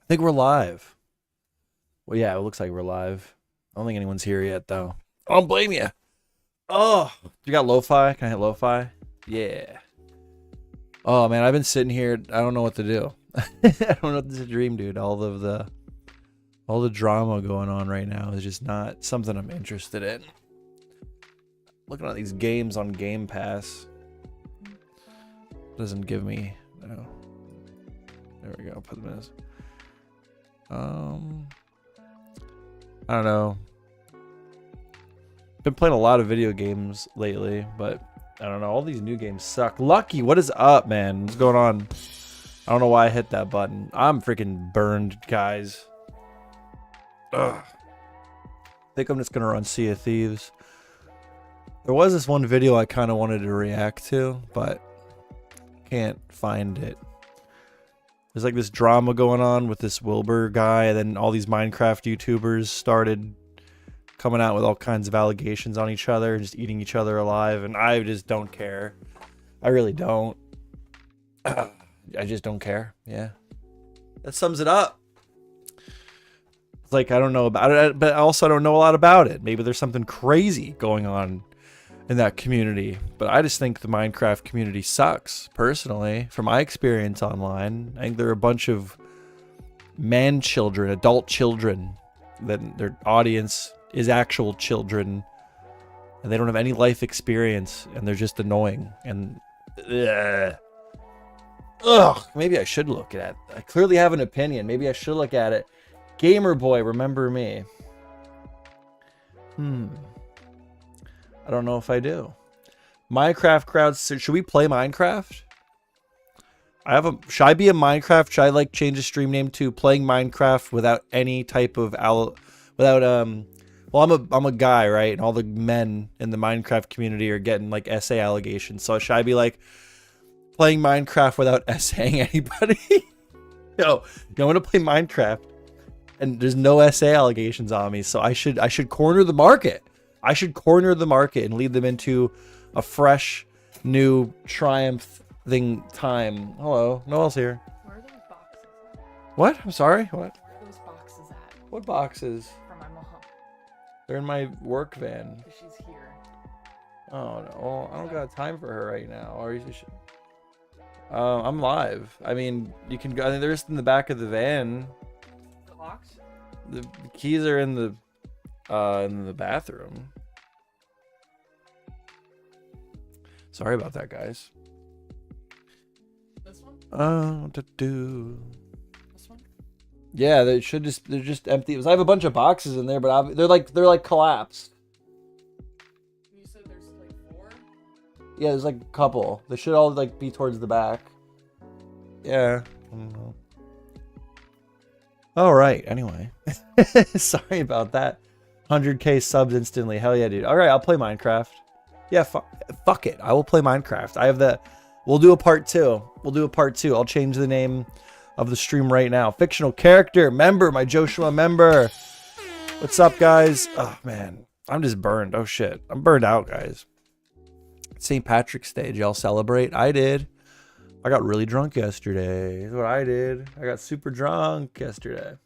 think we're live. Well, yeah, it looks like we're live. I don't think anyone's here yet, though. I don't blame you. Oh, you got lo-fi? Can I hit lo-fi? Yeah. Oh, man, I've been sitting here. I don't know what to do. I don't know if this is a dream, dude. All the drama going on right now is just not something I'm interested in. Looking at these games on Game Pass doesn't give me. No. There we go. Put them in this. I don't know. Been playing a lot of video games lately, but I don't know. All these new games suck. Lucky, what is up, man? What's going on? I don't know why I hit that button. I'm freaking burned, guys. Ugh. I think I'm just gonna run Sea of Thieves. There was this one video I kind of wanted to react to, but can't find it. There's like this drama going on with this Wilbur guy, and then all these Minecraft YouTubers started coming out with all kinds of allegations on each other and just eating each other alive, and I just don't care. I really don't. I just don't care. Yeah. That sums it up. It's like, I don't know about it, but also I don't know a lot about it. Maybe there's something crazy going on in that community, but I just think the Minecraft community sucks, personally, from my experience online. I think they're a bunch of man-children, adult children, that their audience is actual children, and they don't have any life experience, and they're just annoying, and maybe I should look at it. I clearly have an opinion. Maybe I should look at it. Gamer boy, remember me. I don't know if I do. Minecraft crowds. Should we play Minecraft? Should I be a Minecraft? Should I like change the stream name to playing Minecraft without any type of well, I'm a guy, right? And all the men in the Minecraft community are getting like essay allegations. So should I be like playing Minecraft without essaying anybody? Yo, I'm gonna play Minecraft and there's no essay allegations on me. So I should corner the market. I should corner the market and lead them into a fresh, new, triumphing time. Hello, Noel's here. Where are those boxes at? What? I'm sorry. What? Where are those boxes at? What boxes? For my mom. They're in my work van. Because she's here. Oh no, well, I don't got time for her right now. Or you should. I'm live. I mean, you can go. I mean, they're just in the back of the van. The box? The keys are in the bathroom. Sorry about that, guys. This one? This one? Yeah, they're just empty. I have a bunch of boxes in there, but they're like collapsed. You said there's like 4? Yeah, there's like a couple. They should all like be towards the back. Yeah. I don't know. All right. Anyway, sorry about that. 100k subs instantly. Hell yeah, dude. All right, I'll play Minecraft. Yeah, fuck it. I will play Minecraft. I have the. We'll do a part 2. I'll change the name of the stream right now. Fictional character member, my Joshua member. What's up, guys? Oh man, I'm just burned. Oh shit, I'm burned out, guys. St. Patrick's Day. Did y'all celebrate? I did. I got really drunk yesterday. That's what I did. I got super drunk yesterday.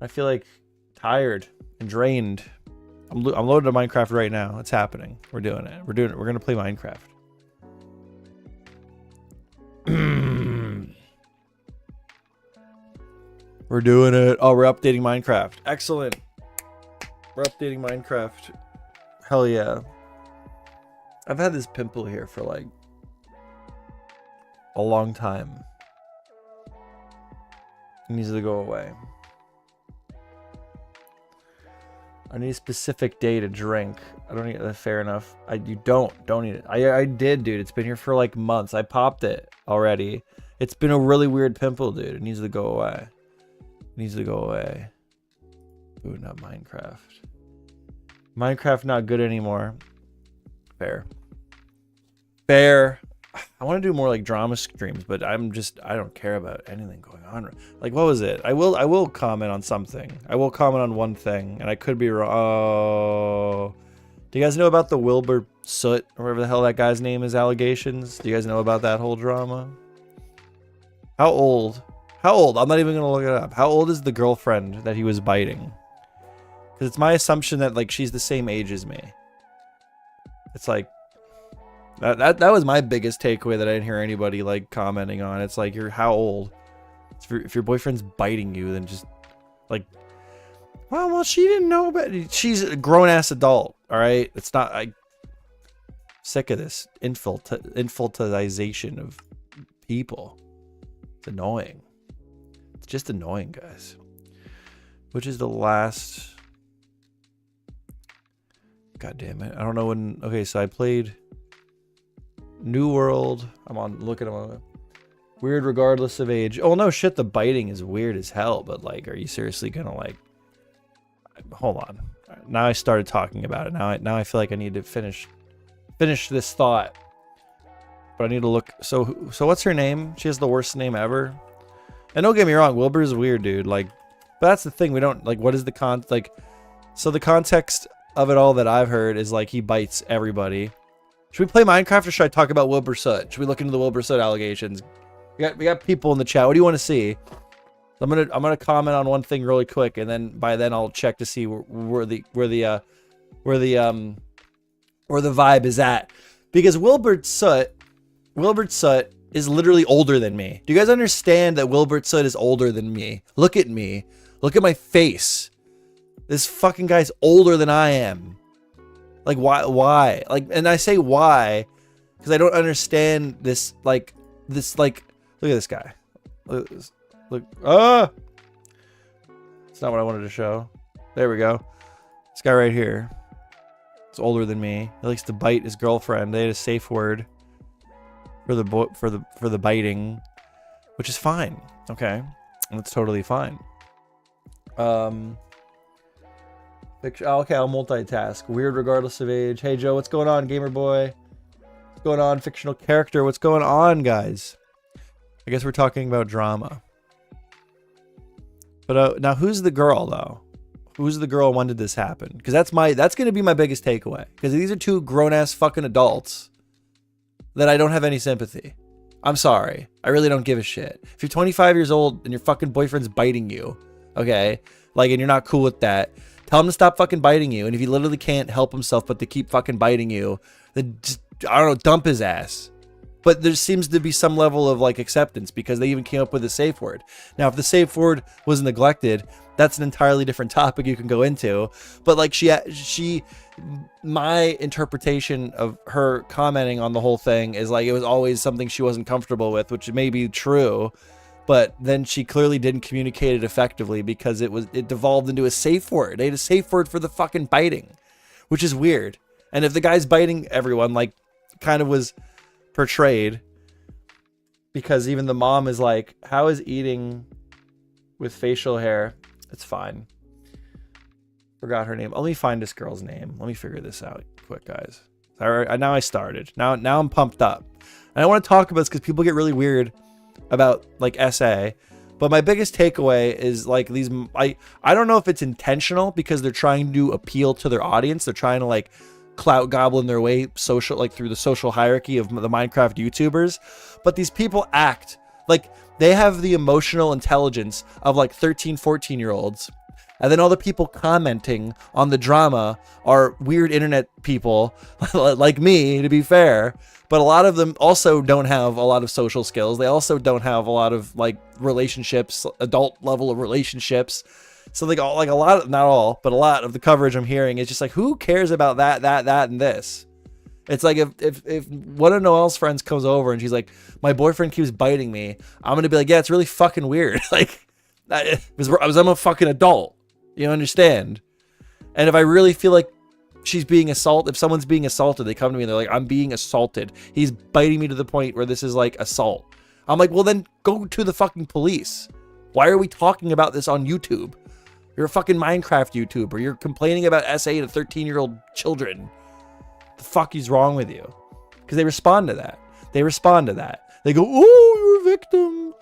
I feel like tired and drained. I'm loaded to Minecraft right now. It's happening. We're doing it. We're gonna play Minecraft. We're doing it. Oh, we're updating Minecraft. Excellent. We're updating Minecraft. Hell yeah. I've had this pimple here for like a long time. It needs to go away. I need a specific day to drink. I don't need that. Fair enough. You don't need it. I did, dude. It's been here for like months. I popped it already. It's been a really weird pimple, dude. It needs to go away. It needs to go away. Ooh, not Minecraft. Minecraft not good anymore. Fair. I want to do more like drama streams, but I don't care about anything going on. Like, what was it? I will comment on something. I will comment on one thing, and I could be wrong. Oh, do you guys know about the Wilbur Soot, or whatever the hell that guy's name is, allegations? Do you guys know about that whole drama? How old How old? I'm not even gonna look it up. How old is the girlfriend that he was biting? Because it's my assumption that like she's the same age as me. It's like that was my biggest takeaway that I didn't hear anybody like commenting on. It's like, you're how old? If your boyfriend's biting you, then just like, well, she didn't know about it. She's a grown ass adult. All right, it's not. I sick of this infantilization of people. It's annoying. It's just annoying, guys. Which is the last? God damn it! I don't know when. Okay, so I played New World. I'm on looking at my weird regardless of age. Oh no, shit! The biting is weird as hell. But like, are you seriously gonna like? Hold on. Now I started talking about it. Now I feel like I need to finish this thought. But I need to look. So what's her name? She has the worst name ever. And don't get me wrong, Wilbur is weird, dude. Like, but that's the thing. We don't like. What is the like? So the context of it all that I've heard is like he bites everybody. Should we play Minecraft or should I talk about Wilbur Soot? Should we look into the Wilbur Soot allegations? We got people in the chat. What do you want to see? I'm gonna comment on one thing really quick, and then by then I'll check to see where the vibe is at, because Wilbur Soot is literally older than me. Do you guys understand that Wilbur Soot is older than me? Look at me. Look at my face. This fucking guy's older than I am. Like, why? Like, and I say why because I don't understand this. Like, look at this guy. Look at this. Look. Ah! It's not what I wanted to show. There we go. This guy right here. He's older than me. He likes to bite his girlfriend. They had a safe word for the biting, which is fine. Okay, that's totally fine. Okay, I'll multitask. Weird regardless of age. Hey Joe, what's going on, gamer boy? What's going on, fictional character? What's going on, guys? I guess we're talking about drama. But now who's the girl though? Who's the girl? When did this happen? Because that's gonna be my biggest takeaway. Because these are two grown ass fucking adults that I don't have any sympathy. I'm sorry. I really don't give a shit. If you're 25 years old and your fucking boyfriend's biting you, okay, like, and you're not cool with that, tell him to stop fucking biting you. And if he literally can't help himself but to keep fucking biting you, then just, I don't know, dump his ass. But there seems to be some level of like acceptance because they even came up with a safe word. Now, if the safe word was neglected, that's an entirely different topic you can go into. But like my interpretation of her commenting on the whole thing is like it was always something she wasn't comfortable with, which may be true. But then she clearly didn't communicate it effectively because it devolved into a safe word. They had a safe word for the fucking biting, which is weird. And if the guy's biting everyone, like kind of was portrayed, because even the mom is like, how is eating with facial hair? It's fine. Forgot her name. Let me find this girl's name. Let me figure this out quick, guys. Now I started. Now I'm pumped up. And I want to talk about this because people get really weird about like SA. But my biggest takeaway is like these. I don't know if it's intentional because they're trying to appeal to their audience. They're trying to like clout goblin their way social, like through the social hierarchy of the Minecraft YouTubers. But these people act like they have the emotional intelligence of like 13, 14-year-olds. And then all the people commenting on the drama are weird internet people like me, to be fair. But a lot of them also don't have a lot of social skills. They also don't have a lot of like relationships, adult level of relationships. So like a lot, not all, but a lot of the coverage I'm hearing is just like, who cares about that, and this? It's like if one of Noelle's friends comes over and she's like, my boyfriend keeps biting me, I'm gonna be like, yeah, it's really fucking weird. Like, I'm a fucking adult. You understand? And if I really feel like she's being assaulted, if someone's being assaulted, they come to me and they're like, I'm being assaulted. He's biting me to the point where this is like assault. I'm like, well then go to the fucking police. Why are we talking about this on YouTube? You're a fucking Minecraft YouTuber. You're complaining about SA to 13-year-old children. The fuck is wrong with you? Because they respond to that. They They go, oh, you're a victim.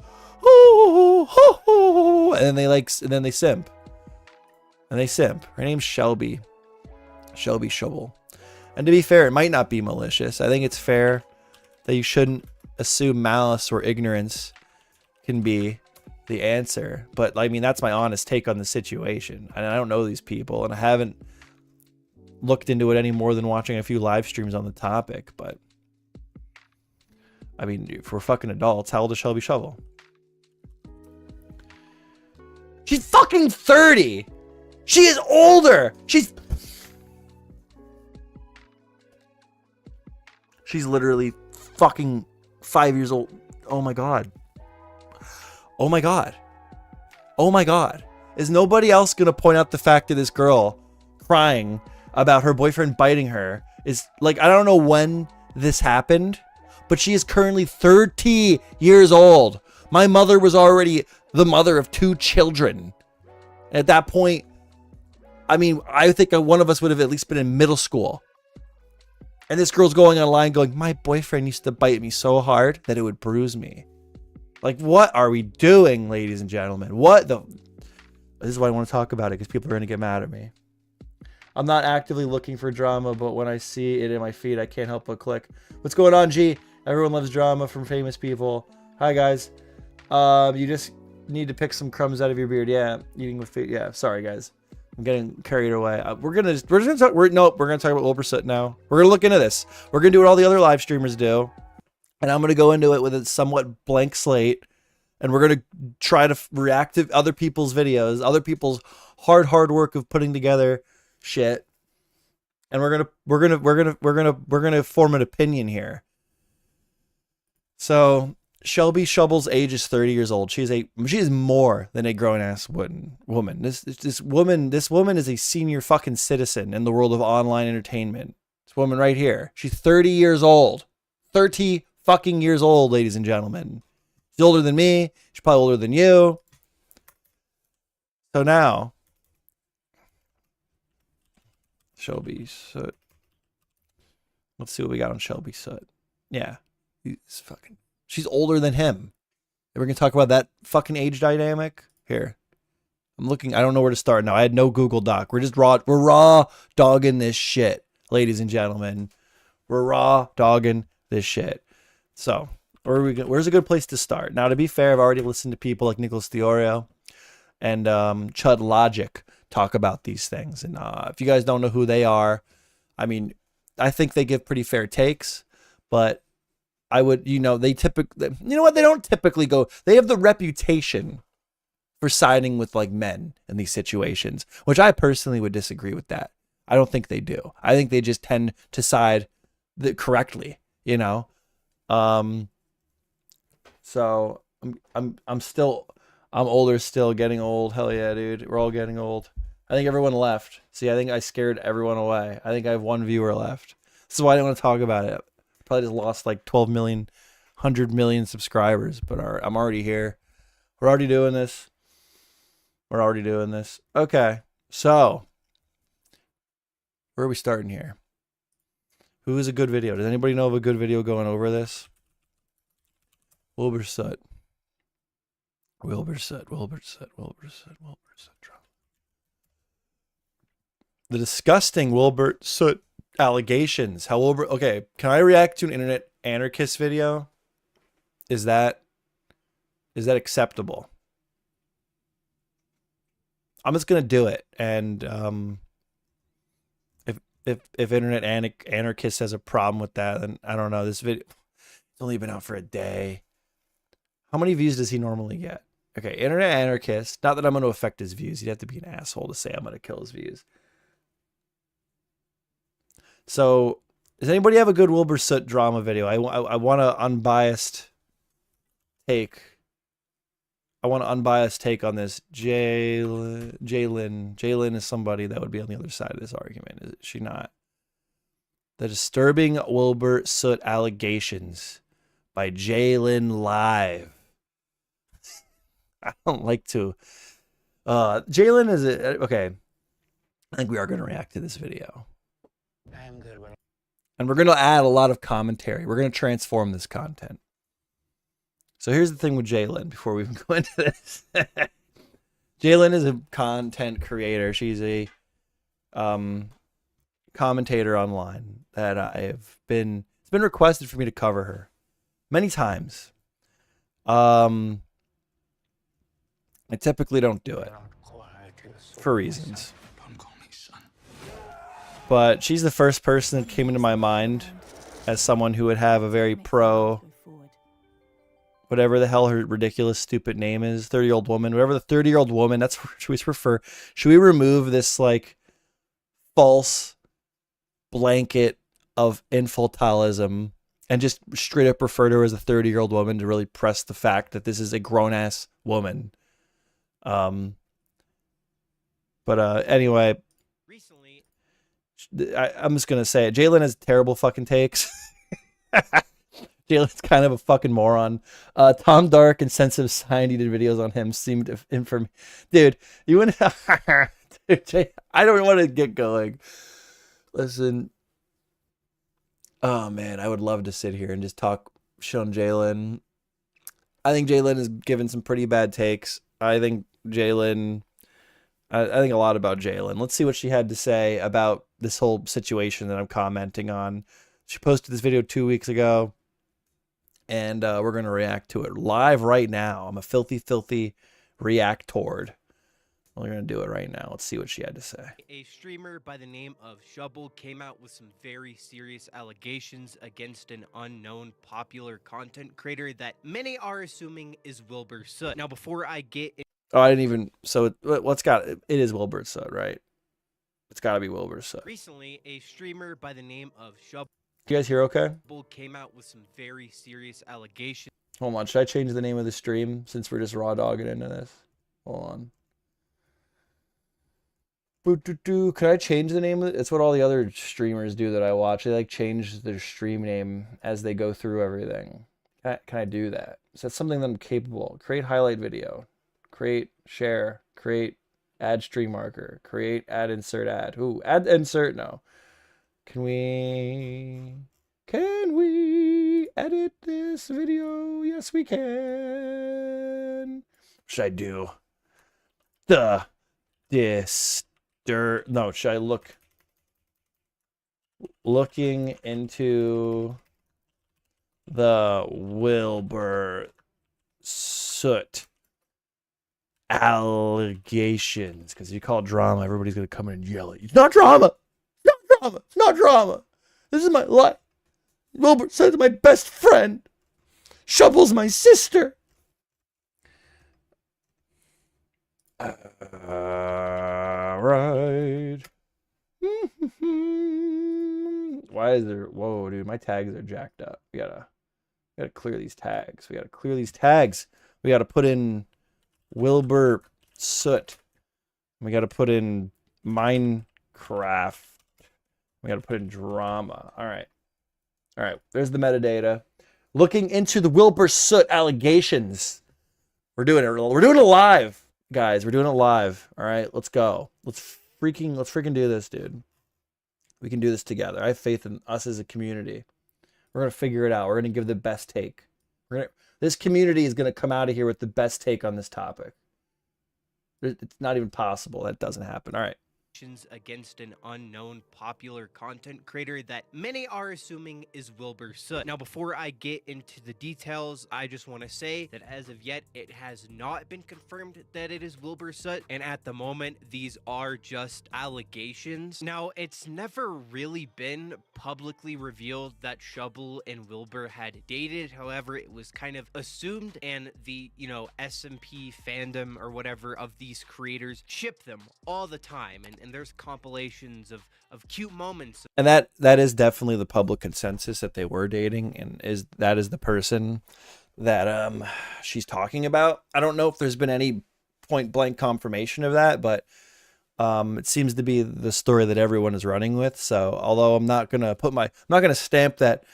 Oh, ho, ho. And then they simp. Her name's Shelby. Shelby Shovel. And to be fair, it might not be malicious. I think it's fair that you shouldn't assume malice or ignorance can be the answer, but I mean, that's my honest take on the situation. And I don't know these people, and I haven't looked into it any more than watching a few live streams on the topic. But I mean, if we're fucking adults, how old is Shelby Shovel? She's fucking 30. She is older. She's literally fucking 5 years old. Oh my god. Oh my god. Oh my god. Is nobody else gonna point out the fact that this girl crying about her boyfriend biting her is like, I don't know when this happened, but she is currently 30 years old. My mother was already the mother of 2 children. At that point, I mean, I think one of us would have at least been in middle school. And this girl's going online going, my boyfriend used to bite me so hard that it would bruise me. Like, what are we doing, ladies and gentlemen? What the... This is why I want to talk about it, because people are going to get mad at me. I'm not actively looking for drama, but when I see it in my feed, I can't help but click. What's going on, G? Everyone loves drama from famous people. Hi, guys. You just need to pick some crumbs out of your beard. Yeah, eating with feet. Yeah, sorry, guys. I'm getting carried away. We're gonna talk about Wilbur Soot now. We're gonna look into this. We're gonna do what all the other live streamers do, and I'm gonna go into it with a somewhat blank slate, and we're gonna try to react to other people's videos, other people's hard work of putting together shit, and we're gonna form an opinion here. So Shelby Shovel's age is 30 years old. She is more than a grown-ass woman. This woman is a senior fucking citizen in the world of online entertainment. This woman right here. She's 30 years old. 30 fucking years old, ladies and gentlemen. She's older than me. She's probably older than you. So now, Shelby Soot. Let's see what we got on Shelby Soot. Yeah. He's fucking... She's older than him. And we're going to talk about that fucking age dynamic. Here. I'm looking. I don't know where to start now. I had no Google Doc. We're raw dogging this shit, ladies and gentlemen. We're raw dogging this shit. So, where's a good place to start? Now, to be fair, I've already listened to people like Nicholas Diorio and Chud Logic talk about these things. And if you guys don't know who they are, I mean, I think they give pretty fair takes, but I would, they typically, they don't typically go, they have the reputation for siding with like men in these situations, which I personally would disagree with that. I don't think they do. I think they just tend to side correctly, So I'm older still, getting old. Hell yeah, dude. We're all getting old. I think everyone left. See, I think I scared everyone away. I think I have one viewer left. This is why I didn't want to talk about it. Probably just lost like 12 million, 100 million subscribers, but I'm already here. We're already doing this. Okay, so where are we starting here? Who is a good video? Does anybody know of a good video going over this? Wilbur Soot. The disgusting Wilbur Soot allegations. Okay, can I react to an internet anarchist video? Is that acceptable? I'm just gonna do it, and if internet anarchist has a problem with that, then I don't know. This video, it's only been out for a day. How many views does he normally get? Okay, internet anarchist. Not that I'm going to affect his views. You'd have to be an asshole to say I'm going to kill his views. So, does anybody have a good Wilbur Soot drama video? I want an unbiased take. I want an unbiased take on this. Jalen is somebody that would be on the other side of this argument. Is she not? The disturbing Wilbur Soot allegations by Jalen Live. I don't like to. Jalen is okay. I think we are going to react to this video. I'm good. And we're going to add a lot of commentary. We're going to transform this content. So here's the thing with Jalen before we even go into this. Jalen is a content creator. She's a commentator online that it's been requested for me to cover her many times. I typically don't do it for reasons. But she's the first person that came into my mind as someone who would have a very pro, whatever the hell her ridiculous, stupid name is, 30-year-old woman, whatever the 30-year-old woman, that's what should we prefer. Should we remove this, like, false blanket of infantilism and just straight up refer to her as a 30-year-old woman to really press the fact that this is a grown-ass woman? Anyway, Recently, I'm just gonna say it. Jalen has terrible fucking takes. Jalen's kind of a fucking moron. Tom Dark and Sensitive Society did videos on him. Seemed to inform. Dude, you wouldn't. Dude, Jay, I don't want to get going. Listen. Oh man, I would love to sit here and just talk shit on Jalen. I think Jalen has given some pretty bad takes. I think Jalen. I think a lot about Jalen. Let's see what she had to say about this whole situation that I'm commenting on. She posted this video 2 weeks ago, and we're going to react to it live right now. I'm a filthy, filthy reactord. We're going to do it right now. Let's see what she had to say. a streamer by the name of Shubble came out with some very serious allegations against an unknown popular content creator that many are assuming is Wilbur Soot. Now, before I get Oh, I didn't even. So what's got it is Wilbur Soot, right? It's got to be Wilbur Soot. recently, a streamer by the name of Shubble You guys hear okay? came out with some very serious allegations Hold on. Should I change the name of the stream since we're just raw dogging into this? Hold on. Could I change the name of it? It's what all the other streamers do that I watch. They like change their stream name as they go through everything. Can I do that? So that's something that I'm capable. Create highlight video. Create share. Create add stream marker. Create add insert ad. Ooh, add insert. No. Can we edit this video? Yes, we can. What should I do? No, should I looking into the Wilbur Soot allegations? Because if you call it drama, everybody's gonna come in and yell at you. It's not drama. It's not drama. It's not drama. This is my life. Wilbur Soot's my best friend. Shovel's my sister. Right. Why is there? Whoa, dude, my tags are jacked up. We gotta clear these tags. We gotta put in Wilbur Soot. We gotta put in Minecraft. We gotta put in drama. All right. There's the metadata. Looking into the Wilbur Soot allegations. We're doing it live. Guys, we're doing it live. All right, let's go. Let's freaking do this, dude. We can do this together. I have faith in us as a community. We're gonna figure it out. We're gonna give the best take. This community is gonna come out of here with the best take on this topic. It's not even possible that doesn't happen. All right. against an unknown popular content creator that many are assuming is Wilbur Soot. Now, before I get into the details, I just want to say that as of yet, it has not been confirmed that it is Wilbur Soot, and at the moment, these are just allegations. Now, it's never really been publicly revealed that Shubble and Wilbur had dated. However, it was kind of assumed, and the, SMP fandom or whatever of these creators ship them all the time, and there's compilations of cute moments. And that is definitely the public consensus that they were dating, and that is the person that she's talking about. I don't know if there's been any point blank confirmation of that, but it seems to be the story that everyone is running with. So although I'm not gonna stamp that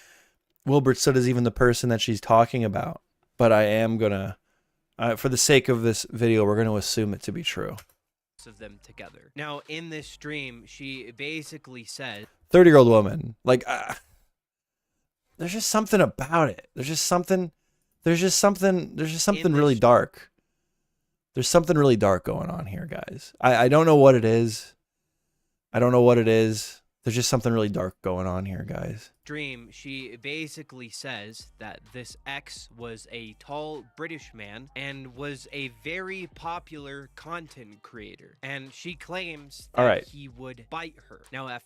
Wilbur Soot is even the person that she's talking about, but I am gonna, for the sake of this video, we're gonna assume it to be true. Of them together. Now, in this stream, she basically said, 30-year-old woman, like, there's just something about it. There's just something really dark. There's something really dark going on here, guys. I don't know what it is. There's just something really dark going on here, guys. Dream, she basically says that this ex was a tall British man and was a very popular content creator. And she claims that All right. he would bite her. Now,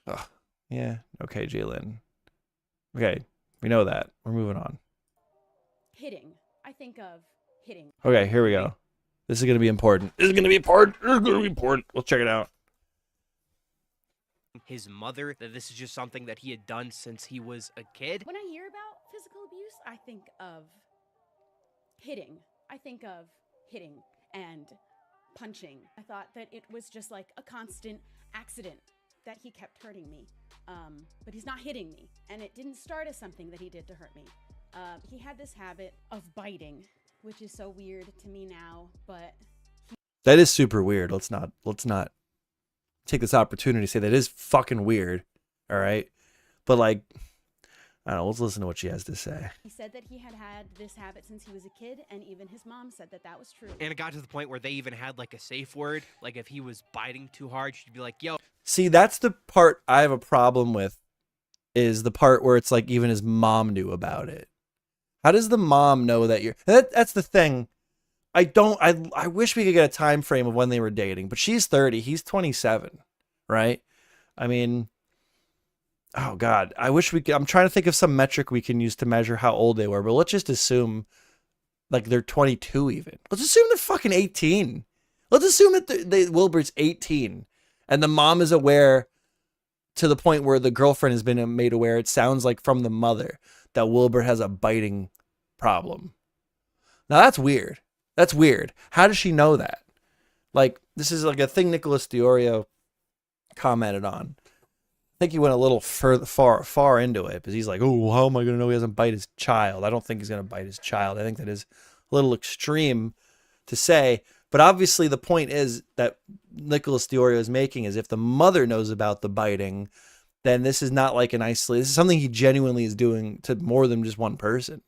Ugh. Yeah. Okay, Jalen. Okay, we know that. We're moving on. Hitting. I think of hitting. Okay, here we go. This is gonna be important. This is gonna be important. This is gonna be important. Let's check it out. his mother, that this is just something that he had done since he was a kid. When I hear about physical abuse, I think of hitting. I think of hitting and punching. I thought that it was just like a constant accident that he kept hurting me. But he's not hitting me. And it didn't start as something that he did to hurt me. He had this habit of biting, which is so weird to me now, but that is super weird. Let's not take this opportunity to say that is fucking weird. All right. But like, I don't know, let's listen to what she has to say. He said that he had this habit since he was a kid, and even his mom said that was true. And it got to the point where they even had like a safe word. Like if he was biting too hard, she'd be like, yo. See, that's the part I have a problem with, is the part where it's like even his mom knew about it. How does the mom know that you're... That's the thing. I wish we could get a time frame of when they were dating, but she's 30, he's 27, right? I mean... Oh God, I wish we could. I'm trying to think of some metric we can use to measure how old they were, but let's just assume like they're 22 even. Let's assume they're fucking 18. Let's assume that Wilbur's 18 and the mom is aware to the point where the girlfriend has been made aware. It sounds like from the mother that Wilbur has a biting problem. Now that's weird. That's weird. How does she know that? Like, this is like a thing Nicholas Diorio commented on. I think he went a little far into it, because he's like, oh, how am I going to know he doesn't bite his child? I don't think he's going to bite his child. I think that is a little extreme to say. But obviously the point is that Nicholas Diorio is making is if the mother knows about the biting, then this is not like an isolated. This is something he genuinely is doing to more than just one person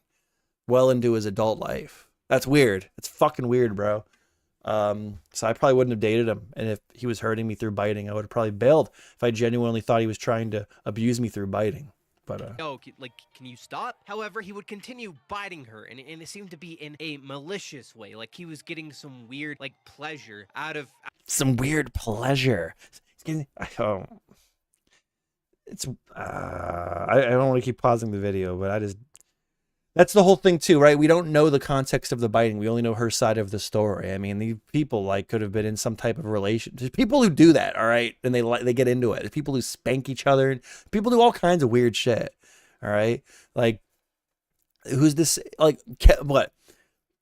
well into his adult life. That's weird. It's fucking weird, bro. So I probably wouldn't have dated him. And if he was hurting me through biting, I would have probably bailed if I genuinely thought he was trying to abuse me through biting. But, yo, like, can you stop? However, he would continue biting her, and it seemed to be in a malicious way. Like he was getting some weird, like, pleasure out of... Some weird pleasure. I don't want to keep pausing the video, but that's the whole thing too, right? We don't know the context of the biting. We only know her side of the story. I mean, these people like could have been in some type of relation. There's people who do that, all right, and they get into it. There's people who spank each other. People do all kinds of weird shit, all right? Like, who's this? Like, what?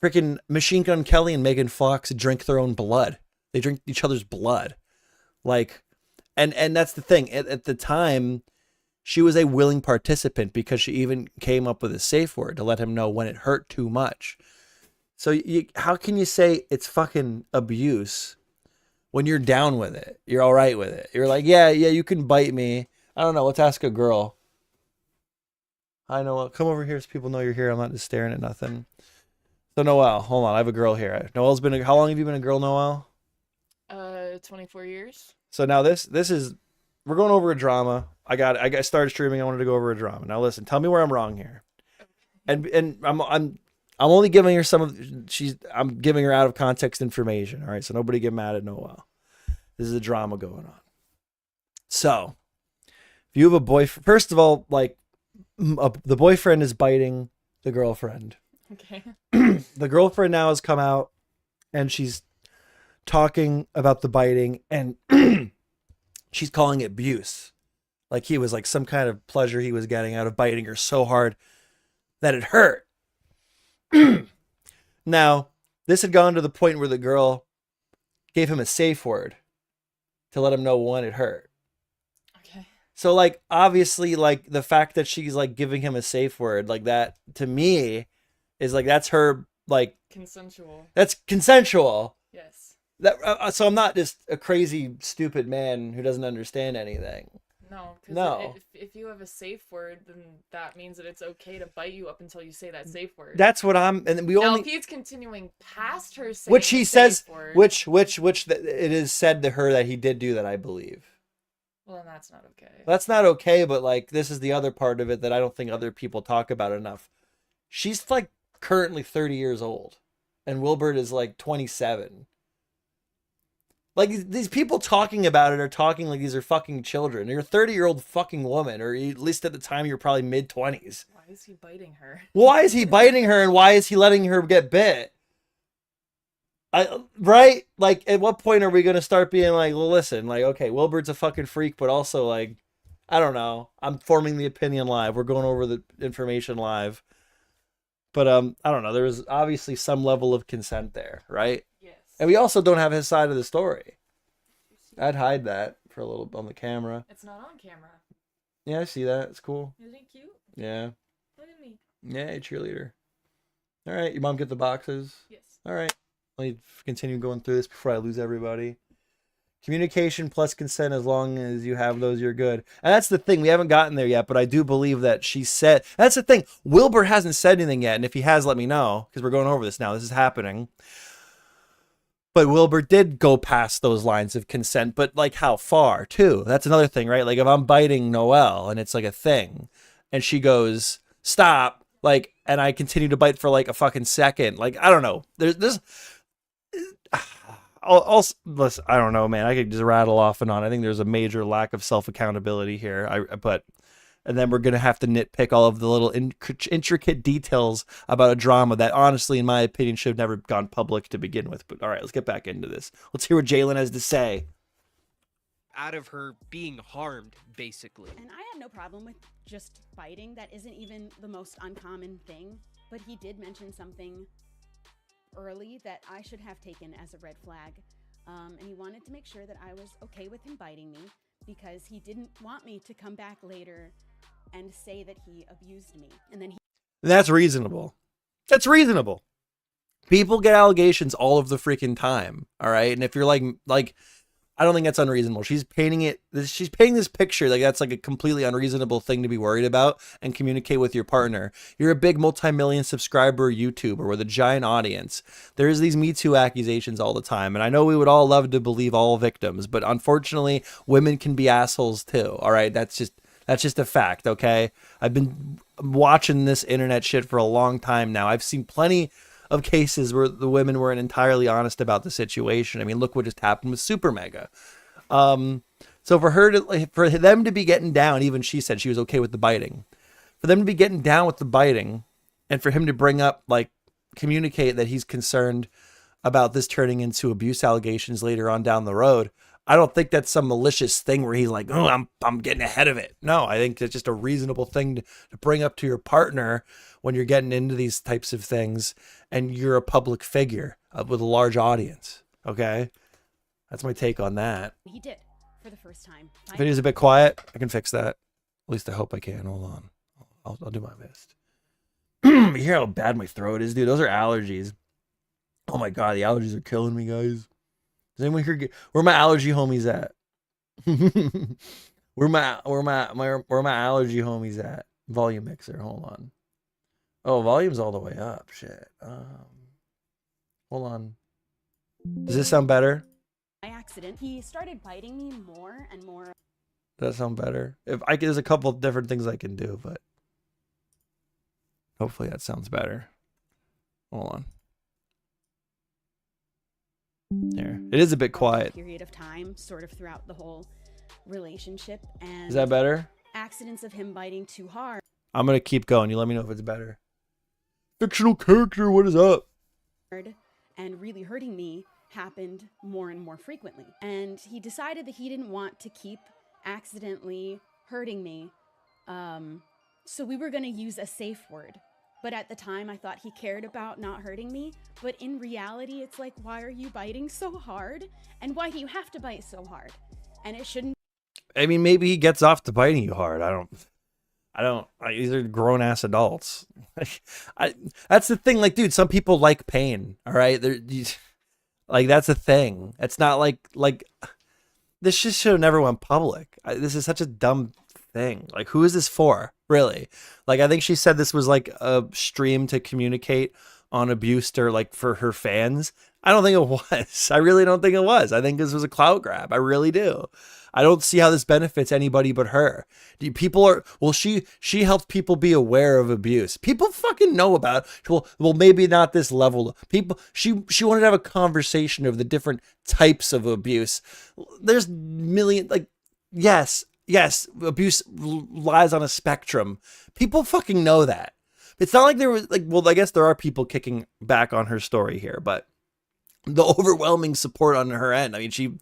Freaking Machine Gun Kelly and Megan Fox drink their own blood. They drink each other's blood, like, and that's the thing. At the time, she was a willing participant because she even came up with a safe word to let him know when it hurt too much. So how can you say it's fucking abuse when you're down with it? You're all right with it. You're like, yeah, you can bite me. I don't know. Let's ask a girl. Hi, Noel. Come over here so people know you're here. I'm not just staring at nothing. So Noel, hold on. I have a girl here. Noel's been how long have you been a girl, Noel? 24 years. So now this is, we're going over a drama. I started streaming. I wanted to go over a drama. Now listen, tell me where I'm wrong here. And I'm only giving her I'm giving her out of context information. All right. So nobody get mad at Noel. This is a drama going on. So if you have a boyfriend, first of all, like the boyfriend is biting the girlfriend. Okay. The girlfriend now has come out and she's talking about the biting, and she's calling it abuse. Like he was like some kind of pleasure he was getting out of biting her so hard that it hurt. Now, this had gone to the point where the girl gave him a safe word to let him know when it hurt. Okay. So like, obviously, like the fact that she's like giving him a safe word like that, to me, is like, that's her, like, Consensual. that's consensual. Yes. That so I'm not just a crazy, stupid man who doesn't understand anything. No. Because No. if you have a safe word, then that means that it's okay to bite you up until you say that safe word. That's what and we now, only, if he's continuing past her saying which he the says, safe word, which it is said to her that he did do that, I believe. Well, then that's not okay. That's not okay, but like this is the other part of it that I don't think other people talk about enough. She's like currently 30 years old and Wilbert is like 27. Like these people talking about it are talking like these are fucking children. You're a 30-year-old fucking woman, or at least at the time you're probably mid-20s. Why is he biting her? Why is he biting her and why is he letting her get bit? Right? Like, at what point are we going to start being like, well, listen, like, okay, Wilbert's a fucking freak, but also, like, I don't know. I'm forming the opinion live. We're going over the information live. But, I don't know. There was obviously some level of consent there, right? Yes. And we also don't have his side of the story. I'd hide that for a little on the camera. It's not on camera. Yeah, I see that. It's cool. Isn't he cute? Yeah. Look at me. Yeah, cheerleader. All right. Your mom get the boxes? Yes. All right. Let me continue going through this before I lose everybody. Communication plus consent, as long as you have those, you're good. And that's the thing. We haven't gotten there yet, but I do believe that she said... That's the thing. Wilbur hasn't said anything yet, and if he has, let me know, because we're going over this now. This is happening. But Wilbur did go past those lines of consent, but like how far, too? That's another thing, right? Like if I'm biting Noelle, and it's like a thing, and she goes, stop, like, and I continue to bite for like a fucking second. Like, I don't know. There's listen, I don't know, man. I could just rattle off and on. I think there's a major lack of self-accountability here. And then we're going to have to nitpick all of the little intricate details about a drama that honestly, in my opinion, should have never gone public to begin with. But all right, let's get back into this. Let's hear what Jalen has to say. Out of her being harmed, basically. And I had no problem with just biting. That isn't even the most uncommon thing. But he did mention something early that I should have taken as a red flag. And he wanted to make sure that I was okay with him biting me because he didn't want me to come back later and say that he abused me. And then That's reasonable. That's reasonable. People get allegations all of the freaking time. All right. And if you're like, I don't think that's unreasonable. She's painting this picture like that's like a completely unreasonable thing to be worried about and communicate with your partner. You're a big multi-million subscriber YouTuber with a giant audience. There's these Me Too accusations all the time. And I know we would all love to believe all victims, but unfortunately women can be assholes too. All right. That's just a fact. Okay. I've been watching this internet shit for a long time now. I've seen plenty of cases where the women weren't entirely honest about the situation. I mean, look what just happened with Super Mega. So for them to be getting down, even she said she was okay with the biting. For them to be getting down with the biting, and for him to bring up, like, communicate that he's concerned about this turning into abuse allegations later on down the road. I don't think that's some malicious thing where he's like, oh, I'm getting ahead of it. No, I think that's just a reasonable thing to bring up to your partner when you're getting into these types of things and you're a public figure with a large audience. Okay. That's my take on that. he did for the first time. If it is a bit quiet, I can fix that. At least I hope I can. Hold on. I'll do my best. You hear how bad my throat is, dude? Those are allergies. Oh my God. The allergies are killing me, guys. Does anyone here where my allergy homies at? where my allergy homies at? Volume mixer. Hold on. Oh, volume's all the way up. Shit. Hold on. Does this sound better? By accident, he started biting me more and more. Does that sound better? There's a couple of different things I can do, but hopefully that sounds better. Hold on. There. It is a bit quiet. Period of time, sort of throughout the whole relationship, and Is that better? accidents of him biting too hard. I'm gonna keep going. You let me know if it's better. Fictional character, what is up? And really hurting me happened more and more frequently. And he decided that he didn't want to keep accidentally hurting me. So we were going to use a safe word. But at the time, I thought he cared about not hurting me. But in reality, it's like, why are you biting so hard? And why do you have to bite so hard? And it shouldn't. I mean, maybe he gets off to biting you hard. These are grown ass adults. That's the thing. Like, dude, some people like pain. All right. Like, that's a thing. It's not like this just should have never went public. This is such a dumb thing. Like, who is this for? Really? Like, I think she said this was like a stream to communicate on abuse or like for her fans. I don't think it was. I really don't think it was. I think this was a clout grab. I really do. I don't see how this benefits anybody but her. She helped people be aware of abuse. People fucking know about it. Well, maybe not this level. She wanted to have a conversation of the different types of abuse. There's yes, abuse lies on a spectrum. People fucking know that. It's not like there was I guess there are people kicking back on her story here, but the overwhelming support on her end. I mean, she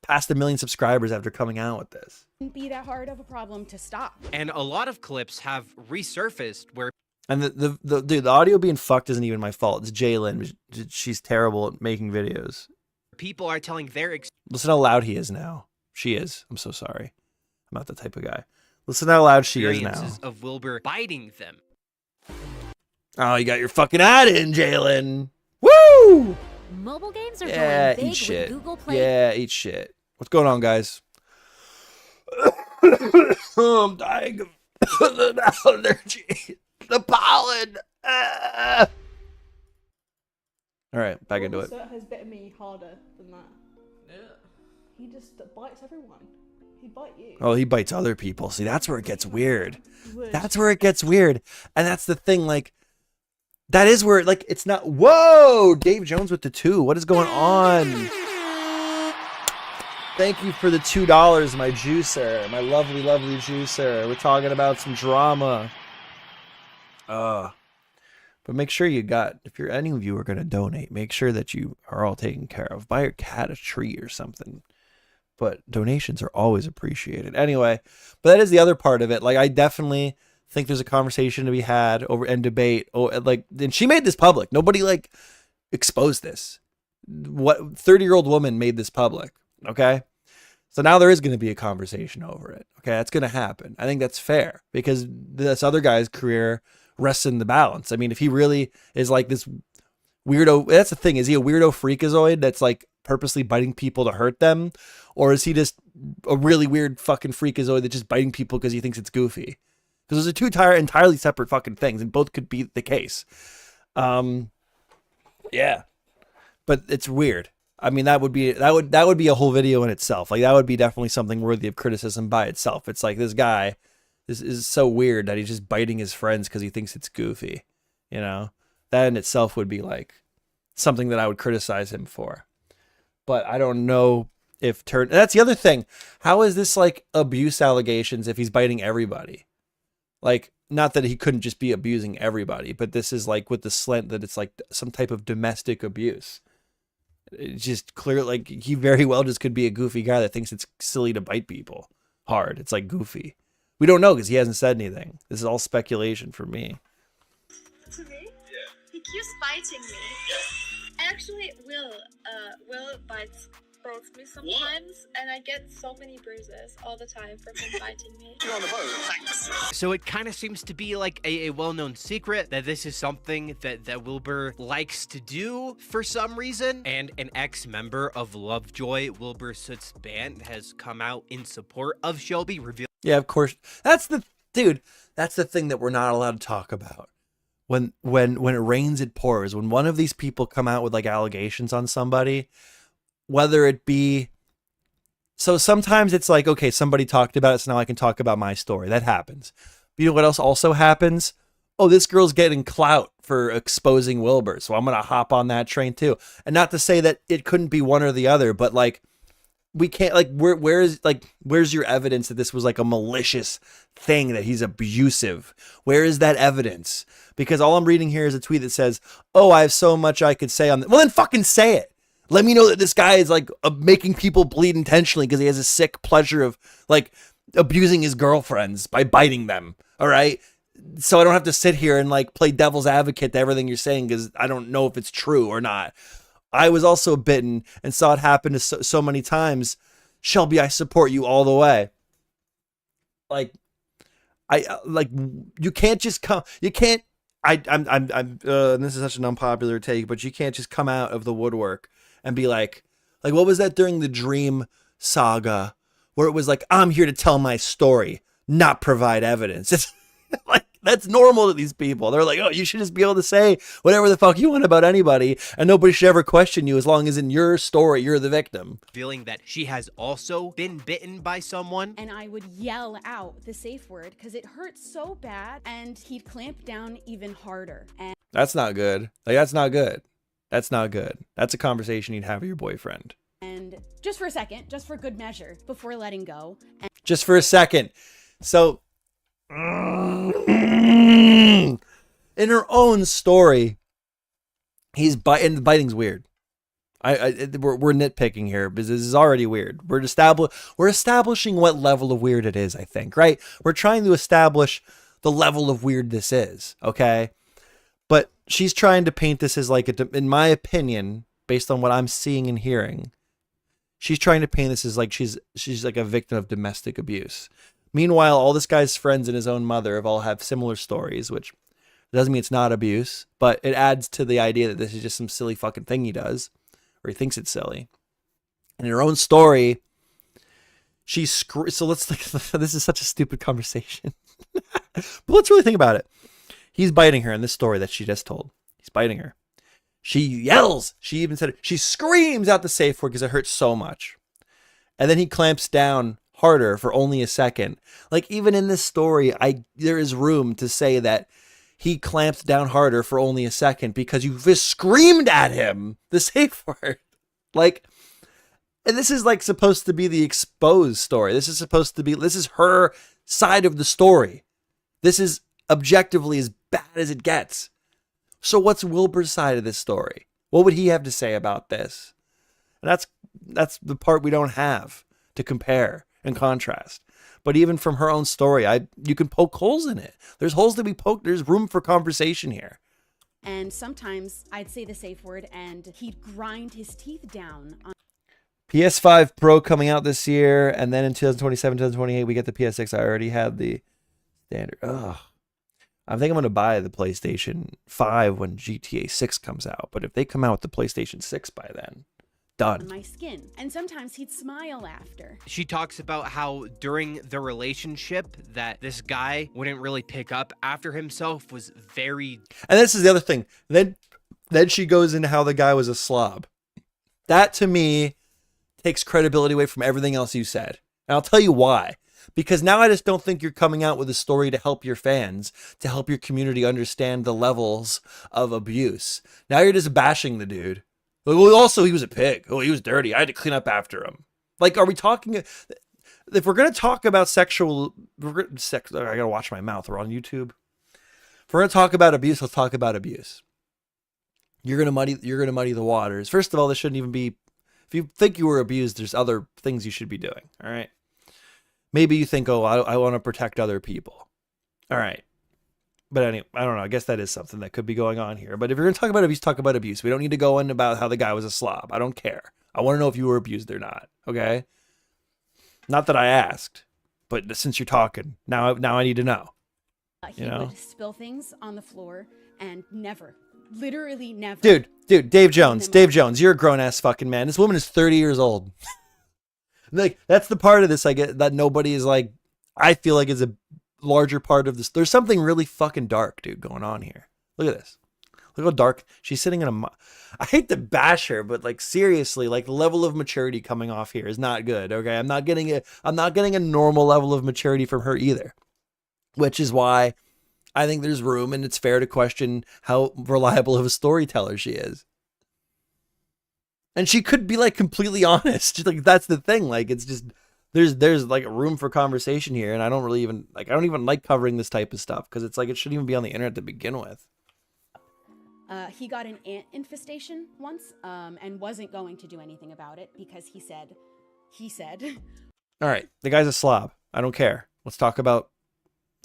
passed 1 million subscribers after coming out with this. Wouldn't be that hard of a problem to stop. And a lot of clips have resurfaced where And the audio being fucked isn't even my fault. It's Jalen. She's terrible at making videos. people are telling their Listen how loud he is now. She is. I'm so sorry. I'm not the type of guy. Listen how loud she is now. experiences of Wilbur biting them. Oh, you got your fucking ad in, Jalen. Woo! Mobile games are Yeah, going eat big shit. with Google Play. Yeah, eat shit. What's going on, guys? I'm dying of the allergy. The pollen. Ah. All right, back into it. Robert has bitten me harder than that. Yeah. He just bites everyone. He'd bite you. Oh, he bites other people. See, that's where it gets weird. He would. That's where it gets weird. And that's the thing, like, that is where, like, it's not, whoa, Dave Jones with the 2. What is going on? Thank you for the $2, my juicer, my lovely, lovely juicer. We're talking about some drama. But make sure you got, if you're any of you are going to donate, make sure that you are all taken care of. Buy your cat a tree or something. But donations are always appreciated. Anyway, but that is the other part of it. Like, I definitely think there's a conversation to be had over and debate. Oh, like, and she made this public. Nobody like exposed this. What 30-year-old woman made this public? Okay, so now there is going to be a conversation over it. Okay, that's going to happen. I think that's fair because this other guy's career rests in the balance. I mean, if he really is like this weirdo, that's the thing. Is he a weirdo freakazoid that's like purposely biting people to hurt them, or is he just a really weird fucking freakazoid that's just biting people because he thinks it's goofy? Because those are two entirely separate fucking things, and both could be the case. Yeah, but it's weird. I mean, that would be a whole video in itself. Like, that would be definitely something worthy of criticism by itself. It's like, this guy, this is so weird that he's just biting his friends because he thinks it's goofy. You know, that in itself would be like something that I would criticize him for. But I don't know if that's the other thing. How is this like abuse allegations if he's biting everybody? Like, not that he couldn't just be abusing everybody, but this is like with the slant that it's like some type of domestic abuse. It's just clear, like, he very well just could be a goofy guy that thinks it's silly to bite people hard. It's like goofy. We don't know because he hasn't said anything. This is all speculation for me. To me? Yeah. He keeps biting me. Actually, Will bites me sometimes, and I get so many bruises all the time from him biting me. On the boat, thanks. So it kind of seems to be like a well-known secret that this is something that Wilbur likes to do for some reason. And an ex-member of Lovejoy, Wilbur Soot's band, has come out in support of Shelby, revealing. Yeah, of course. That's the thing that we're not allowed to talk about. When it rains, it pours. When one of these people come out with like allegations on somebody, whether it be, so sometimes it's like, okay, somebody talked about it, so now I can talk about my story. That happens. But you know what else also happens? Oh, this girl's getting clout for exposing Wilbur, so I'm going to hop on that train too. And not to say that it couldn't be one or the other, but like, we can't, like, where's your evidence that this was like a malicious thing, that he's abusive? Where is that evidence? Because all I'm reading here is a tweet that says, oh, I have so much I could say on that. Well, then fucking say it. Let me know that this guy is like making people bleed intentionally because he has a sick pleasure of like abusing his girlfriends by biting them. All right. So I don't have to sit here and like play devil's advocate to everything you're saying because I don't know if it's true or not. I was also bitten and saw it happen to so many times. Shelby, I support you all the way. Like, you can't just come. You can't. This is such an unpopular take, but you can't just come out of the woodwork and be like what was that during the Dream saga where it was like, I'm here to tell my story, not provide evidence. It's like, That's normal to these people. They're like, oh, you should just be able to say whatever the fuck you want about anybody, and nobody should ever question you as long as in your story you're the victim. Feeling that she has also been bitten by someone. And I would yell out the safe word because it hurt so bad, and he'd clamp down even harder. And That's not good. Like, that's not good. That's not good. That's a conversation you'd have with your boyfriend. And just for a second, just for good measure, before letting go. And Just for a second. So, in her own story, he's biting. Biting's weird. We're nitpicking here because this is already weird. We're establishing what level of weird it is, I think, right? We're trying to establish the level of weird this is, okay? But she's trying to paint this as like, in my opinion, based on what I'm seeing and hearing, she's trying to paint this as like she's like a victim of domestic abuse. Meanwhile, all this guy's friends and his own mother have similar stories, which doesn't mean it's not abuse, but it adds to the idea that this is just some silly fucking thing he does, or he thinks it's silly. In her own story, so let's this is such a stupid conversation. But let's really think about it. He's biting her in this story that she just told. He's biting her. She yells. She even said it. She screams out the safe word because it hurts so much. And then he clamps down harder for only a second. Like, even in this story, there is room to say that he clamped down harder for only a second because you just screamed at him the safe word. Like, and this is like supposed to be the exposed story. This is her side of the story. This is objectively as bad as it gets. So what's Wilbur's side of this story? What would he have to say about this? And that's the part we don't have to compare and contrast. But even from her own story, you can poke holes in it. There's holes to be poked. There's room for conversation here. And sometimes I'd say the safe word and he'd grind his teeth down on PS5 Pro coming out this year, and then in 2027, 2028, we get the PS6. I already had the standard. Ugh. I think I'm going to buy the PlayStation 5 when GTA 6 comes out. But if they come out with the PlayStation 6 by then, done. my skin. And sometimes he'd smile after. She talks about how during the relationship that this guy wouldn't really pick up after himself was very... And this is the other thing. Then she goes into how the guy was a slob. That, to me, takes credibility away from everything else you said. And I'll tell you why. Because now I just don't think you're coming out with a story to help your fans, to help your community understand the levels of abuse. Now you're just bashing the dude. Well, also, he was a pig. Oh, he was dirty. I had to clean up after him. Like, are we talking... If we're going to talk about I got to watch my mouth. We're on YouTube. If we're going to talk about abuse, let's talk about abuse. You're going to muddy the waters. First of all, this shouldn't even be... If you think you were abused, there's other things you should be doing. All right? Maybe you think, oh, I want to protect other people. All right. But anyway, I don't know. I guess that is something that could be going on here. But if you're going to talk about abuse, talk about abuse. We don't need to go in about how the guy was a slob. I don't care. I want to know if you were abused or not. Okay? Not that I asked, but since you're talking, now I need to know. He would spill things on the floor and literally never. Dude, Dave Jones, you're a grown-ass fucking man. This woman is 30 years old. Like, that's the part of this I get that nobody is like, I feel like is a larger part of this. There's something really fucking dark, dude, going on here. Look at this. Look how dark. She's sitting in I hate to bash her, but like, seriously, like, the level of maturity coming off here is not good. Okay. I'm not getting a normal level of maturity from her either, which is why I think there's room and it's fair to question how reliable of a storyteller she is. And she could be like completely honest. Just like, that's the thing. Like, it's just, there's like a room for conversation here. And I don't even like covering this type of stuff because it's like, it shouldn't even be on the internet to begin with. He got an ant infestation once, and wasn't going to do anything about it because he said, all right, the guy's a slob. I don't care. Let's talk about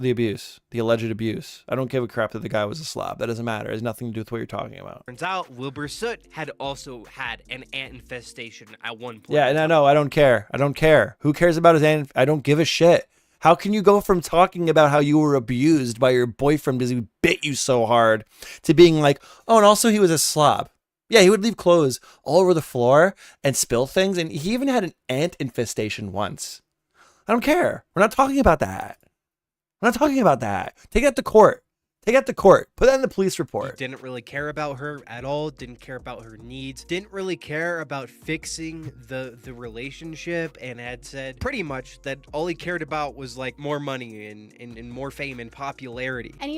the abuse, the alleged abuse. I don't give a crap that the guy was a slob. That doesn't matter. It has nothing to do with what you're talking about. Turns out Wilbur Soot had also had an ant infestation at one point. Yeah, and I know. I don't care. Who cares about his ant? I don't give a shit. How can you go from talking about how you were abused by your boyfriend because he bit you so hard to being like, oh, and also he was a slob? Yeah, he would leave clothes all over the floor and spill things. And he even had an ant infestation once. I don't care. We're not talking about that. I'm not talking about that. Take that to court. Take that to court. Put that in the police He report. didn't really care about her at all, didn't care about her needs, didn't really care about fixing the relationship, and had said pretty much that all he cared about was like more money and more fame and popularity. And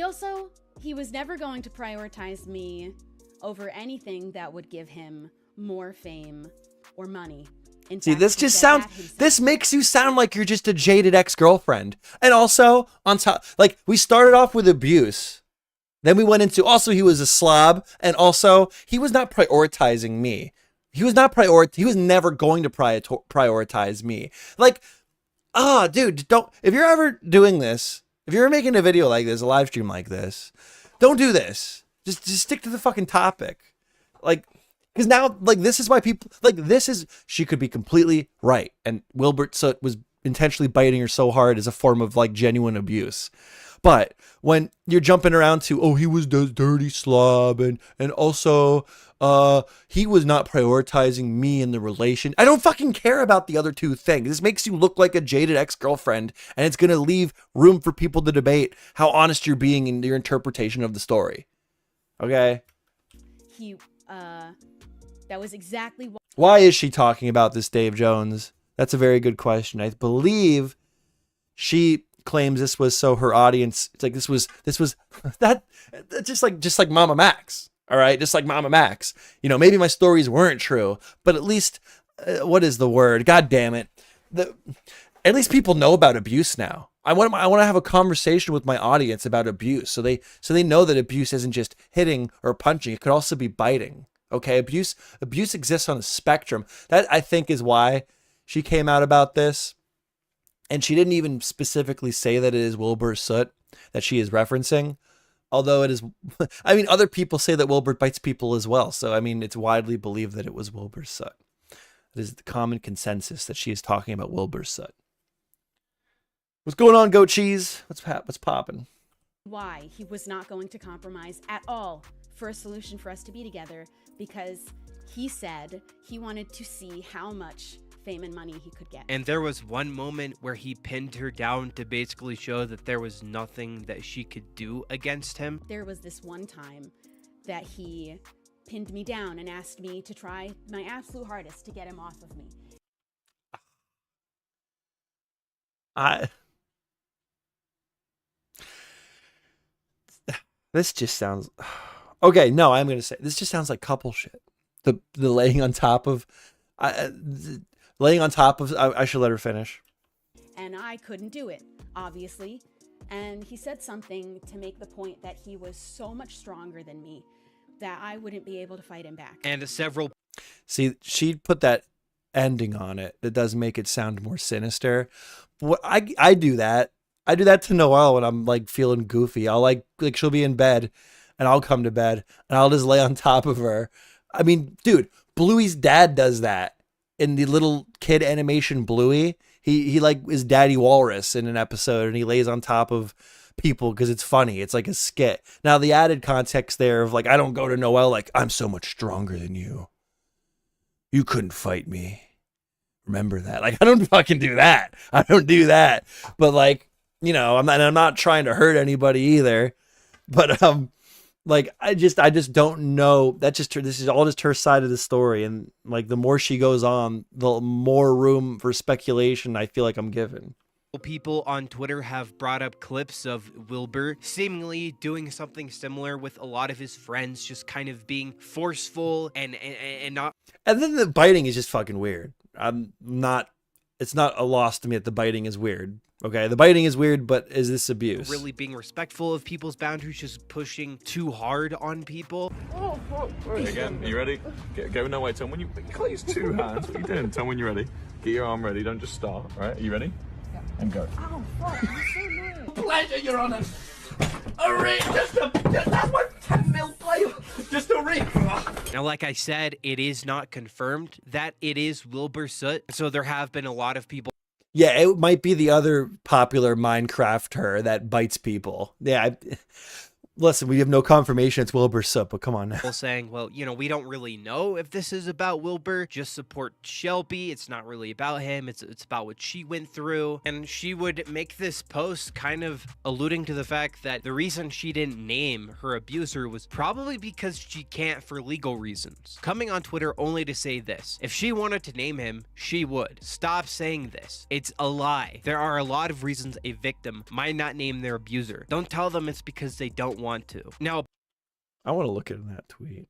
he was never going to prioritize me over anything that would give him more fame or money. In See, fact, this he just said sounds, that himself. this makes you sound like you're just a jaded ex-girlfriend. And also, on top, like, we started off with abuse. Then we went into, also, he was a slob. And also, he was not prioritizing me. He was never going to prioritize me. Like, dude, if you're ever doing this, if you're making a video like this, a live stream like this, don't do this. Just stick to the fucking topic. Like, because now, like, this is why people, like, she could be completely right. And Wilbert Soot was intentionally biting her so hard as a form of, like, genuine abuse. But when you're jumping around to, oh, he was the dirty slob, and also, he was not prioritizing me in the relation. I don't fucking care about the other two things. This makes you look like a jaded ex-girlfriend, and it's going to leave room for people to debate how honest you're being in your interpretation of the story. Okay? That was exactly what. Why is she talking about this, Dave Jones? That's a very good question. I believe she claims this was so her audience, it's like this was that just like Mama Max. All right, just like Mama Max. You know, maybe my stories weren't true, but at least what is the word? God damn it. At least people know about abuse now. I want to have a conversation with my audience about abuse, so they know that abuse isn't just hitting or punching. It could also be biting. Okay, abuse exists on a spectrum. That, I think, is why she came out about this. And she didn't even specifically say that it is Wilbur Soot that she is referencing. Although it is, I mean, other people say that Wilbur bites people as well. So, I mean, it's widely believed that it was Wilbur Soot. It is the common consensus that she is talking about Wilbur Soot. What's going on, Goat Cheese? What's popping? Why he was not going to compromise at all for a solution for us to be together, because he said he wanted to see how much fame and money he could get. And there was one moment where he pinned her down to basically show that there was nothing that she could do against him. There was this one time that he pinned me down and asked me to try my absolute hardest to get him off of me. This just sounds, okay, no, I'm going to say, this just sounds like couple shit. The laying on top of, I should let her finish. And I couldn't do it, obviously. And he said something to make the point that he was so much stronger than me that I wouldn't be able to fight him back. And several. See, she put that ending on it. That does make it sound more sinister. What I do that. I do that to Noelle when I'm like feeling goofy. I'll like she'll be in bed and I'll come to bed and I'll just lay on top of her. I mean, dude, Bluey's dad does that in the little kid animation Bluey. He like is Daddy Walrus in an episode and he lays on top of people because it's funny. It's like a skit. Now the added context there of like, I don't go to Noelle like, I'm so much stronger than you. You couldn't fight me. Remember that. Like, I don't fucking do that. I don't do that. But like, you know, I'm not trying to hurt anybody either. But like I just don't know. That's just her, this is all just her side of the story, and like the more she goes on, the more room for speculation I feel like I'm given. People on Twitter have brought up clips of Wilbur seemingly doing something similar with a lot of his friends, just kind of being forceful and not. And then the biting is just fucking weird. It's not a loss to me that the biting is weird. Okay, the biting is weird, but is this abuse? Really being respectful of people's boundaries, just pushing too hard on people. Again, are you ready? Go no way, Tom. When you close two hands, what are you doing? Tom, when you're ready, get your arm ready. Don't just start. All right, are you ready? Yeah. And go. Oh, fuck, I'm so annoying. Pleasure, Your Honour. A ring, just that's what 10 mil play. Just a ring. Now, like I said, it is not confirmed that it is Wilbur Soot. So there have been a lot of people. Yeah, it might be the other popular Minecraft her that bites people. Yeah, Listen, we have no confirmation it's Wilbur Soot, but come on now. saying, well, you know, we don't really know if this is about Wilbur. Just support Shelby. It's not really about him. It's about what she went through. And she would make this post kind of alluding to the fact that the reason she didn't name her abuser was probably because she can't for legal reasons. Coming on Twitter only to say this: if she wanted to name him, she would. Stop saying this. It's a lie. There are a lot of reasons a victim might not name their abuser. Don't tell them it's because they don't want to. Now, I want to look at that tweet.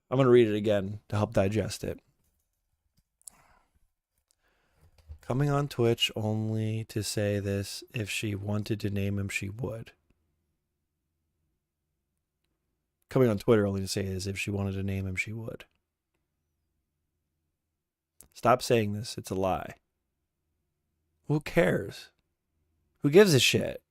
I'm going to read it again to help digest it. Coming on Twitch only to say this: if she wanted to name him, she would. Coming on Twitter only to say this: if she wanted to name him, she would. Stop saying this. It's a lie. Who cares? Who gives a shit?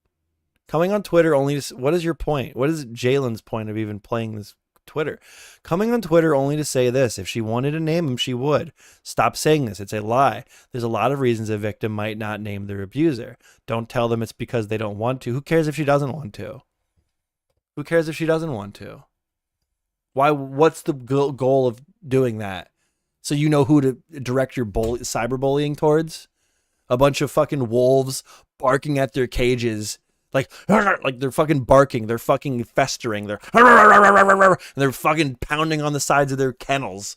Coming on Twitter only to... What is your point? What is Jalen's point of even playing this Twitter? Coming on Twitter only to say this: if she wanted to name him, she would. Stop saying this. It's a lie. There's a lot of reasons a victim might not name their abuser. Don't tell them it's because they don't want to. Who cares if she doesn't want to? Who cares if she doesn't want to? Why? What's the goal of doing that? So you know who to direct your cyberbullying towards? A bunch of fucking wolves barking at their cages. Like they're fucking barking, they're fucking festering, and they're fucking pounding on the sides of their kennels.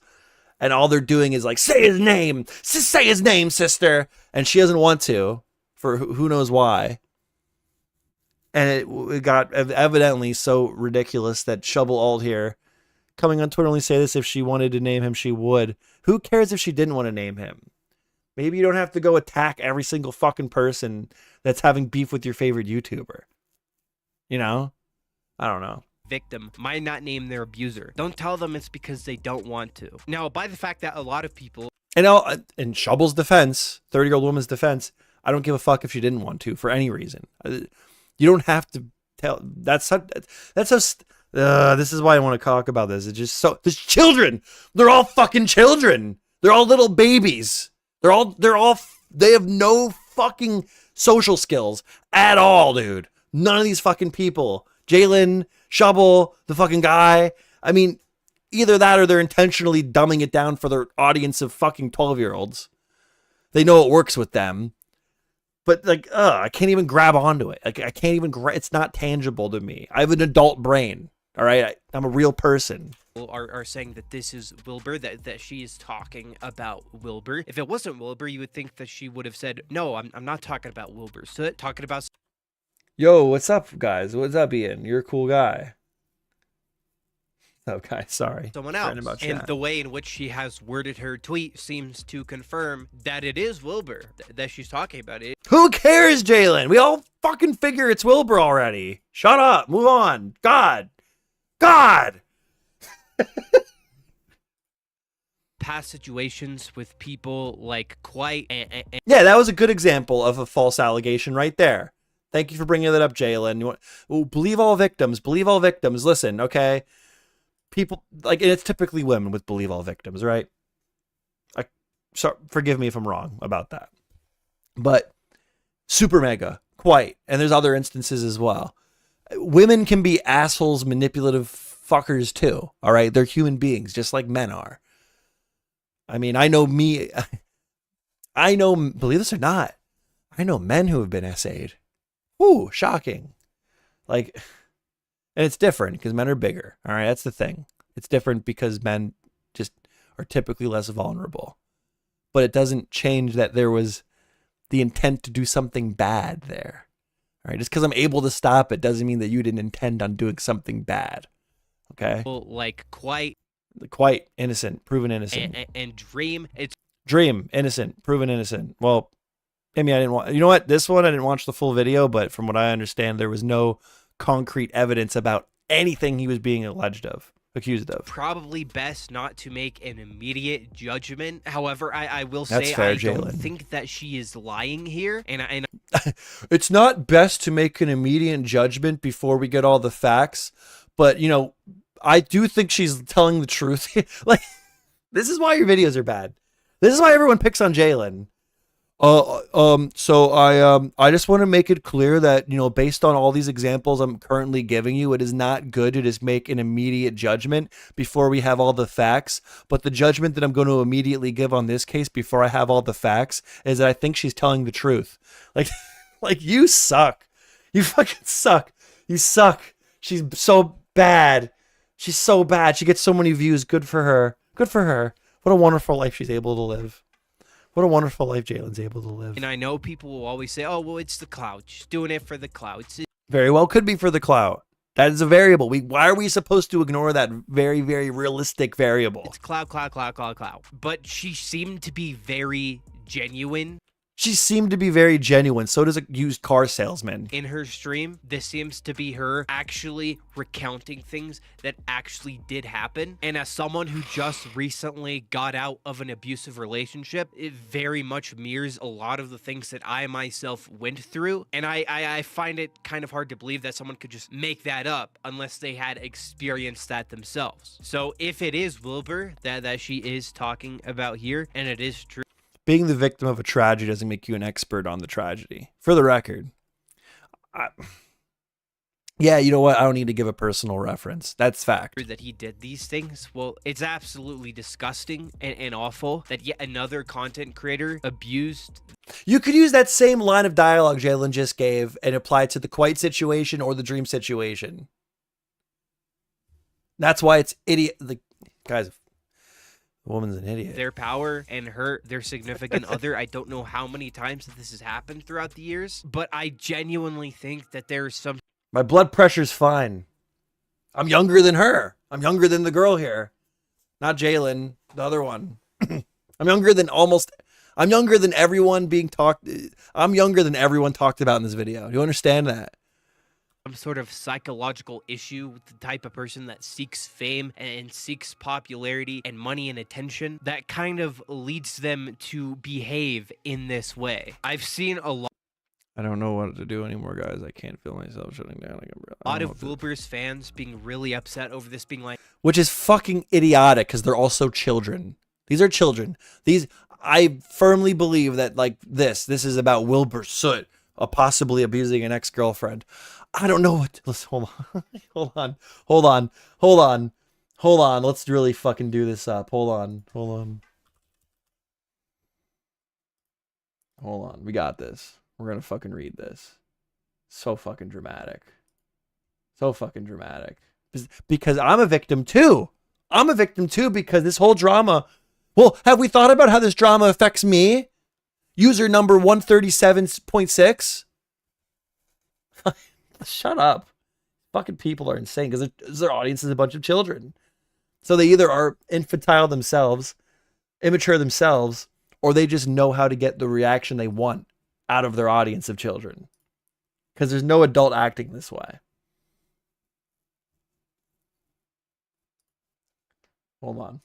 And all they're doing is like, say his name, sister. And she doesn't want to, for who knows why. And it got evidently so ridiculous that Shovel Alt here, coming on Twitter only say this: if she wanted to name him, she would. Who cares if she didn't want to name him? Maybe you don't have to go attack every single fucking person that's having beef with your favorite YouTuber. You know? I don't know. Victim might not name their abuser. Don't tell them it's because they don't want to. Now, by the fact that a lot of people... And in Shovel's defense, 30-year-old woman's defense, I don't give a fuck if she didn't want to for any reason. You don't have to tell... This is why I want to talk about this. It's just so... There's children! They're all fucking children! They're all little babies! They have no fucking social skills at all, dude. None of these fucking people. Jalen, Shovel, the fucking guy. I mean, either that or they're intentionally dumbing it down for their audience of fucking 12-year-olds. They know it works with them. But like, I can't even grab onto it. Like, I can't even it's not tangible to me. I have an adult brain. All right. I'm a real person. Are saying that this is Wilbur, that she is talking about Wilbur. If it wasn't Wilbur, you would think that she would have said, no, I'm not talking about Wilbur. So talking about... Yo, what's up, guys? What's up, Ian? You're a cool guy. Oh, guys, sorry. Someone else. And the way in which she has worded her tweet seems to confirm that it is Wilbur that she's talking about. Who cares, Jalen? We all fucking figure it's Wilbur already. Shut up. Move on. God. Past situations with people like Quite and yeah, that was a good example of a false allegation right there. Thank you for bringing that up, Jalen. Believe all victims. Listen, okay? People, like, and it's typically women with believe all victims, right? Forgive me if I'm wrong about that. But super mega, Quite, and there's other instances as well. Women can be assholes, manipulative fuckers too, all right? They're human beings, just like men are. I mean, believe this or not, I know men who have been SA'd. Ooh, shocking. Like, and it's different because men are bigger, all right? That's the thing. It's different because men just are typically less vulnerable. But it doesn't change that there was the intent to do something bad there. All right, just because I'm able to stop it doesn't mean that you didn't intend on doing something bad. Okay? like Quite innocent, proven innocent. And Dream, innocent, proven innocent. Well, I mean, I didn't watch. You know what? This one I didn't watch the full video, but from what I understand, there was no concrete evidence about anything he was being accused of. Probably best not to make an immediate judgment. However, I will say That's fair, I don't Jalen. think that she is lying here, and It's not best to make an immediate judgment before we get all the facts, but you know, I do think she's telling the truth. Like, this is why your videos are bad. This is why everyone picks on Jalen. So I just want to make it clear that, you know, based on all these examples I'm currently giving you, it is not good to just make an immediate judgment before we have all the facts. But the judgment that I'm going to immediately give on this case before I have all the facts is that I think she's telling the truth. Like, like you suck. You fucking suck. You suck. She's so bad. She's so bad. She gets so many views. Good for her. Good for her. What a wonderful life she's able to live. What a wonderful life Jalen's able to live. And I know people will always say, oh, well, it's the clout. She's doing it for the clout. Very well could be for the clout. That is a variable. Why are we supposed to ignore that very, very realistic variable? It's clout. But she seemed to be very genuine. She seemed to be very genuine. So does a used car salesman. In her stream, this seems to be her actually recounting things that actually did happen. And as someone who just recently got out of an abusive relationship, it very much mirrors a lot of the things that I myself went through. And I find it kind of hard to believe that someone could just make that up unless they had experienced that themselves. So if it is Wilbur that she is talking about here, and it is true, being the victim of a tragedy doesn't make you an expert on the tragedy. For the record. Yeah, you know what? I don't need to give a personal reference. That's fact. That he did these things. Well, it's absolutely disgusting and awful that yet another content creator abused. You could use that same line of dialogue Jalen just gave and apply it to the Quite situation or the Dream situation. That's why it's idiot. The guys, the woman's an idiot. Their power and hurt their significant other. I don't know how many times that this has happened throughout the years, but I genuinely think that there's some. My blood pressure's fine. I'm younger than her. I'm younger than the girl here. Not Jalen, the other one. I'm younger than everyone being talked. I'm younger than everyone talked about in this video. Do you understand that? Some sort of psychological issue with the type of person that seeks fame and seeks popularity and money and attention that kind of leads them to behave in this way. I've seen a lot. I don't know what to do anymore, guys. I can't feel myself shutting down. A lot of Wilbur's fans being really upset over this, being like, which is fucking idiotic because they're also children. These are children. I firmly believe that like this is about Wilbur Soot, possibly abusing an ex-girlfriend. I don't know what. Hold on. Let's really fucking do this up. Hold on. We got this. We're gonna fucking read this. So fucking dramatic. Because I'm a victim too. Because this whole drama. Well, have we thought about how this drama affects me? User number 137.6. Shut up. Fucking people are insane because their audience is a bunch of children. So they either are infantile themselves, immature themselves, or they just know how to get the reaction they want out of their audience of children. Because there's no adult acting this way. Hold on.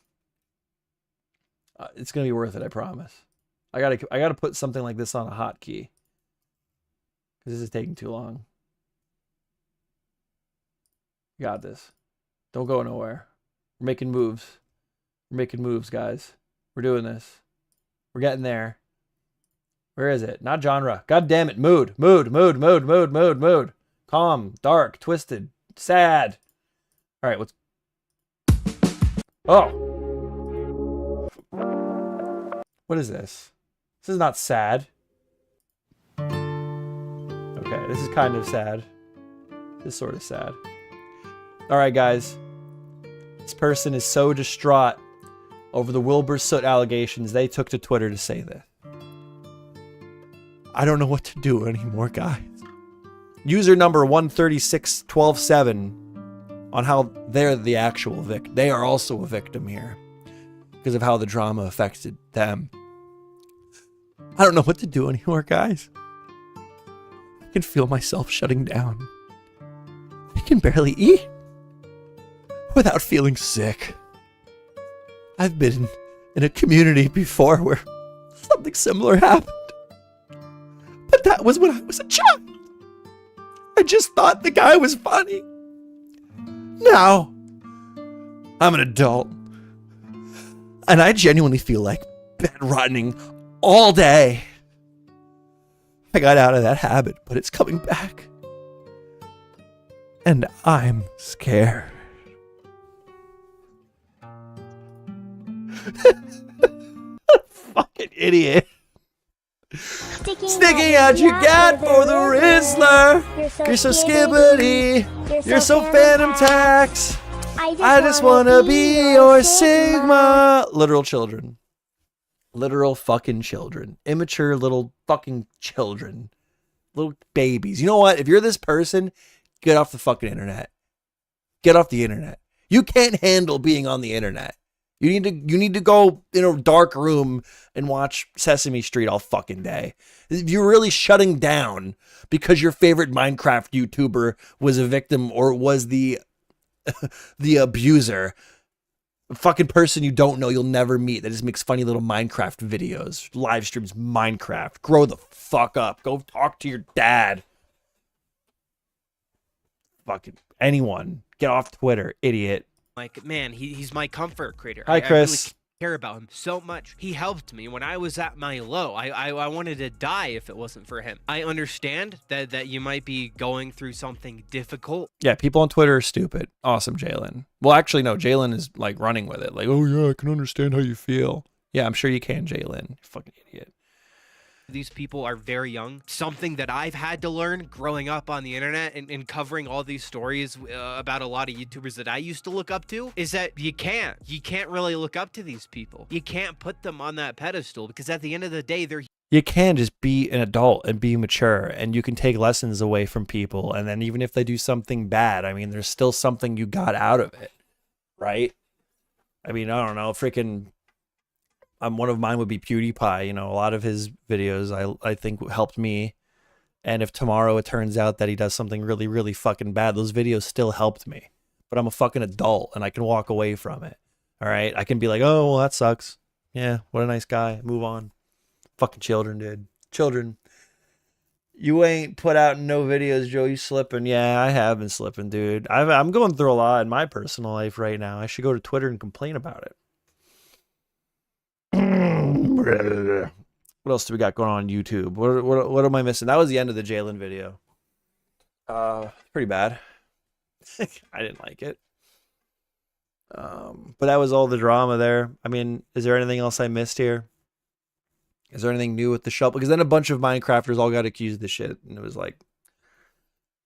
It's gonna be worth it, I promise. I gotta put something like this on a hotkey. Because this is taking too long. Got this. Don't go nowhere. We're making moves. Guys. We're doing this. We're getting there. Where is it? Not genre. God damn it. Mood. Calm, dark, twisted, sad. All right, Oh. What is this? This is not sad. Okay, this is kind of sad. This is sort of sad. All right, guys. This person is so distraught over the Wilbur Soot allegations, they took to Twitter to say this. I don't know what to do anymore, guys. User number 136.12.7 on how they're the actual victim. They are also a victim here because of how the drama affected them. I don't know what to do anymore, guys. I can feel myself shutting down. I can barely eat without feeling sick. I've been in a community before where something similar happened. But that was when I was a child. I just thought the guy was funny. Now, I'm an adult. And I genuinely feel like bedrotting all day. I got out of that habit, but it's coming back. And I'm scared. Fucking idiot. Sticking out your gat for the Rizzler. You're so skibbity. You're so Phantom Tax. I just wanna be your Sigma. Literal children. Literal fucking children. Immature little fucking children. Little babies. You know what? If you're this person, get off the fucking internet. Get off the internet. You can't handle being on the internet. You need to go in a dark room and watch Sesame Street all fucking day. If you're really shutting down because your favorite Minecraft YouTuber was a victim or was the abuser, a fucking person you don't know, you'll never meet, that just makes funny little Minecraft videos, live streams Minecraft. Grow the fuck up. Go talk to your dad. Fucking anyone. Get off Twitter, idiot. Like, man, he's my comfort creator. Hi, Chris. I really care about him so much. He helped me when I was at my low. I wanted to die if it wasn't for him. I understand that you might be going through something difficult. Yeah, people on Twitter are stupid. Awesome, Jalen. Well, actually, no, Jalen is like running with it. Like, oh yeah, I can understand how you feel. Yeah, I'm sure you can, Jalen. You fucking idiot. These people are very young. Something that I've had to learn growing up on the internet and covering all these stories about a lot of YouTubers that I used to look up to is that you can't really look up to these people. You can't put them on that pedestal because at the end of the day, they're... You can just be an adult and be mature, and you can take lessons away from people. And then even if they do something bad, I mean, there's still something you got out of it, right? I mean, I don't know, freaking... one of mine would be PewDiePie. You know, a lot of his videos I think helped me. And if tomorrow it turns out that he does something really, really fucking bad, those videos still helped me. But I'm a fucking adult and I can walk away from it. All right. I can be like, oh, well, that sucks. Yeah. What a nice guy. Move on. Fucking children, dude. Children. You ain't put out no videos, Joe. You slipping. Yeah, I have been slipping, dude. I'm going through a lot in my personal life right now. I should go to Twitter and complain about it. What else do we got going on YouTube? What am I missing? That was the end of the Jalen video. Pretty bad. I didn't like it. But that was all the drama there. I mean, is there anything else I missed here? Is there anything new with the shop? Because then a bunch of Minecrafters all got accused of this shit, and it was like,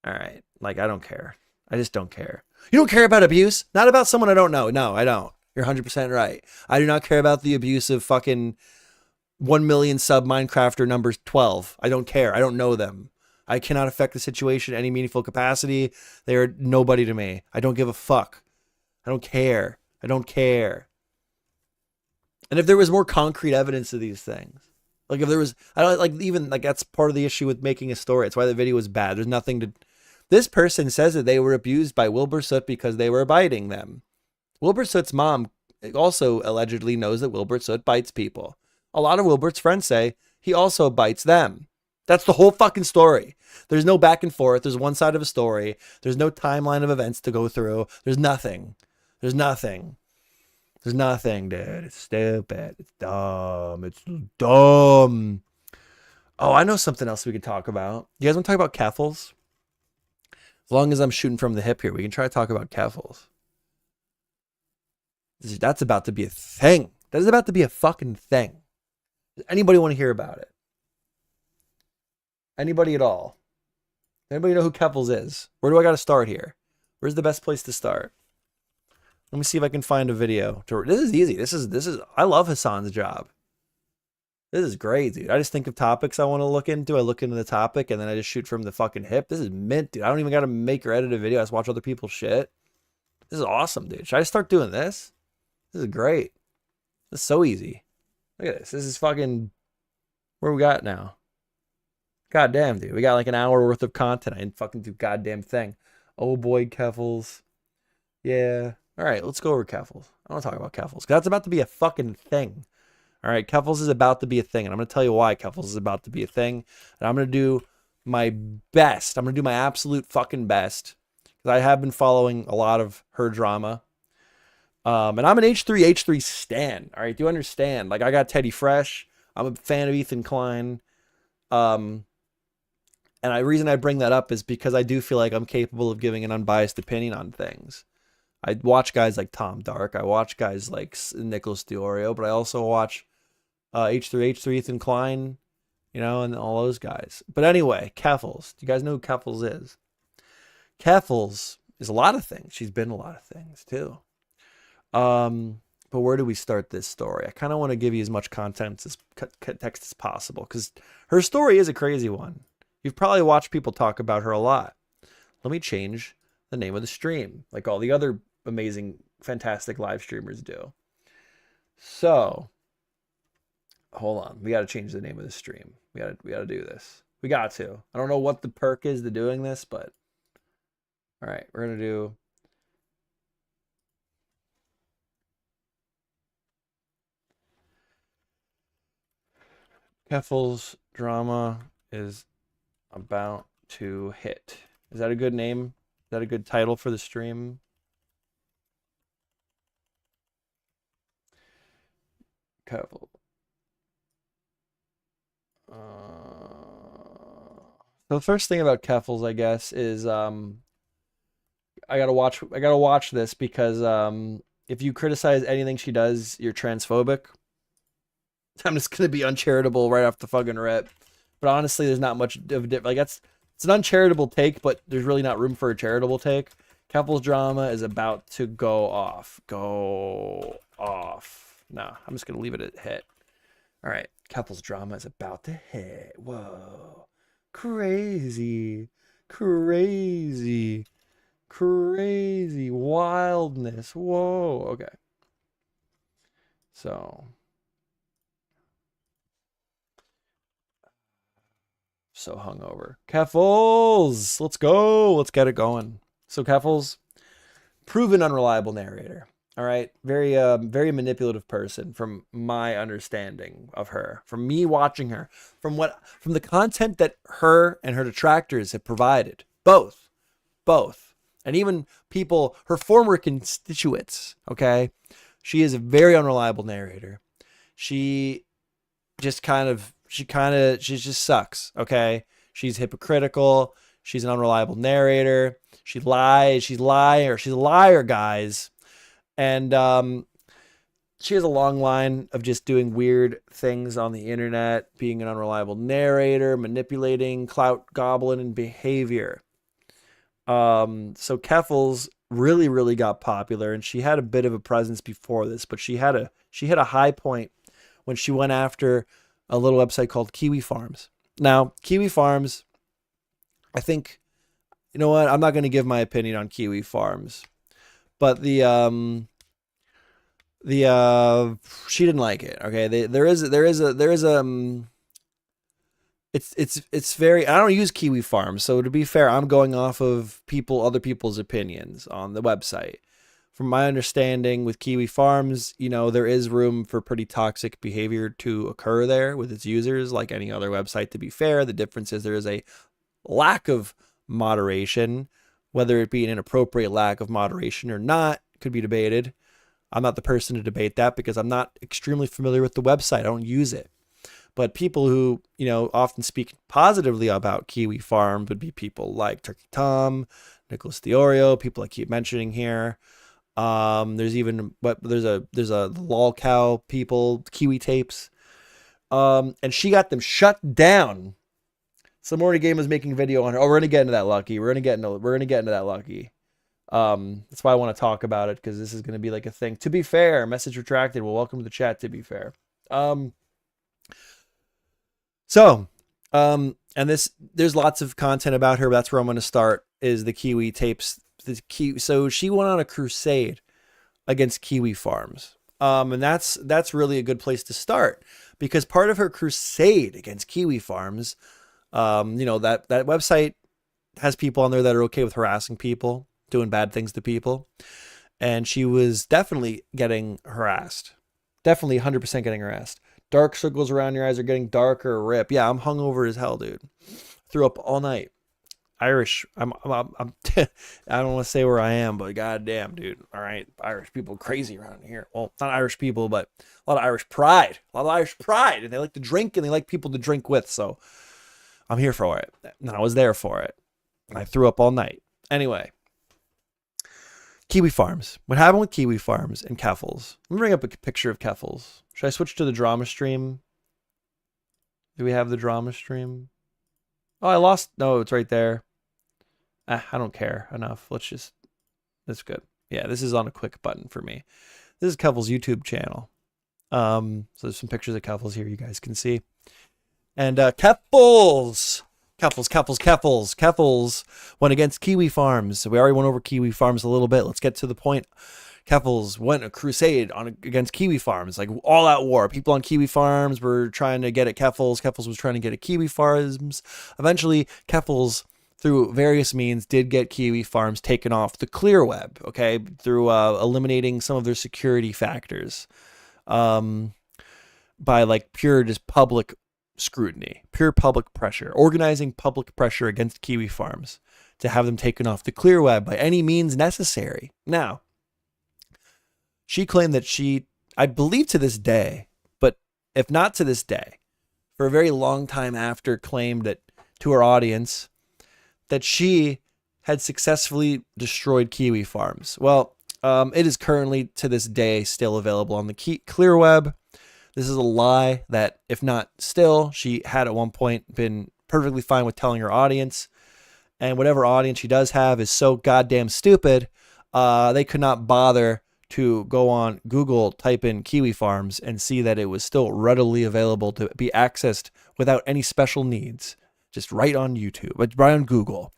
all right, like I don't care. I just don't care. You don't care about abuse? Not about someone I don't know. No, I don't. You're 100% right. I do not care about the abuse of fucking 1 million sub Minecrafter number 12. I don't care. I don't know them. I cannot affect the situation in any meaningful capacity. They are nobody to me. I don't give a fuck. I don't care. I don't care. And if there was more concrete evidence of these things, like if there was, I don't like even like that's part of the issue with making a story. It's why the video was bad. There's nothing to. This person says that they were abused by Wilbur Soot because they were biting them. Wilbur Soot's mom also allegedly knows that Wilbur Soot bites people. A lot of Wilbur's friends say he also bites them. That's the whole fucking story. There's no back and forth. There's one side of a story. There's no timeline of events to go through. There's nothing. There's nothing. There's nothing, dude. It's stupid. It's dumb. It's dumb. Oh, I know something else we could talk about. You guys want to talk about Keffals? As long as I'm shooting from the hip here, we can try to talk about Keffals. That's about to be a thing. That is about to be a fucking thing. Does anybody want to hear about it? Anybody at all? Anybody know who Keffals is? Where do I got to start here? Where's the best place to start? Let me see if I can find a video. This is easy. This is. I love Hassan's job. This is great, dude. I just think of topics I want to look into. I look into the topic and then I just shoot from the fucking hip. This is mint, dude. I don't even got to make or edit a video. I just watch other people's shit. This is awesome, dude. Should I start doing this? This is great. This is so easy. Look at this. This is fucking... Where we got now? God damn, dude. We got like an hour worth of content. I didn't fucking do goddamn thing. Oh boy, Keffals. Yeah. All right, let's go over Keffals. I want to talk about Keffals. Because that's about to be a fucking thing. All right, Keffals is about to be a thing. And I'm going to tell you why Keffals is about to be a thing. And I'm going to do my best. I'm going to do my absolute fucking best. Because I have been following a lot of her drama. And I'm an H3 stan. All right, do you understand? Like, I got Teddy Fresh. I'm a fan of Ethan Klein. And the reason I bring that up is because I do feel like I'm capable of giving an unbiased opinion on things. I watch guys like Tom Dark. I watch guys like Nicholas Diorio, but I also watch H3, Ethan Klein, you know, and all those guys. But anyway, Keffals. Do you guys know who Keffals is? Keffals is a lot of things. She's been a lot of things too. But where do we start this story? I kind of want to give you as much content as text as possible because her story is a crazy one. You've probably watched people talk about her a lot. Let me change the name of the stream, like all the other amazing, fantastic live streamers do. So, hold on. We got to change the name of the stream. We got to do this. We got to. I don't know what the perk is to doing this, but all right, we're going to do Keffals drama is about to hit. Is that a good name? Is that a good title for the stream? Keffals. So the first thing about Keffals, I guess, is I gotta watch this because if you criticize anything she does, you're transphobic. I'm just gonna be uncharitable right off the fucking rip. But honestly, there's not much of a difference. Like it's an uncharitable take, but there's really not room for a charitable take. Keffals drama is about to go off. Go off. No, I'm just gonna leave it at hit. All right, Keffals drama is about to hit. Whoa, crazy, crazy, crazy wildness. Whoa. Okay. So hungover. Keffals, let's go. Let's get it going. So Keffals, proven unreliable narrator. All right, very very manipulative person from my understanding of her, from me watching her, from the content that her and her detractors have provided. Both, and even people, her former constituents. Okay, she is a very unreliable narrator. She just she just sucks. Okay, she's hypocritical. She's an unreliable narrator. She lies. She's a liar, guys. And she has a long line of just doing weird things on the internet, being an unreliable narrator, manipulating, clout gobbling behavior. So Keffals really, really got popular, and she had a bit of a presence before this, but she hit a high point when she went after a little website called Kiwi Farms. Now, Kiwi Farms, I think, you know what? I'm not going to give my opinion on Kiwi Farms, but she didn't like it. Okay, it's very, I don't use Kiwi Farms, so to be fair, I'm going off of other people's opinions on the website. From my understanding with Kiwi Farms, you know, there is room for pretty toxic behavior to occur there with its users, like any other website, to be fair. The difference is there is a lack of moderation, whether it be an inappropriate lack of moderation or not, could be debated. I'm not the person to debate that because I'm not extremely familiar with the website. I don't use it. But people who, you know, often speak positively about Kiwi Farm would be people like Turkey Tom, Nicholas Diorio, people I keep mentioning here. There's even there's a lolcow people, Kiwi Tapes. And she got them shut down. Some Morning Game was making a video on her. Oh, we're gonna get into that, Lucky. We're gonna get into that, Lucky. That's why I want to talk about it, because this is gonna be like a thing. To be fair, message retracted. Well, welcome to the chat. To be fair. And there's lots of content about her. But that's where I'm gonna start. Is the Kiwi Tapes. So she went on a crusade against Kiwi Farms. And that's really a good place to start, because part of her crusade against Kiwi Farms, you know, that website has people on there that are okay with harassing people, doing bad things to people. And she was definitely getting harassed. Definitely 100% getting harassed. Dark circles around your eyes are getting darker. Rip. Yeah, I'm hungover as hell, dude. Threw up all night. Irish. I'm I don't want to say where I am, but goddamn, dude. All right, Irish people crazy around here. Well, not Irish people, but a lot of Irish pride. And they like to drink, and they like people to drink with. So I'm here for it. And I was there for it. And I threw up all night. Anyway, Kiwi Farms. What happened with Kiwi Farms and Keffals? Let me bring up a picture of Keffals. Should I switch to the drama stream? Do we have the drama stream? Oh, I lost. No, it's right there. I don't care enough. That's good. Yeah, this is on a quick button for me. This is Keffals' YouTube channel. So there's some pictures of Keffals here you guys can see. And Keffals went against Kiwi Farms. So we already went over Kiwi Farms a little bit. Let's get to the point. Keffals went a crusade against Kiwi Farms, like all out war. People on Kiwi Farms were trying to get at Keffals. Keffals was trying to get at Kiwi Farms. Eventually, Keffals, through various means, did get Kiwi Farms taken off the clear web, okay, through eliminating some of their security factors by like pure just public scrutiny, pure public pressure, organizing public pressure against Kiwi Farms to have them taken off the clear web by any means necessary. Now, she claimed that I believe to this day, but if not to this day, for a very long time after, claimed that to her audience that she had successfully destroyed Kiwi Farms. Well, it is currently to this day still available on the clear web. This is a lie that, if not still, she had at one point been perfectly fine with telling her audience. And whatever audience she does have is so goddamn stupid, they could not bother to go on Google, type in Kiwi Farms, and see that it was still readily available to be accessed without any special needs. Just right on YouTube, right on Google.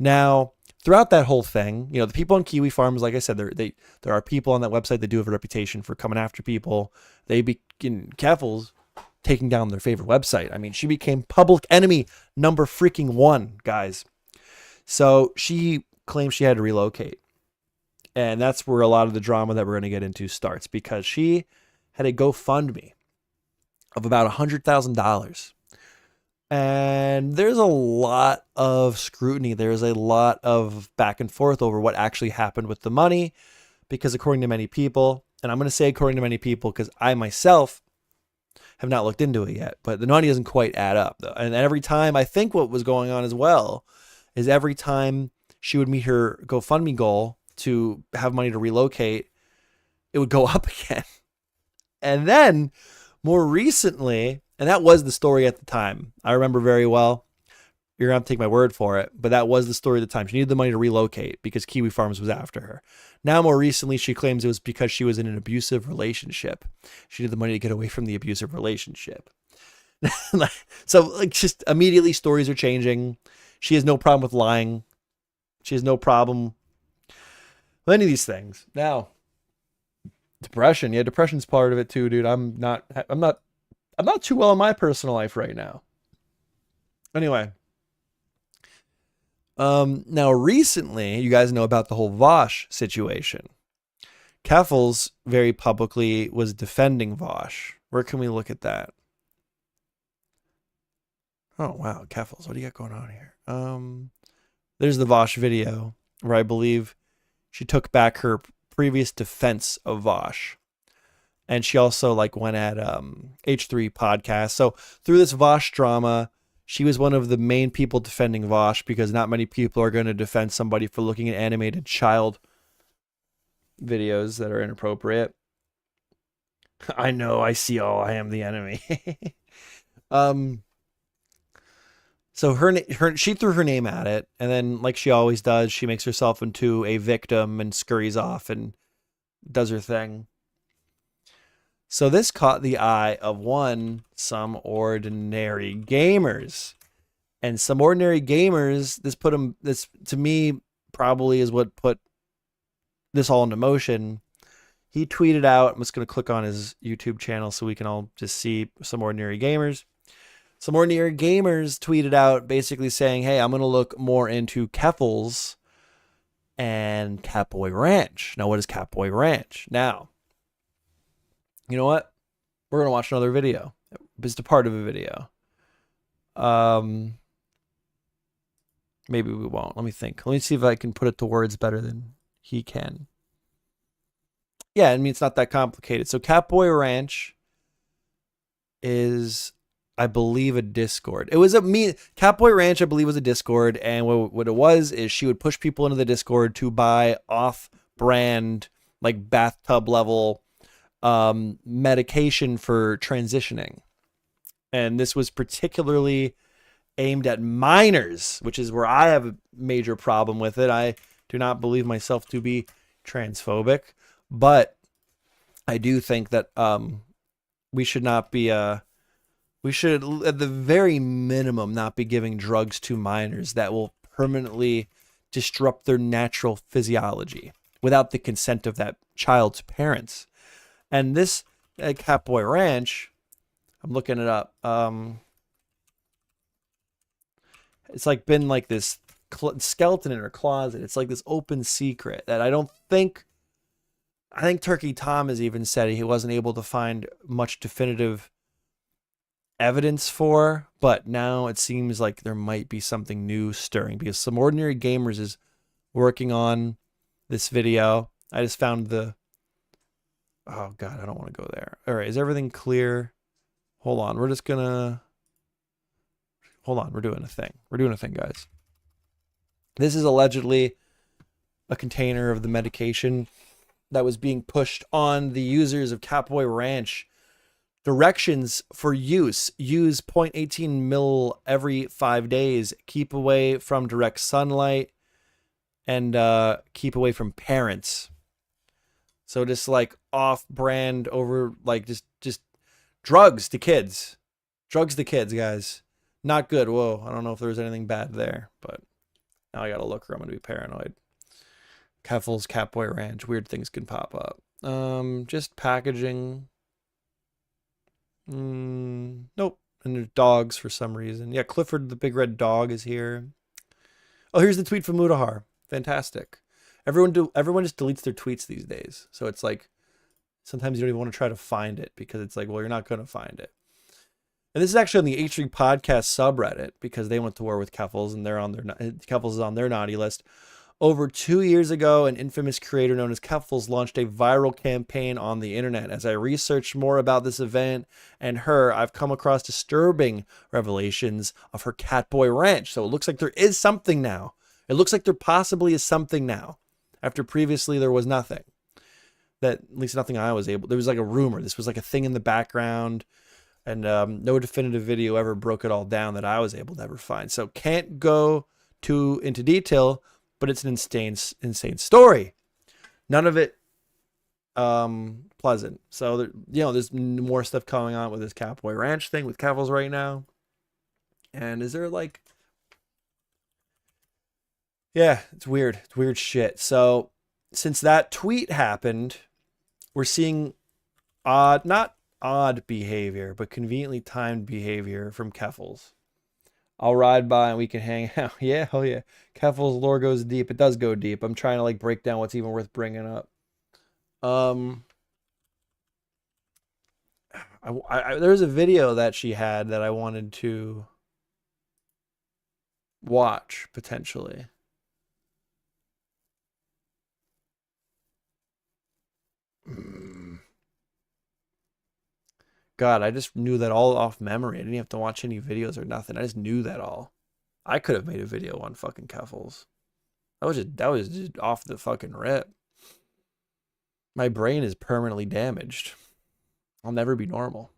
Now, throughout that whole thing, the people on Kiwi Farms, like I said, there are people on that website that do have a reputation for coming after people. They begin Keffals taking down their favorite website. I mean, she became public enemy number freaking 1, guys. So she claims she had to relocate. And that's where a lot of the drama that we're going to get into starts, because she had a GoFundMe of about $100,000. And there's a lot of scrutiny. There's a lot of back and forth over what actually happened with the money, because according to many people, and I'm going to say according to many people because I myself have not looked into it yet, but the money doesn't quite add up, though. And every time, I think what was going on as well is every time she would meet her GoFundMe goal to have money to relocate, it would go up again. And then more recently, and that was the story at the time, I remember very well. You're going to have to take my word for it, but that was the story at the time. She needed the money to relocate because Kiwi Farms was after her. Now, more recently, she claims it was because she was in an abusive relationship. She needed the money to get away from the abusive relationship. So, like, just immediately stories are changing. She has no problem with lying. She has no problem with any of these things. Now, depression. Yeah, depression's part of it too, dude. I'm not too well in my personal life right now. Anyway. Now recently, you guys know about the whole Vosh situation. Keffals very publicly was defending Vosh. Where can we look at that? Oh, wow. Keffals, what do you got going on here? There's the Vosh video where I believe she took back her previous defense of Vosh. And she also went at H3 podcast. So through this Vosh drama, she was one of the main people defending Vosh, because not many people are going to defend somebody for looking at animated child videos that are inappropriate. I know, I see all, I am the enemy. So she threw her name at it, and then, like she always does, she makes herself into a victim and scurries off and does her thing. So this caught the eye of some ordinary gamers. And some ordinary gamers, this to me probably is what put this all into motion. He tweeted out, I'm just going to click on his YouTube channel so we can all just see some ordinary gamers. Some ordinary gamers tweeted out basically saying, hey, I'm going to look more into Keffals and Catboy Ranch. Now, what is Catboy Ranch? Now, you know what? We're going to watch another video. It's a part of a video. Maybe we won't. Let me think. Let me see if I can put it to words better than he can. Yeah, I mean, it's not that complicated. So Catboy Ranch is I believe, a Discord. It was Catboy Ranch, I believe, was a Discord, and what it was is she would push people into the Discord to buy off-brand, like bathtub level medication for transitioning. And this was particularly aimed at minors, which is where I have a major problem with it. I do not believe myself to be transphobic, but I do think that we should not be we should, at the very minimum, not be giving drugs to minors that will permanently disrupt their natural physiology without the consent of that child's parents. And this Catboy Ranch, I'm looking it up. It's like been like this skeleton in her closet. It's like this open secret that I think Turkey Tom has even said he wasn't able to find much definitive evidence for, but now it seems like there might be something new stirring because Some Ordinary Gamers is working on this video. I just found oh god, I don't want to go there. All right, is everything clear? Hold on, we're doing a thing, guys. This is allegedly a container of the medication that was being pushed on the users of Catboy Ranch. Directions for use: use 0.18 mil every 5 days, keep away from direct sunlight, and keep away from parents. So just like off-brand, over, like just drugs to kids. Drugs to kids, guys. Not good. Whoa, I don't know if there was anything bad there, but now I gotta look or I'm gonna be paranoid. Keffals, Catboy Ranch, weird things can pop up. Just packaging. Nope. And there's dogs for some reason. Yeah, Clifford the big red dog is here. Oh, here's the tweet from Mudahar. Fantastic. Everyone just deletes their tweets these days. So it's like sometimes you don't even want to try to find it because it's like, well, you're not going to find it. And this is actually on the H3 podcast subreddit because they went to war with Keffals and Keffals is on their naughty list. Over 2 years ago, an infamous creator known as Keffals launched a viral campaign on the internet. As I researched more about this event and her, I've come across disturbing revelations of her Catboy Ranch. So it looks like there is something now. It looks like there possibly is something now. After previously there was nothing. At least nothing I was able. There was like a rumor. This was like a thing in the background. And no definitive video ever broke it all down that I was able to ever find. So can't go too into detail, but it's an insane story. None of it pleasant. So there's more stuff going on with this Catboy Ranch thing with Keffals right now. And is there like, yeah, it's weird. It's weird shit. So since that tweet happened, we're seeing not odd behavior, but conveniently timed behavior from Keffals. I'll ride by and we can hang out. Yeah, oh yeah. Keffals' lore goes deep. It does go deep. I'm trying to like break down what's even worth bringing up. There's a video that she had that I wanted to watch potentially. God, I just knew that all off memory. I didn't have to watch any videos or nothing. I just knew that all. I could have made a video on fucking Keffals. That was just off the fucking rip. My brain is permanently damaged. I'll never be normal.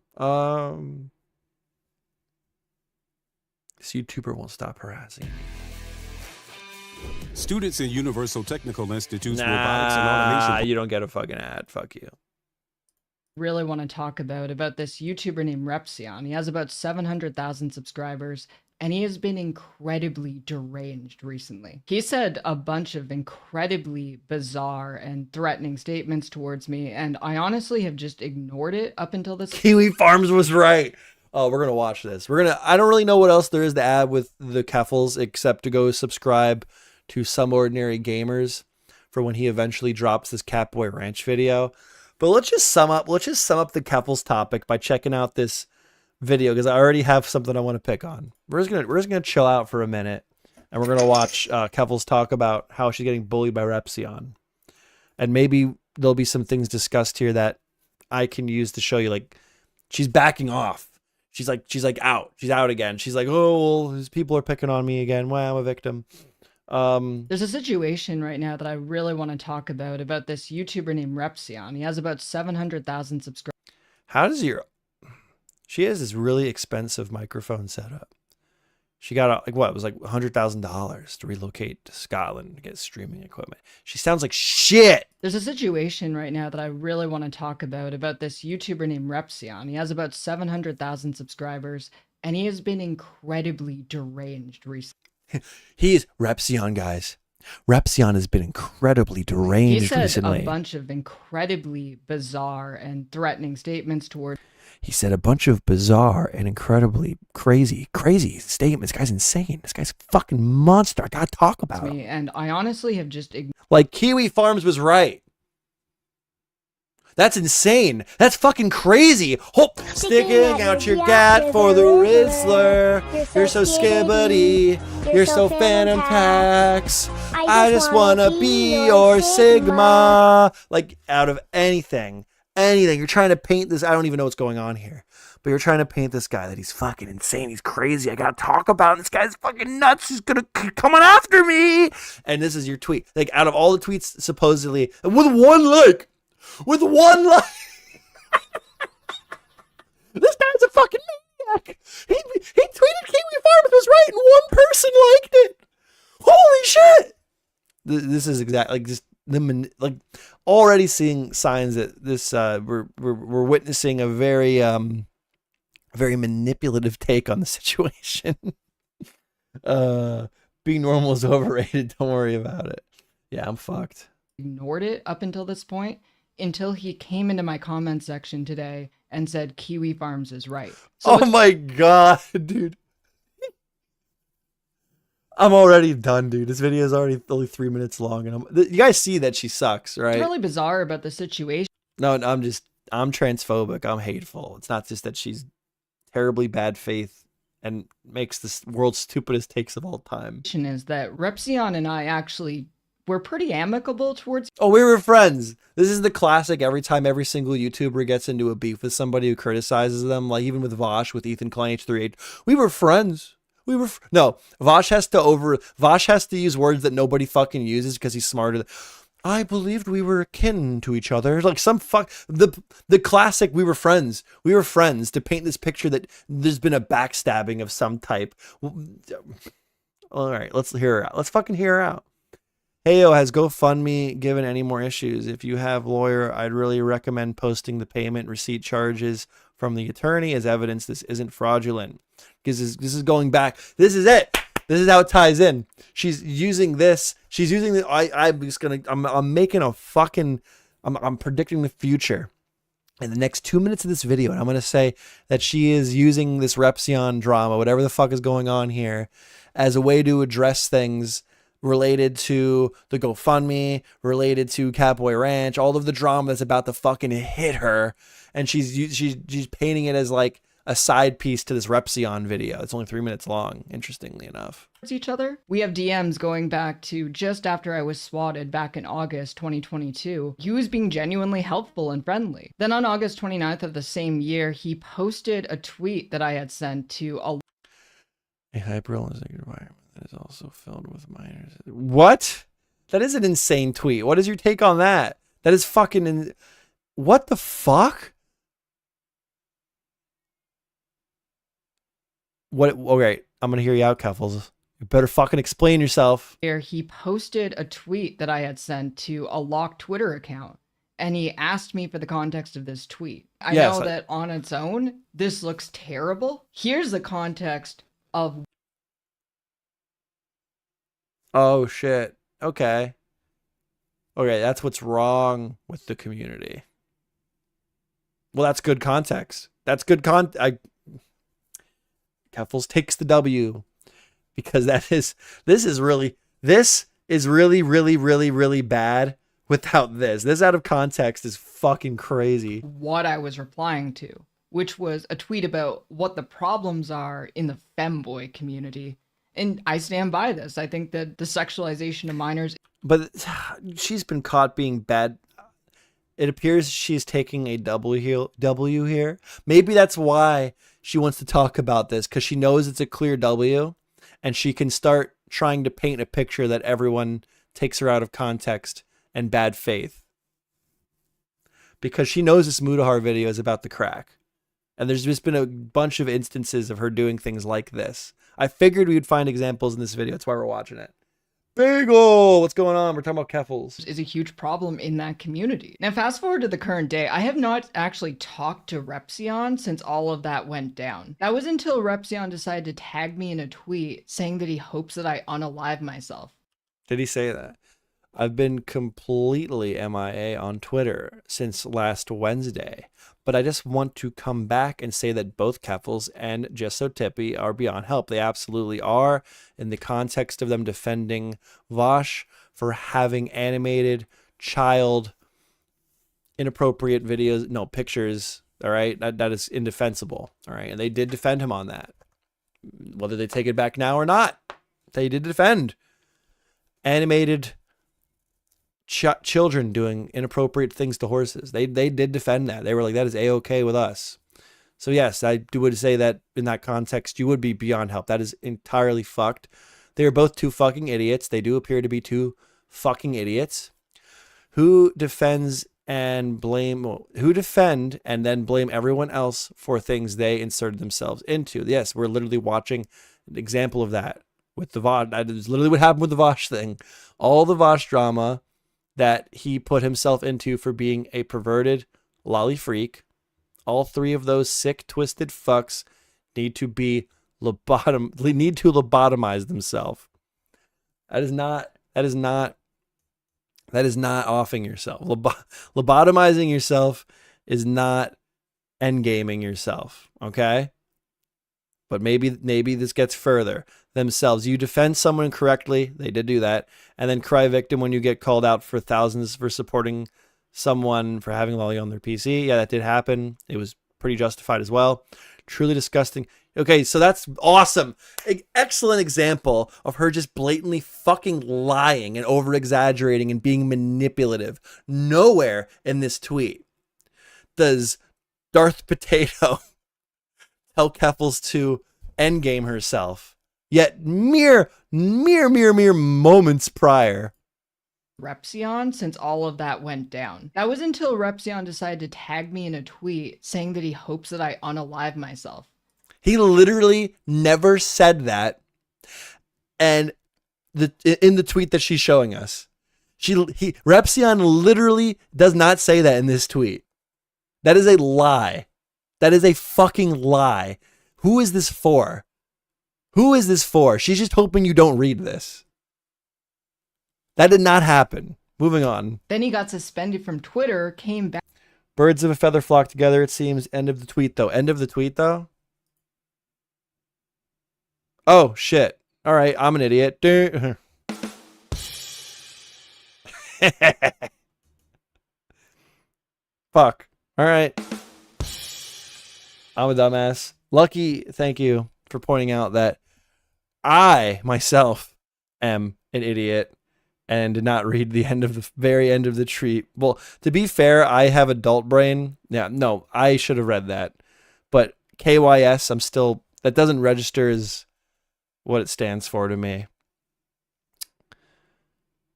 This YouTuber won't stop harassing me. Students in Universal Technical Institute's Nah, robotics and automation. You don't get a fucking ad. Fuck you. Really want to talk about this YouTuber named Repsion. He has about 700,000 subscribers, and he has been incredibly deranged recently. He said a bunch of incredibly bizarre and threatening statements towards me, and I honestly have just ignored it up until this. Kiwi Farms was right. Oh, we're gonna watch this. I don't really know what else there is to add with the Keffals except to go subscribe to Some Ordinary Gamers for when he eventually drops this Catboy Ranch video. But let's just sum up the Keffals topic by checking out this video because I already have something I want to pick on. We're just gonna chill out for a minute and we're gonna watch Keffals talk about how she's getting bullied by Repsion, and maybe there'll be some things discussed here that I can use to show you like she's backing off. She's like out. She's out again. She's like, oh, well, these people are picking on me again. Well, I'm a victim. There's a situation right now that I really want to talk about this YouTuber named Repsion. He has about 700,000 subscribers. How does she has this really expensive microphone setup. She got like what? It was like $100,000 to relocate to Scotland to get streaming equipment. She sounds like shit. There's a situation right now that I really want to talk about this YouTuber named Repsion. He has about 700,000 subscribers, and he has been incredibly deranged recently. He's Repsion, guys. Repsion has been incredibly deranged He said recently. a bunch of incredibly bizarre and threatening statements toward. He said a bunch of bizarre and incredibly crazy statements. This guy's insane. This guy's a fucking monster. I gotta talk about him. And I honestly have just like Kiwi Farms was right. That's insane. That's fucking crazy. Sticking out your gat for the Rizzler. You're so skibbity. You're so Phantom Tax. I just wanna be your Sigma. Like out of anything. You're trying to paint this. I don't even know what's going on here, but you're trying to paint this guy that he's fucking insane. He's crazy. I gotta talk about him. This guy's fucking nuts. He's gonna coming after me. And this is your tweet. Like out of all the tweets, supposedly with one like, this guy's a fucking maniac. He tweeted Kiwi Farms was right, and one person liked it. Holy shit! This is exactly like just. Like already seeing signs that this we're witnessing a very very manipulative take on the situation. Being normal is overrated. Don't worry about it. Yeah, I'm fucked. Ignored it up until this point, until he came into my comment section today and said Kiwi Farms is right. So oh my god, dude. I'm already done, dude. This video is already only 3 minutes long, and you guys see that she sucks, right? What's really bizarre about the situation. No, I'm transphobic. I'm hateful. It's not just that she's terribly bad faith and makes this world's stupidest takes of all time. Is that Repsion and I actually were pretty amicable towards. Oh, we were friends. This is the classic. Every time every single YouTuber gets into a beef with somebody who criticizes them, like even with Vosh, with Ethan Klein H38, we were friends. No, Vosh has to use words that nobody fucking uses because he's smarter. I believed we were akin to each other. Like the classic we were friends. We were friends to paint this picture that there's been a backstabbing of some type. All right, let's hear her out. Let's fucking hear her out. Heyo, has GoFundMe given any more issues? If you have lawyer, I'd really recommend posting the payment receipt charges from the attorney as evidence this isn't fraudulent. Because this is going back. This is it. This is how it ties in. She's using this. She's using the. I'm making a fucking. I'm predicting the future in the next 2 minutes of this video, and I'm gonna say that she is using this Repsion drama, whatever the fuck is going on here, as a way to address things related to the GoFundMe, related to Catboy Ranch, all of the drama that's about to fucking hit her, and she's painting it as like a side piece to this Repsion video. It's only 3 minutes long, interestingly enough. Each other. We have DMs going back to just after I was swatted back in August 2022. He was being genuinely helpful and friendly. Then on August 29th of the same year, he posted a tweet that I had sent to a hyper-realistic environment that is also filled with minors. What? That is an insane tweet. What is your take on that? That is fucking what the fuck? What? Okay, I'm gonna hear you out, Keffals. You better fucking explain yourself. He posted a tweet that I had sent to a locked Twitter account, and he asked me for the context of this tweet. I know that on its own, this looks terrible. Here's the context of. Oh shit. Okay. Okay, that's what's wrong with the community. Well, that's good context. That's good Keffals takes the W, because this is really bad without this. This out of context is fucking crazy. What I was replying to, which was a tweet about what the problems are in the femboy community. And I stand by this. I think that the sexualization of minors. But she's been caught being bad. It appears she's taking a W here. Maybe that's why she wants to talk about this because she knows it's a clear W, and she can start trying to paint a picture that everyone takes her out of context and bad faith. Because she knows this Mudahar video is about the crack. And there's just been a bunch of instances of her doing things like this. I figured we would find examples in this video. That's why we're watching it. Bagel! What's going on? We're talking about Keffals. Is a huge problem in that community. Now, fast forward to the current day, I have not actually talked to Repsion since all of that went down. That was until Repsion decided to tag me in a tweet saying that he hopes that I unalive myself. Did he say that? I've been completely MIA on Twitter since last Wednesday, but I just want to come back and say that both Keffals and Jesso Tippy are beyond help. They absolutely are, in the context of them defending Vosh for having animated child inappropriate videos, no, pictures, all right? That is indefensible, all right? And they did defend him on that. Whether they take it back now or not, they did defend animated children doing inappropriate things to horses. They did defend that. They were like, that is A-okay with us. So yes, I would say that in that context, you would be beyond help. That is entirely fucked. They are both two fucking idiots. They do appear to be two fucking idiots who defend and then blame everyone else for things they inserted themselves into. Yes, we're literally watching an example of that with the Vosh. That is literally what happened with the Vosh thing. All the Vosh drama that he put himself into for being a perverted lolly freak. All three of those sick, twisted fucks need to lobotomize themselves. That is not offing yourself. Lobotomizing yourself is not endgaming yourself. Okay. But maybe this gets further. Themselves. You defend someone correctly. They did do that. And then cry victim when you get called out for thousands for supporting someone for having lolly on their PC. Yeah, that did happen. It was pretty justified as well. Truly disgusting. Okay, so that's awesome. Excellent example of her just blatantly fucking lying and over-exaggerating and being manipulative. Nowhere in this tweet does Darth Potato tell Keffals to endgame herself. Yet mere moments prior. Repsion since all of that went down. That was until Repsion decided to tag me in a tweet saying that he hopes that I unalive myself. He literally never said that. And in the tweet that she's showing us, Repsion literally does not say that in this tweet. That is a lie. That is a fucking lie. Who is this for? Who is this for? She's just hoping you don't read this. That did not happen. Moving on. Then he got suspended from Twitter, came back. Birds of a feather flock together, it seems. End of the tweet, though. End of the tweet, though? Oh, shit. All right, I'm an idiot. Fuck. All right. I'm a dumbass. Lucky, thank you for pointing out that I myself am an idiot and did not read the very end of the tweet. Well, to be fair, I have adult brain. Yeah, no, I should have read that. But KYS, that doesn't register as what it stands for to me.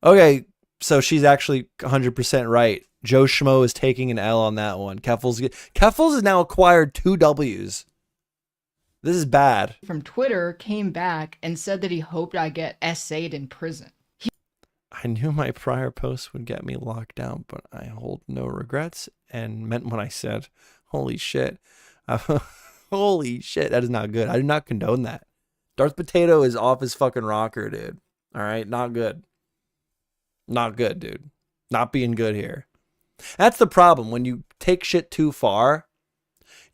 Okay, so she's actually 100% right. Joe Schmo is taking an L on that one. Keffals has now acquired 2 W's. This is bad. From Twitter, came back and said that he hoped I get SA'd in prison. I knew my prior posts would get me locked down, but I hold no regrets and meant what I said. Holy shit. Holy shit. That is not good. I do not condone that. Darth Potato is off his fucking rocker, dude. All right. Not good. Not good, dude. Not being good here. That's the problem. When you take shit too far,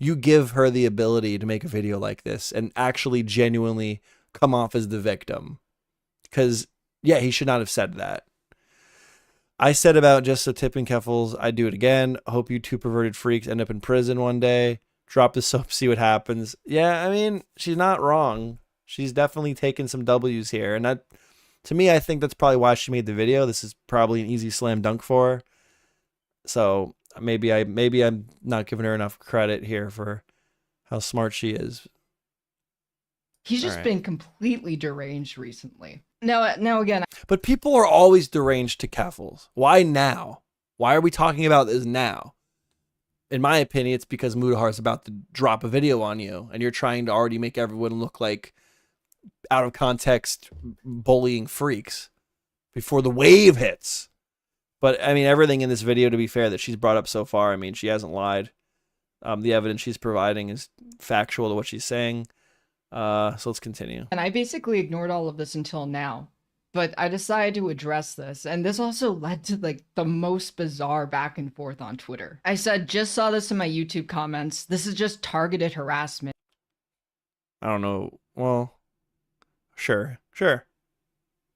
you give her the ability to make a video like this and actually genuinely come off as the victim. Because, yeah, he should not have said that. I said about just a tipping Keffals, I'd do it again. Hope you two perverted freaks end up in prison one day. Drop the soap, see what happens. Yeah, I mean, she's not wrong. She's definitely taken some W's here. And that, to me, I think that's probably why she made the video. This is probably an easy slam dunk for her. So maybe I'm not giving her enough credit here for how smart she is. He's just Alright. been completely deranged recently. Now again, But people are always deranged to Keffals. Why now? Why are we talking about this now? In my opinion, it's because Mudahar is about to drop a video on you, and you're trying to already make everyone look like out of context bullying freaks before the wave hits. But I mean, everything in this video, to be fair, that she's brought up so far, I mean, she hasn't lied. The evidence she's providing is factual to what she's saying. So let's continue. and I basically ignored all of this until now. But I decided to address this, and this also led to like the most bizarre back and forth on Twitter. I said, just saw this in my YouTube comments. This is just targeted harassment. I don't know. Well, sure.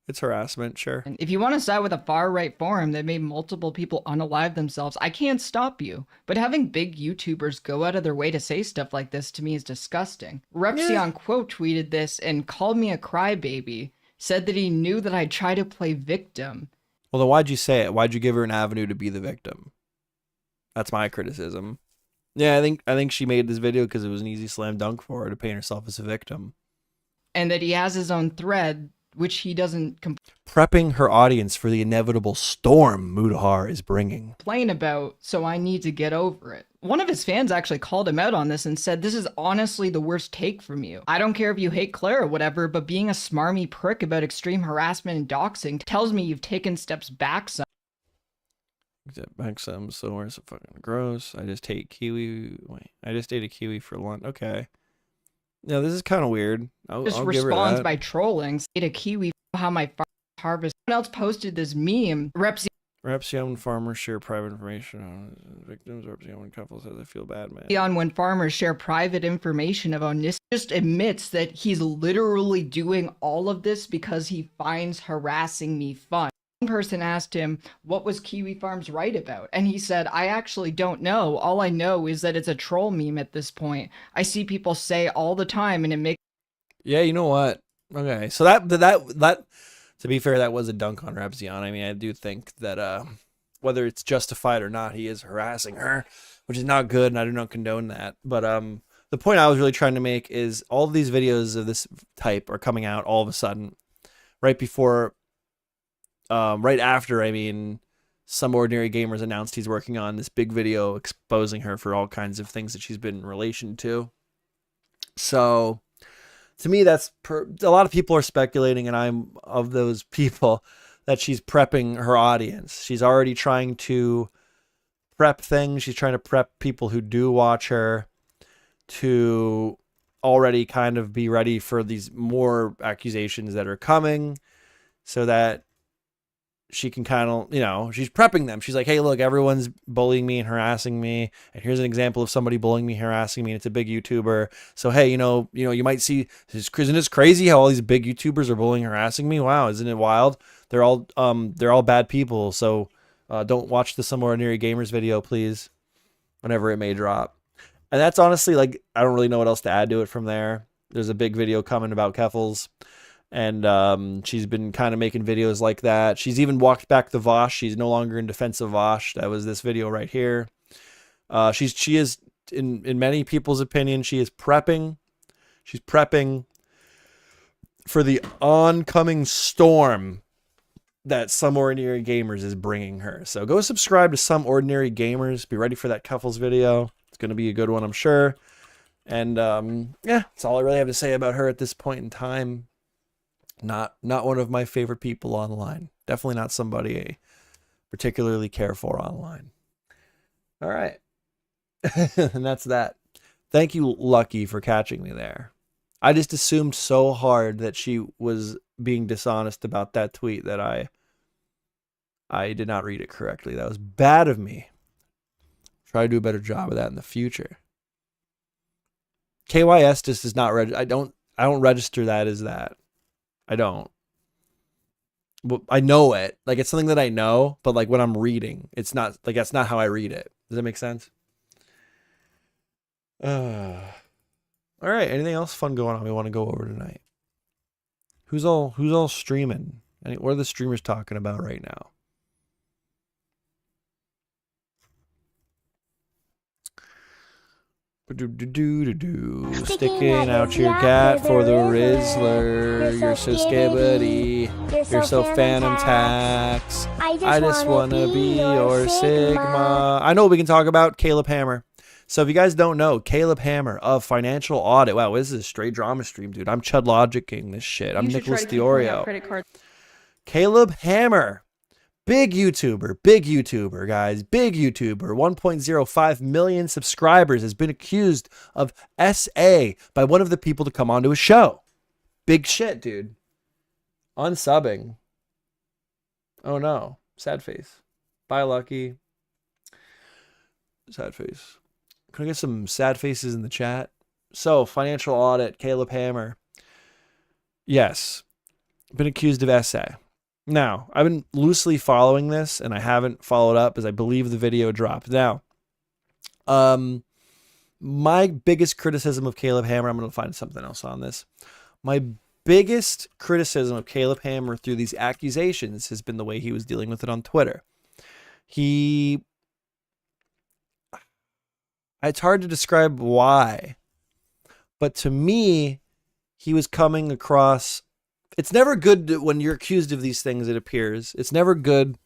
It's harassment, sure. And if you want to side with a far-right forum that made multiple people unalive themselves, I can't stop you. But having big YouTubers go out of their way to say stuff like this to me is disgusting. Repsion quote tweeted this and called me a crybaby. Said that he knew that I'd try to play victim. Well, then why'd you say it? Why'd you give her an avenue to be the victim? That's my criticism. Yeah, I think she made this video because it was an easy slam dunk for her to paint herself as a victim. And that he has his own thread, which he doesn't Prepping her audience for the inevitable storm Mudahar is bringing. complain about, so I need to get over it. One of his fans actually called him out on this and said, this is honestly the worst take from you. I don't care if you hate Claire or whatever, but being a smarmy prick about extreme harassment and doxing tells me you've taken steps back some. Back some, so where's it fucking gross? I just ate kiwi. Wait, I just ate a kiwi for lunch. Okay. Yeah, this is kind of weird. I'll give her Responds that. by trolling, ate a kiwi, how my harvest. Someone else posted this meme. Repsion farmers share private information on victims. Repsion Keffals says I feel bad, man. On when farmers share private information of Onis, just admits that he's literally doing all of this because he finds harassing me fun. One person asked him, what was Kiwi Farms right about? And he said, I actually don't know. All I know is that it's a troll meme at this point. I see people say all the time and it makes... Yeah, you know what? Okay, so that to be fair, that was a dunk on Repsion. I mean, I do think that whether it's justified or not, he is harassing her, which is not good, and I do not condone that. But the point I was really trying to make is all of these videos of this type are coming out all of a sudden, right before, right after, I mean, Some Ordinary Gamers announced he's working on this big video exposing her for all kinds of things that she's been in relation to. So... to me, that's a lot of people are speculating, and I'm of those people, that she's prepping her audience. She's already trying to prep things. She's trying to prep people who do watch her to already kind of be ready for these more accusations that are coming, so that she can kind of, you know, she's prepping them. She's like, hey, look, everyone's bullying me and harassing me. And here's an example of somebody bullying me, harassing me. And it's a big YouTuber. So, hey, you know, you might see, isn't it crazy how all these big YouTubers are bullying, harassing me? Wow. Isn't it wild? They're all bad people. So don't watch the Some Ordinary Gamers video, please, whenever it may drop. And that's honestly, like, I don't really know what else to add to it from there. There's a big video coming about Keffals. And she's been kind of making videos like that. She's even walked back the Vosh. She's no longer in defense of Vosh. That was this video right here. She is, in many people's opinion, she is prepping. She's prepping for the oncoming storm that Some Ordinary Gamers is bringing her. So go subscribe to Some Ordinary Gamers. Be ready for that Keffals video. It's going to be a good one, I'm sure. And yeah, that's all I really have to say about her at this point in time. Not one of my favorite people online. Definitely not somebody I particularly care for online. All right. And that's that. Thank you, Lucky, for catching me there. I just assumed so hard that she was being dishonest about that tweet that I did not read it correctly. That was bad of me. Try to do a better job of that in the future. KYS just is not I don't register that as that. I don't. Well, I know it. Like, it's something that I know, but like when I'm reading, it's not like, that's not how I read it. Does that make sense? All right. Anything else fun going on we want to go over tonight? Who's all streaming? What are the streamers talking about right now? Sticking out your gat for the Rizzler. You're so skibbity. You're so Phantom Tax. I just wanna be your Sigma. I know what we can talk about. Caleb Hammer. So if you guys don't know, Caleb Hammer of Financial Audit. Wow, this is a straight drama stream, dude. I'm Chud Logicking this shit. I'm Nicholas Diorio. Caleb Hammer. Big YouTuber, guys. Big YouTuber. 1.05 million subscribers, has been accused of SA by one of the people to come onto his show. Big shit, dude. Unsubbing. Oh no. Sad face. Bye, Lucky. Sad face. Can I get some sad faces in the chat? So, Financial Audit, Caleb Hammer. Yes. Been accused of SA. Now, I've been loosely following this, and I haven't followed up as I believe the video dropped. Now, my biggest criticism of Caleb Hammer, I'm going to find something else on this. My biggest criticism of Caleb Hammer through these accusations has been the way he was dealing with it on Twitter. It's hard to describe why, but to me, he was coming across. It's never good when you're accused of these things, it appears. It's never good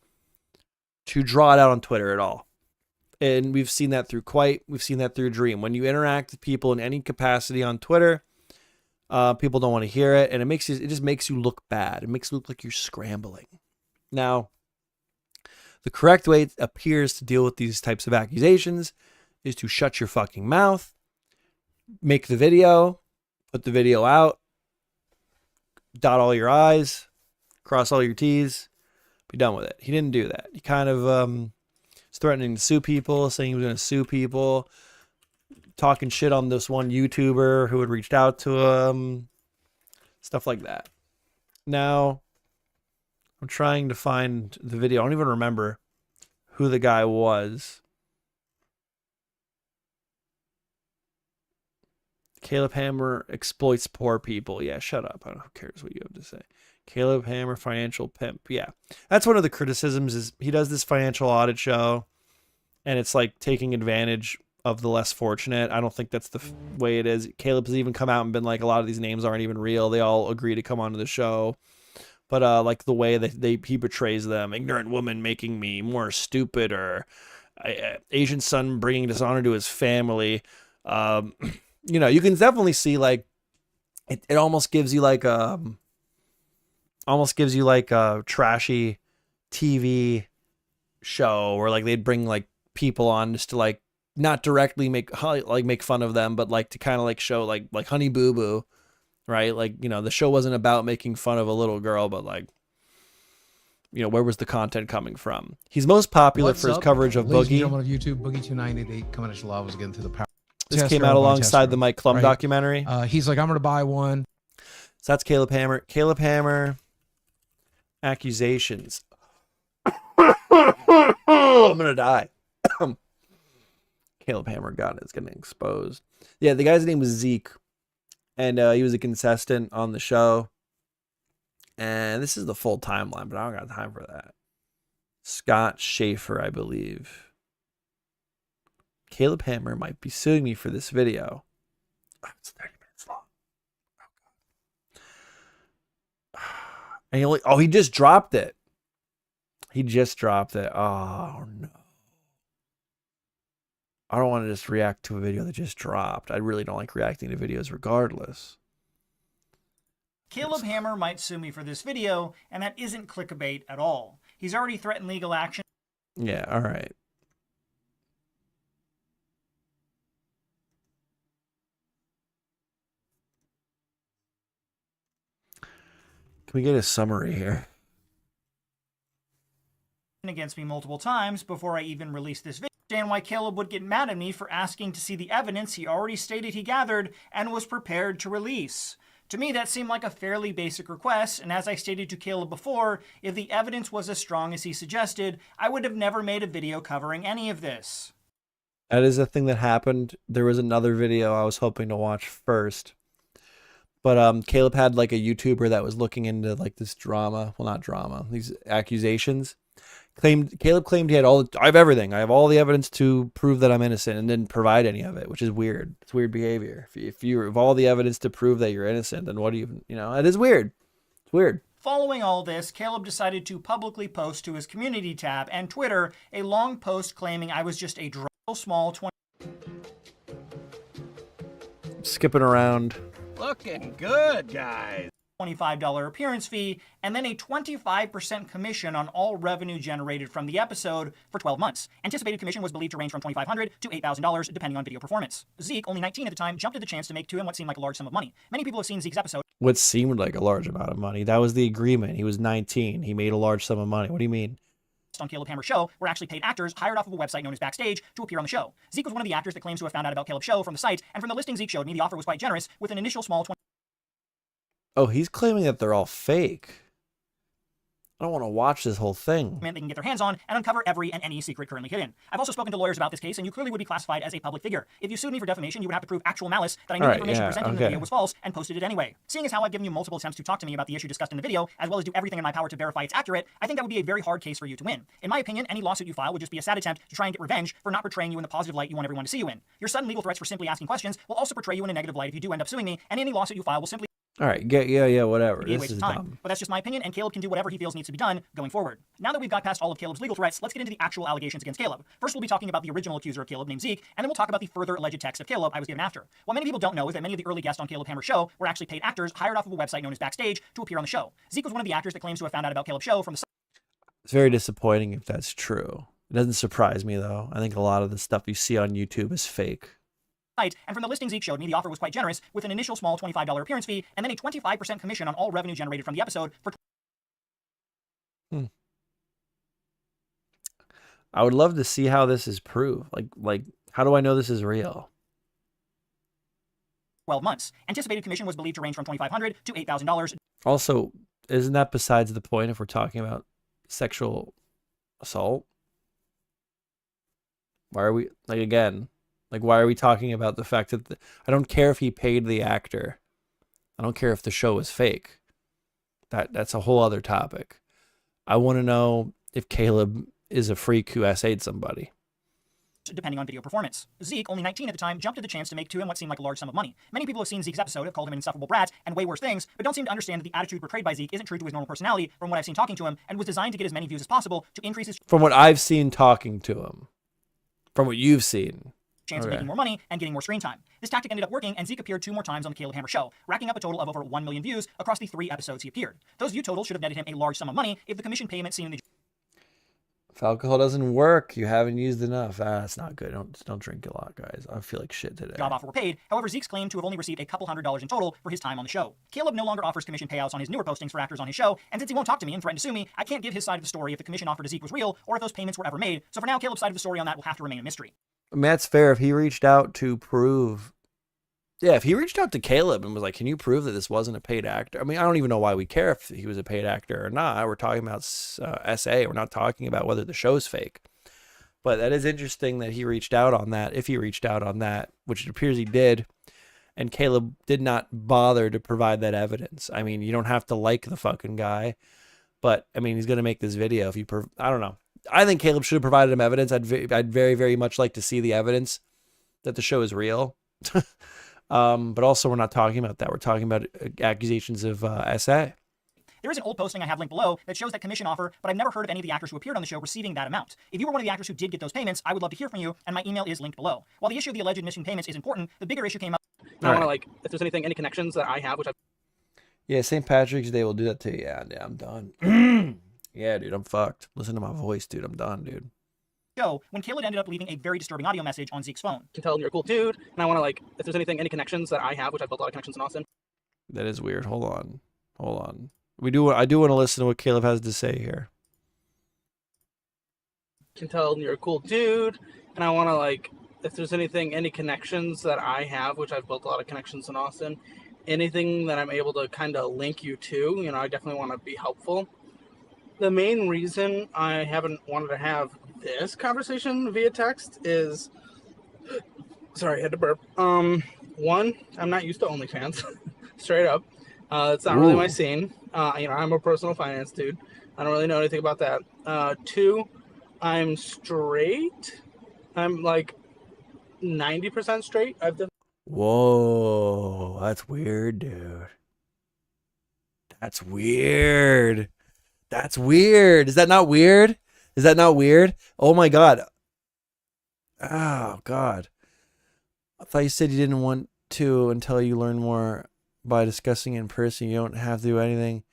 to draw it out on Twitter at all. And we've seen that through Quite. We've seen that through Dream. When you interact with people in any capacity on Twitter, people don't want to hear it. And it just makes you look bad. It makes it look like you're scrambling. Now, the correct way it appears to deal with these types of accusations is to shut your fucking mouth, make the video, put the video out, dot all your I's, cross all your T's, be done with it. He didn't do that. He kind of was threatening to sue people, saying he was going to sue people, talking shit on this one YouTuber who had reached out to him, stuff like that. Now, I'm trying to find the video. I don't even remember who the guy was. Caleb Hammer exploits poor people. Yeah, shut up. I don't know who cares what you have to say. Caleb Hammer, financial pimp. Yeah, that's one of the criticisms is he does this financial audit show, and it's like taking advantage of the less fortunate. I don't think that's the way it is. Caleb's even come out and been like, a lot of these names aren't even real. They all agree to come onto the show. But like the way that he portrays them, ignorant woman making me more stupid, or Asian son bringing dishonor to his family. You know, you can definitely see like it almost gives you like a trashy TV show where like they'd bring like people on just to like not directly make fun of them, but like to kind of like show like Honey Boo Boo, right? Like, you know, the show wasn't about making fun of a little girl, but like, you know, where was the content coming from? He's most popular for his coverage of Boogie. On YouTube, Boogie 298 coming at you live, was getting to the power. This came out alongside the Mike Klum documentary. He's like, I'm going to buy one. So that's Caleb Hammer. Caleb Hammer. Accusations. I'm going to die. Caleb Hammer got it. It's getting exposed. Yeah, the guy's name was Zeke. And he was a contestant on the show. And this is the full timeline, but I don't got time for that. Scott Schaefer, I believe. Caleb Hammer might be suing me for this video. Oh, it's 30 minutes long. And he just dropped it. He just dropped it. Oh no. I don't want to just react to a video that just dropped. I really don't like reacting to videos regardless. Caleb Hammer might sue me for this video, and that isn't clickbait at all. He's already threatened legal action. Yeah, all right. Can we get a summary here? Against me multiple times before I even released this video. Understand why Caleb would get mad at me for asking to see the evidence he already stated he gathered and was prepared to release. To me, that seemed like a fairly basic request, and as I stated to Caleb before, if the evidence was as strong as he suggested, I would have never made a video covering any of this. That is a thing that happened. There was another video I was hoping to watch first. But Caleb had like a YouTuber that was looking into like this drama. Well, not drama. These accusations. Caleb claimed he had I have everything. I have all the evidence to prove that I'm innocent, and didn't provide any of it, which is weird. It's weird behavior. If you have all the evidence to prove that you're innocent, then what do you know? It is weird. It's weird. Following all this, Caleb decided to publicly post to his community tab and Twitter a long post claiming I was just a small Skipping around. Looking good, guys. $25 appearance fee, and then a 25% commission on all revenue generated from the episode for 12 months. Anticipated commission was believed to range from $2,500 to $8,000, depending on video performance. Zeke, only 19 at the time, jumped at the chance to make to him what seemed like a large sum of money. Many people have seen Zeke's episode. What seemed like a large amount of money. That was the agreement. He was 19. He made a large sum of money. What do you mean? On Caleb Hammer's show were actually paid actors hired off of a website known as Backstage to appear on the show. Zeke was one of the actors that claims to have found out about Caleb's show from the site, and from the listing Zeke showed me, the offer was quite generous, with an initial small Oh, he's claiming that they're all fake. I don't want to watch this whole thing. They can get their hands on and uncover every and any secret currently hidden. I've also spoken to lawyers about this case, and you clearly would be classified as a public figure. If you sued me for defamation, you would have to prove actual malice that I knew the information presented in the video was false and posted it anyway. Seeing as how I've given you multiple attempts to talk to me about the issue discussed in the video, as well as do everything in my power to verify it's accurate, I think that would be a very hard case for you to win. In my opinion, any lawsuit you file would just be a sad attempt to try and get revenge for not portraying you in the positive light you want everyone to see you in. Your sudden legal threats for simply asking questions will also portray you in a negative light if you do end up suing me, and any lawsuit you file will simply All right, whatever. This is dumb. But that's just my opinion, and Caleb can do whatever he feels needs to be done going forward. Now that we've got past all of Caleb's legal threats, let's get into the actual allegations against Caleb. First, we'll be talking about the original accuser of Caleb named Zeke, and then we'll talk about the further alleged text of Caleb I was given after. What many people don't know is that many of the early guests on Caleb Hammer's show were actually paid actors hired off of a website known as Backstage to appear on the show. Zeke was one of the actors that claims to have found out about Caleb's show from the It's very disappointing if that's true. It doesn't surprise me, though. I think a lot of the stuff you see on YouTube is fake. And from the listing Zeke showed me, the offer was quite generous, with an initial small $25 appearance fee, and then a 25% commission on all revenue generated from the episode for I would love to see how this is proved. Like, how do I know this is real? 12 months. Anticipated commission was believed to range from $2,500 to $8,000. Also, isn't that besides the point if we're talking about sexual assault? Why are we, why are we talking about the fact that I don't care if he paid the actor. I don't care if the show is fake. That's a whole other topic. I want to know if Caleb is a freak who essayed somebody. Depending on video performance. Zeke, only 19 at the time, jumped at the chance to make to him what seemed like a large sum of money. Many people have seen Zeke's episode, have called him an insufferable brat, and way worse things, but don't seem to understand that the attitude portrayed by Zeke isn't true to his normal personality from what I've seen talking to him, and was designed to get as many views as possible to increase his... From what I've seen talking to him. From what you've seen. Chance of making more money and getting more screen time. This tactic ended up working, and Zeke appeared 2 more times on the Caleb Hammer show, racking up a total of over 1 million views across the 3 episodes he appeared. Those view totals should have netted him a large sum of money if the commission payment seen in the... If alcohol doesn't work, you haven't used enough. That's not good. Don't drink a lot, guys. I feel like shit today. Job offer were paid. However, Zeke's claimed to have only received a couple $100s in total for his time on the show. Caleb no longer offers commission payouts on his newer postings for actors on his show, and since he won't talk to me and threatened to sue me, I can't give his side of the story if the commission offered to Zeke was real or if those payments were ever made. So for now, Caleb's side of the story on that will have to remain a mystery. I mean, that's fair. If he reached out to prove... Yeah, if he reached out to Caleb and was like, can you prove that this wasn't a paid actor? I mean, I don't even know why we care if he was a paid actor or not. We're talking about SA. We're not talking about whether the show's fake. But that is interesting that he reached out on that, if he reached out on that, which it appears he did. And Caleb did not bother to provide that evidence. I mean, you don't have to like the fucking guy. But, I mean, he's going to make this video. If you, I don't know. I think Caleb should have provided him evidence. I'd very, very much like to see the evidence that the show is real. But also, we're not talking about that. We're talking about accusations of SA. There is an old posting I have linked below that shows that commission offer, but I've never heard of any of the actors who appeared on the show receiving that amount. If you were one of the actors who did get those payments, I would love to hear from you, and my email is linked below. While the issue of the alleged missing payments is important, the bigger issue came up. I want to, like, if there's any connections that I have, which I've... Yeah, St. Patrick's Day will do that to you. Yeah, I'm done. Yeah, dude, I'm fucked. Listen to my voice, dude. I'm done, dude. Show when Caleb ended up leaving a very disturbing audio message on Zeke's phone. Can tell you're a cool dude, and I want to, like, if there's any connections that I have, which I've built a lot of connections in Austin. That is weird. Hold on. I do want to listen to what Caleb has to say here. Can tell you're a cool dude, and I want to, like, if there's any connections that I have, which I've built a lot of connections in Austin, anything that I'm able to kind of link you to, you know, I definitely want to be helpful. The main reason I haven't wanted to have this conversation via text is, sorry, I had to burp. One, I'm not used to OnlyFans, straight up. It's not really my scene. You know, I'm a personal finance dude. I don't really know anything about that. 2, I'm straight. I'm like 90% straight. Whoa, that's weird, dude. That's weird. That's weird. Is that not weird? Is that not weird? Oh my God. Oh God. I thought you said you didn't want to until you learn more by discussing in person. You don't have to do anything.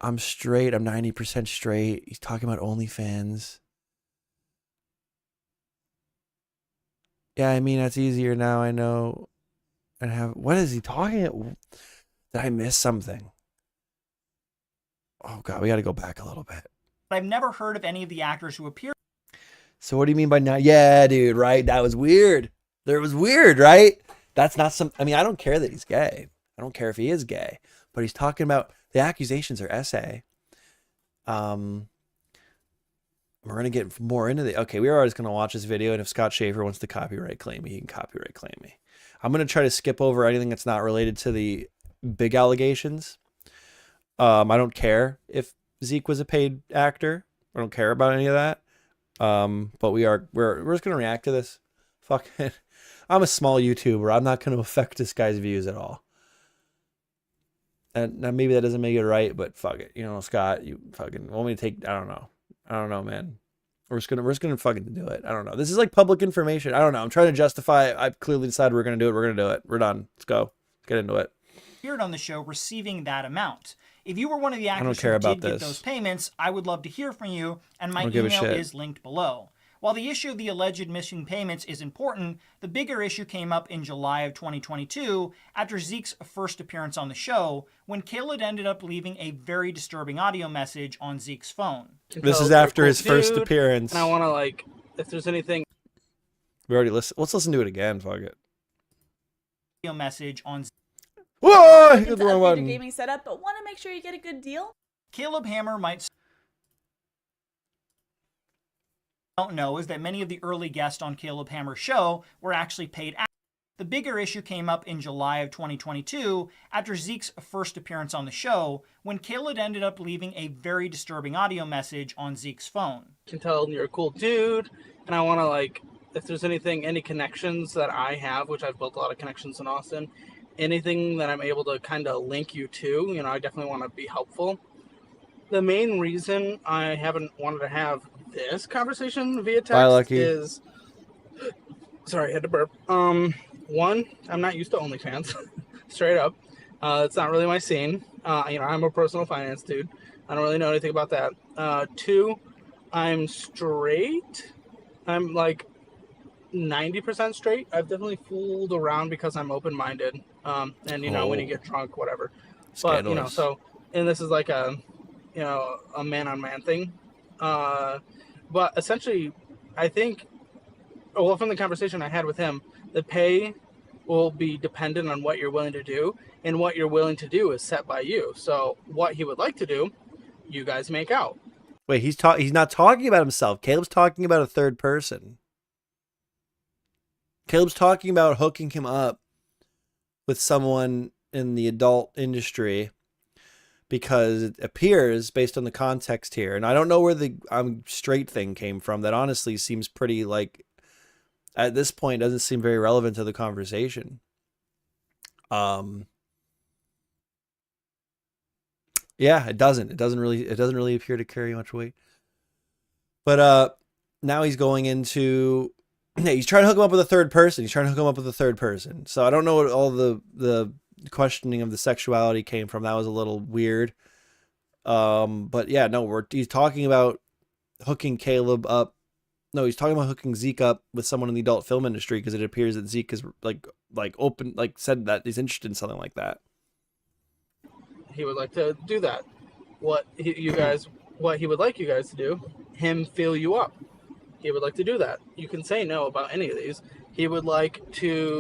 I'm straight. I'm 90% straight. He's talking about OnlyFans. Yeah, I mean, that's easier now. I know. And have, what is he talking about? Did I miss something? Oh God, we got to go back a little bit. I've never heard of any of the actors who appear. So what do you mean by not? Yeah, dude, right? That was weird. That was weird, right? That's not some, I mean, I don't care that he's gay. I don't care if he is gay, but he's talking about the accusations are essay. We're going to get more into the, okay, we are always going to watch this video. And if Scott Schaefer wants to copyright claim me, he can copyright claim me. I'm going to try to skip over anything that's not related to the big allegations. I don't care if Zeke was a paid actor. I don't care about any of that. But we're just going to react to this. Fuck it. I'm a small YouTuber. I'm not going to affect this guy's views at all. And now maybe that doesn't make it right, but fuck it. You know, Scott, you fucking want me to take, I don't know, man. We're just gonna fucking do it. I don't know. This is like public information. I don't know. I'm trying to justify. I've clearly decided we're gonna do it. We're gonna do it. We're done. Let's go. Let's get into it. Appeared on the show receiving that amount. If you were one of the I don't actors care who about did get this. those payments, I would love to hear from you, and my I don't give a email shit. is linked below. While the issue of the alleged missing payments is important, the bigger issue came up in July of 2022 after Zeke's first appearance on the show, when Caleb ended up leaving a very disturbing audio message on Zeke's phone. This is after his first appearance. And I want to, like, if there's anything. We already listened. Let's listen to it again. Fuck it. Audio message on. Whoa! Hit To the wrong upgrade your button. gaming setup, but want to make sure you get a good deal? Caleb Hammer might don't know is that many of the early guests on Caleb Hammer's show were actually paid actors. The bigger issue came up in July of 2022 after Zeke's first appearance on the show, when Caleb ended up leaving a very disturbing audio message on Zeke's phone. Can tell you're a cool dude, and I want to, like, if there's anything, any connections that I have, which I've built a lot of connections in Austin, anything that I'm able to kind of link you to, you know, I definitely want to be helpful. The main reason I haven't wanted to have this conversation via text Lucky. is, sorry, I had to burp. One, I'm not used to OnlyFans, straight up. It's not really my scene. You know, I'm a personal finance dude. I don't really know anything about that. 2, I'm straight. I'm like 90% straight. I've definitely fooled around because I'm open-minded. And you know, when you get drunk, whatever. But you know, so, and this is like a, you know, a man-on-man thing. But essentially, I think, well, from the conversation I had with him, the pay will be dependent on what you're willing to do, and what you're willing to do is set by you. So what he would like to do, you guys make out. Wait, he's not talking about himself. Caleb's talking about a third person. Caleb's talking about hooking him up with someone in the adult industry, because it appears, based on the context here, and I don't know where the I'm straight thing came from, that honestly seems pretty, like, at this point doesn't seem very relevant to the conversation. Yeah, it doesn't really appear to carry much weight. But now he's going into, he's trying to hook him up with a third person. So I don't know what all the questioning of the sexuality came from. That was a little weird. But yeah, no, he's talking about hooking Caleb up. No, he's talking about hooking Zeke up with someone in the adult film industry, because it appears that Zeke is like open, like said that he's interested in something like that. He would like to do that. What he would like you guys to do, him fill you up. He would like to do that. You can say no about any of these. He would like to,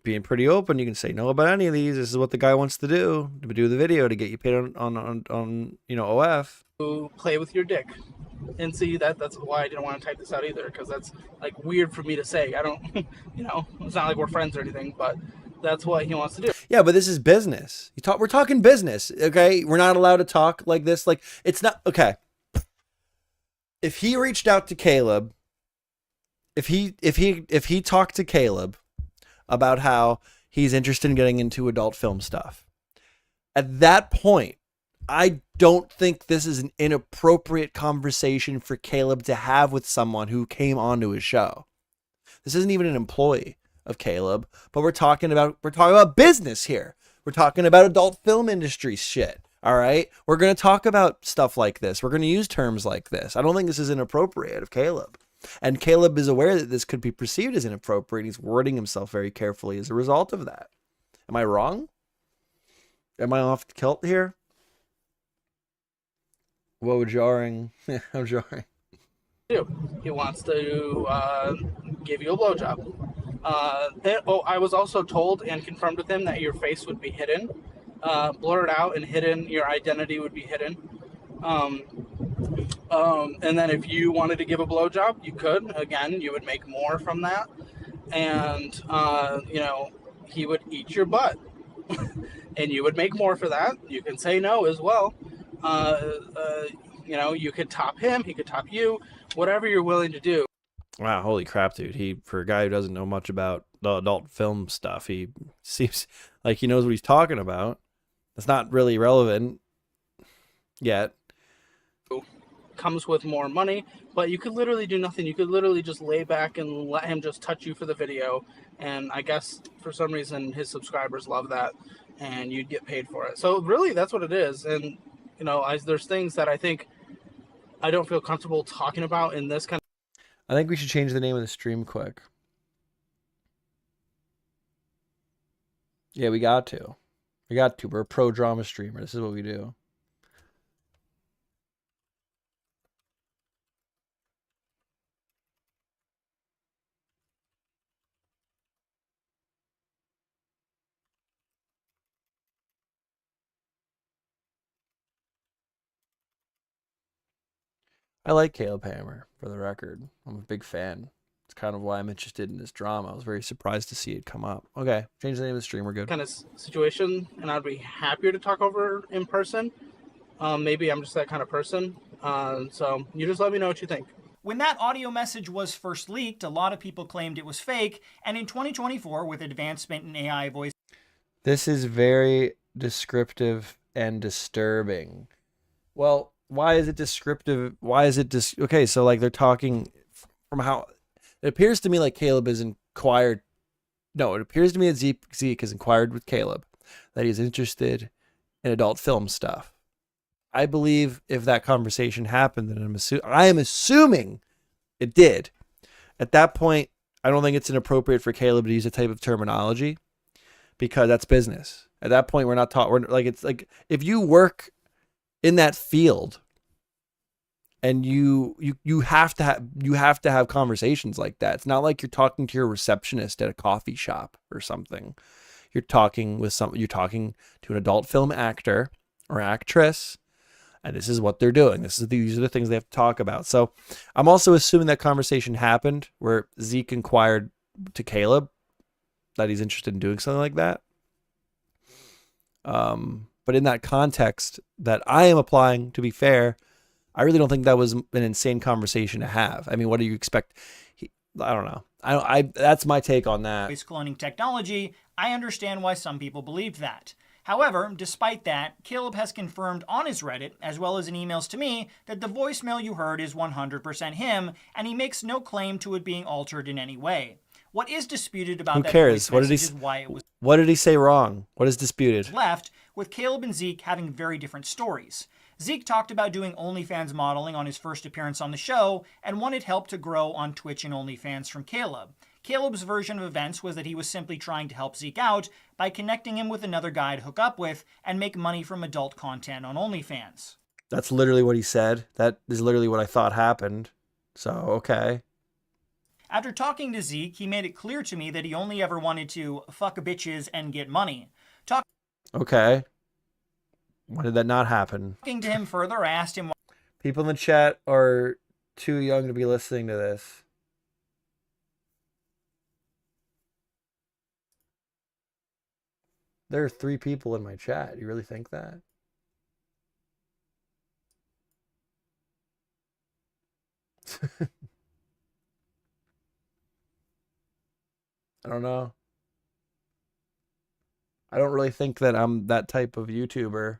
being pretty open, you can say no about any of these. This is what the guy wants to do the video to get you paid on you know, OF. to play with your dick. And see, that's why I didn't want to type this out either, because that's like weird for me to say. I don't, you know, it's not like we're friends or anything, but that's what he wants to do. Yeah, but this is business. We're talking business, okay? We're not allowed to talk like this. Like, it's not okay. If he reached out to Caleb, if he talked to Caleb about how he's interested in getting into adult film stuff, at that point, I don't think this is an inappropriate conversation for Caleb to have with someone who came onto his show. This isn't even an employee of Caleb, but we're talking about business here. We're talking about adult film industry shit. All right. We're going to talk about stuff like this. We're going to use terms like this. I don't think this is inappropriate of Caleb. And Caleb is aware that this could be perceived as inappropriate. He's wording himself very carefully as a result of that. Am I wrong? Am I off the kilt here? Whoa, jarring. I'm jarring. He wants to give you a blowjob. I was also told and confirmed with him that your face would be hidden, blurred out and hidden. Your identity would be hidden. And then if you wanted to give a blowjob, you could. Again, you would make more from that. And, he would eat your butt. And you would make more for that. You can say no as well. You could top him. He could top you. Whatever you're willing to do. Wow, holy crap, dude. For a guy who doesn't know much about the adult film stuff, he seems like he knows what he's talking about. That's not really relevant yet. Comes with more money, but you could literally do nothing. You could literally just lay back and let him just touch you for the video. And I guess for some reason his subscribers love that, and you'd get paid for it. So really, that's what it is. And there's things that I think I don't feel comfortable talking about in this kind of. I think we should change the name of the stream quick. Yeah, we got to. We're a pro drama streamer. This is what we do. I like Caleb Hammer, for the record. I'm a big fan. It's kind of why I'm interested in this drama. I was very surprised to see it come up. Okay, change the name of the stream. We're good. Kind of situation, and I'd be happier to talk over in person. Maybe I'm just that kind of person. So you just let me know what you think. When that audio message was first leaked, a lot of people claimed it was fake, and in 2024, with advancement in AI voice... This is very descriptive and disturbing. Well, why is it descriptive? Why is it okay, so like they're talking from how it appears to me like Caleb is inquired. No, it appears to me that Zeke has inquired with Caleb that he's interested in adult film stuff. I believe if that conversation happened, then I am assuming it did. At that point, I don't think it's inappropriate for Caleb to use a type of terminology because that's business. At that point, we're not taught. We're like, it's like if you work in that field and you have to have conversations like that. It's not like you're talking to your receptionist at a coffee shop or something. You're talking to an adult film actor or actress, and this is what they're doing. These are the things they have to talk about. So I'm also assuming that conversation happened where Zeke inquired to Caleb that he's interested in doing something like that. But in that context that I am applying, to be fair, I really don't think that was an insane conversation to have. I mean, what do you expect? I don't know. That's my take on that. Voice cloning technology, I understand why some people believed that. However, despite that, Caleb has confirmed on his Reddit, as well as in emails to me, that the voicemail you heard is 100% him, and he makes no claim to it being altered in any way. What is disputed about Who that cares? voice message is why it was What did he say wrong? What is disputed? left, with Caleb and Zeke having very different stories. Zeke talked about doing OnlyFans modeling on his first appearance on the show and wanted help to grow on Twitch and OnlyFans from Caleb. Caleb's version of events was that he was simply trying to help Zeke out by connecting him with another guy to hook up with and make money from adult content on OnlyFans. That's literally what he said. That is literally what I thought happened. So, okay. After talking to Zeke, he made it clear to me that he only ever wanted to fuck bitches and get money. Okay. Why did that not happen? Talking to him further, I asked him why People in the chat are too young to be listening to this. There are 3 people in my chat. You really think that? I don't know. I don't really think that I'm that type of YouTuber.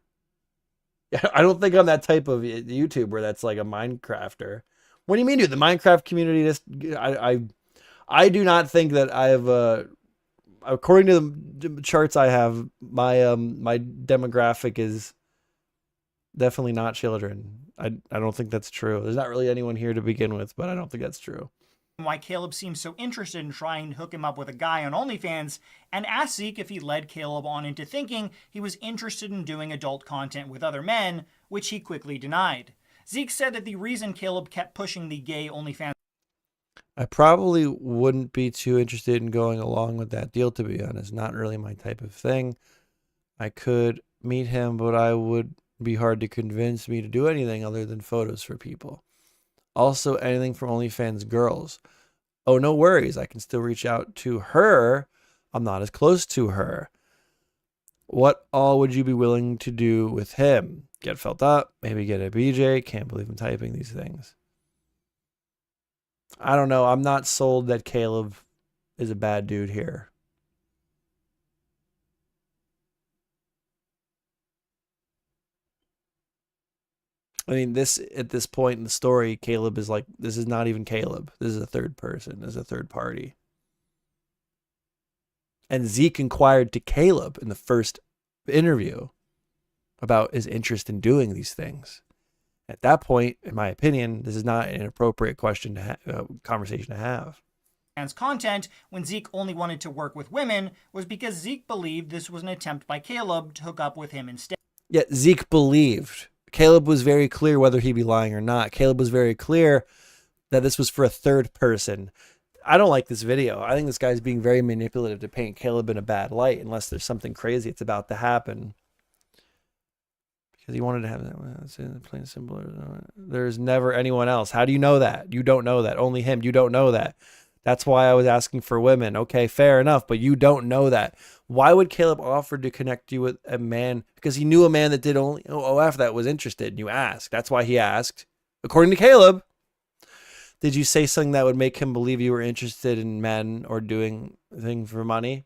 Yeah, I don't think I'm that type of YouTuber that's like a Minecrafter. What do you mean, dude? The Minecraft community just I do not think that I've according to the charts I have, my demographic is definitely not children. I don't think that's true. There's not really anyone here to begin with, but I don't think that's true. Why Caleb seems so interested in trying to hook him up with a guy on OnlyFans, and asked Zeke if he led Caleb on into thinking he was interested in doing adult content with other men, which he quickly denied. Zeke said that the reason Caleb kept pushing the gay OnlyFans I probably wouldn't be too interested in going along with that deal, to be honest. Not really my type of thing. I could meet him, but I would be hard to convince me to do anything other than photos for people. Also, anything from OnlyFans girls. Oh, no worries. I can still reach out to her. I'm not as close to her. What all would you be willing to do with him? Get felt up, maybe get a BJ. Can't believe I'm typing these things. I don't know. I'm not sold that Caleb is a bad dude here. I mean, at this point in the story, Caleb is like, this is not even Caleb. This is a third person. This is a third party. And Zeke inquired to Caleb in the first interview about his interest in doing these things. At that point, in my opinion, this is not an appropriate conversation to have. content when Zeke only wanted to work with women was because Zeke believed this was an attempt by Caleb to hook up with him instead. Yet Zeke believed. Caleb was very clear whether he'd be lying or not. Caleb was very clear that this was for a third person. I don't like this video. I think this guy's being very manipulative to paint Caleb in a bad light unless there's something crazy that's about to happen. Because he wanted to have that. Plain and simple. There's never anyone else. How do you know that? You don't know that. Only him. You don't know that. That's why I was asking for women. Okay, fair enough, but you don't know that. Why would Caleb offer to connect you with a man? Because he knew a man that did only OF that was interested, and you asked. That's why he asked. According to Caleb, did you say something that would make him believe you were interested in men or doing things for money?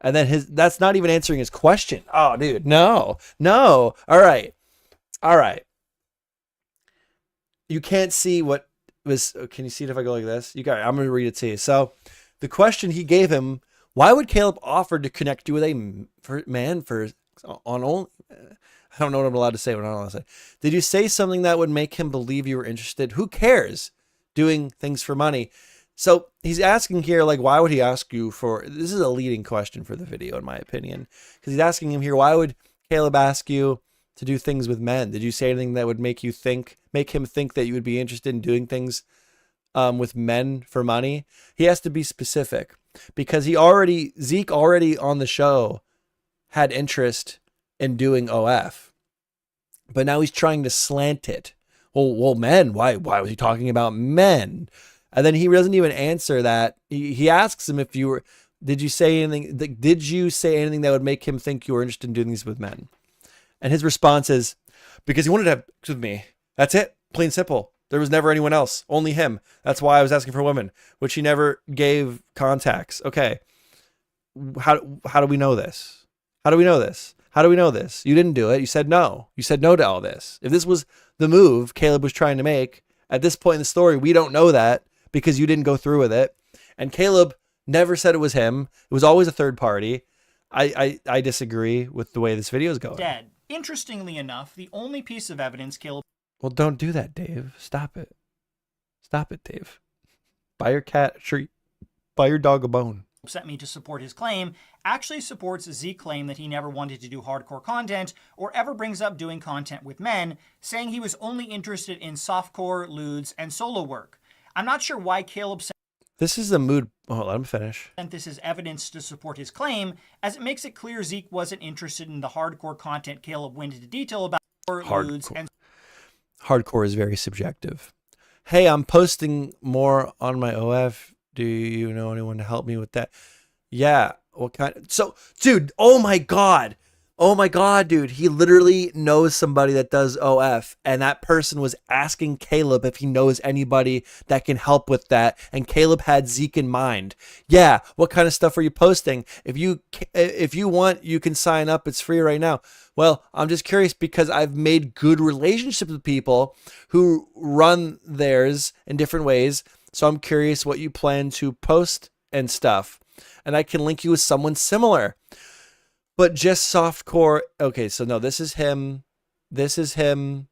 And then that's not even answering his question. Oh, dude, no. All right. You can't see what was. Can you see it if I go like this? You got it. I'm going to read it to you. So the question he gave him, why would Caleb offer to connect you with a man on only? I don't know what I'm allowed to say. What I'm not allowed to say. Did you say something that would make him believe you were interested? Who cares? Doing things for money. So he's asking here, like, why would he ask you for, this is a leading question for the video, in my opinion, because he's asking him here, why would Caleb ask you to do things with men? Did you say anything that would make him think that you would be interested in doing things with men for money? He has to be specific because Zeke already on the show had interest in doing OF, but now he's trying to slant it. Well, men, why was he talking about men? And then he doesn't even answer that. He asks him if did you say anything that would make him think you were interested in doing these with men? And his response is, because he wanted to have sex with me. That's it. Plain and simple. There was never anyone else. Only him. That's why I was asking for women, which he never gave contacts. Okay. How do we know this? How do we know this? How do we know this? You didn't do it. You said no. You said no to all this. If this was the move Caleb was trying to make, at this point in the story, we don't know that because you didn't go through with it. And Caleb never said it was him. It was always a third party. I disagree with the way this video is going. Dead. Interestingly enough, the only piece of evidence Caleb... Well, don't do that, Dave. Stop it. Stop it, Dave. Buy your cat a treat. Buy your dog a bone. ...sent me to support his claim actually supports Zeke's claim that he never wanted to do hardcore content or ever brings up doing content with men, saying he was only interested in softcore, lewds, and solo work. I'm not sure why Caleb sent this is the mood. Oh, let him finish. this as evidence to support his claim, as it makes it clear Zeke wasn't interested in the hardcore content Caleb went into detail about. Lewds, and hardcore is very subjective. Hey, I'm posting more on my OF. Do you know anyone to help me with that? Yeah. what kind? So, dude, oh my God, dude, he literally knows somebody that does OF, and that person was asking Caleb if he knows anybody that can help with that, and Caleb had Zeke in mind. Yeah, what kind of stuff are you posting? If you want, you can sign up. It's free right now. Well, I'm just curious because I've made good relationships with people who run theirs in different ways. So I'm curious what you plan to post and stuff, and I can link you with someone similar. But just softcore. Okay, so no, this is him. This is him.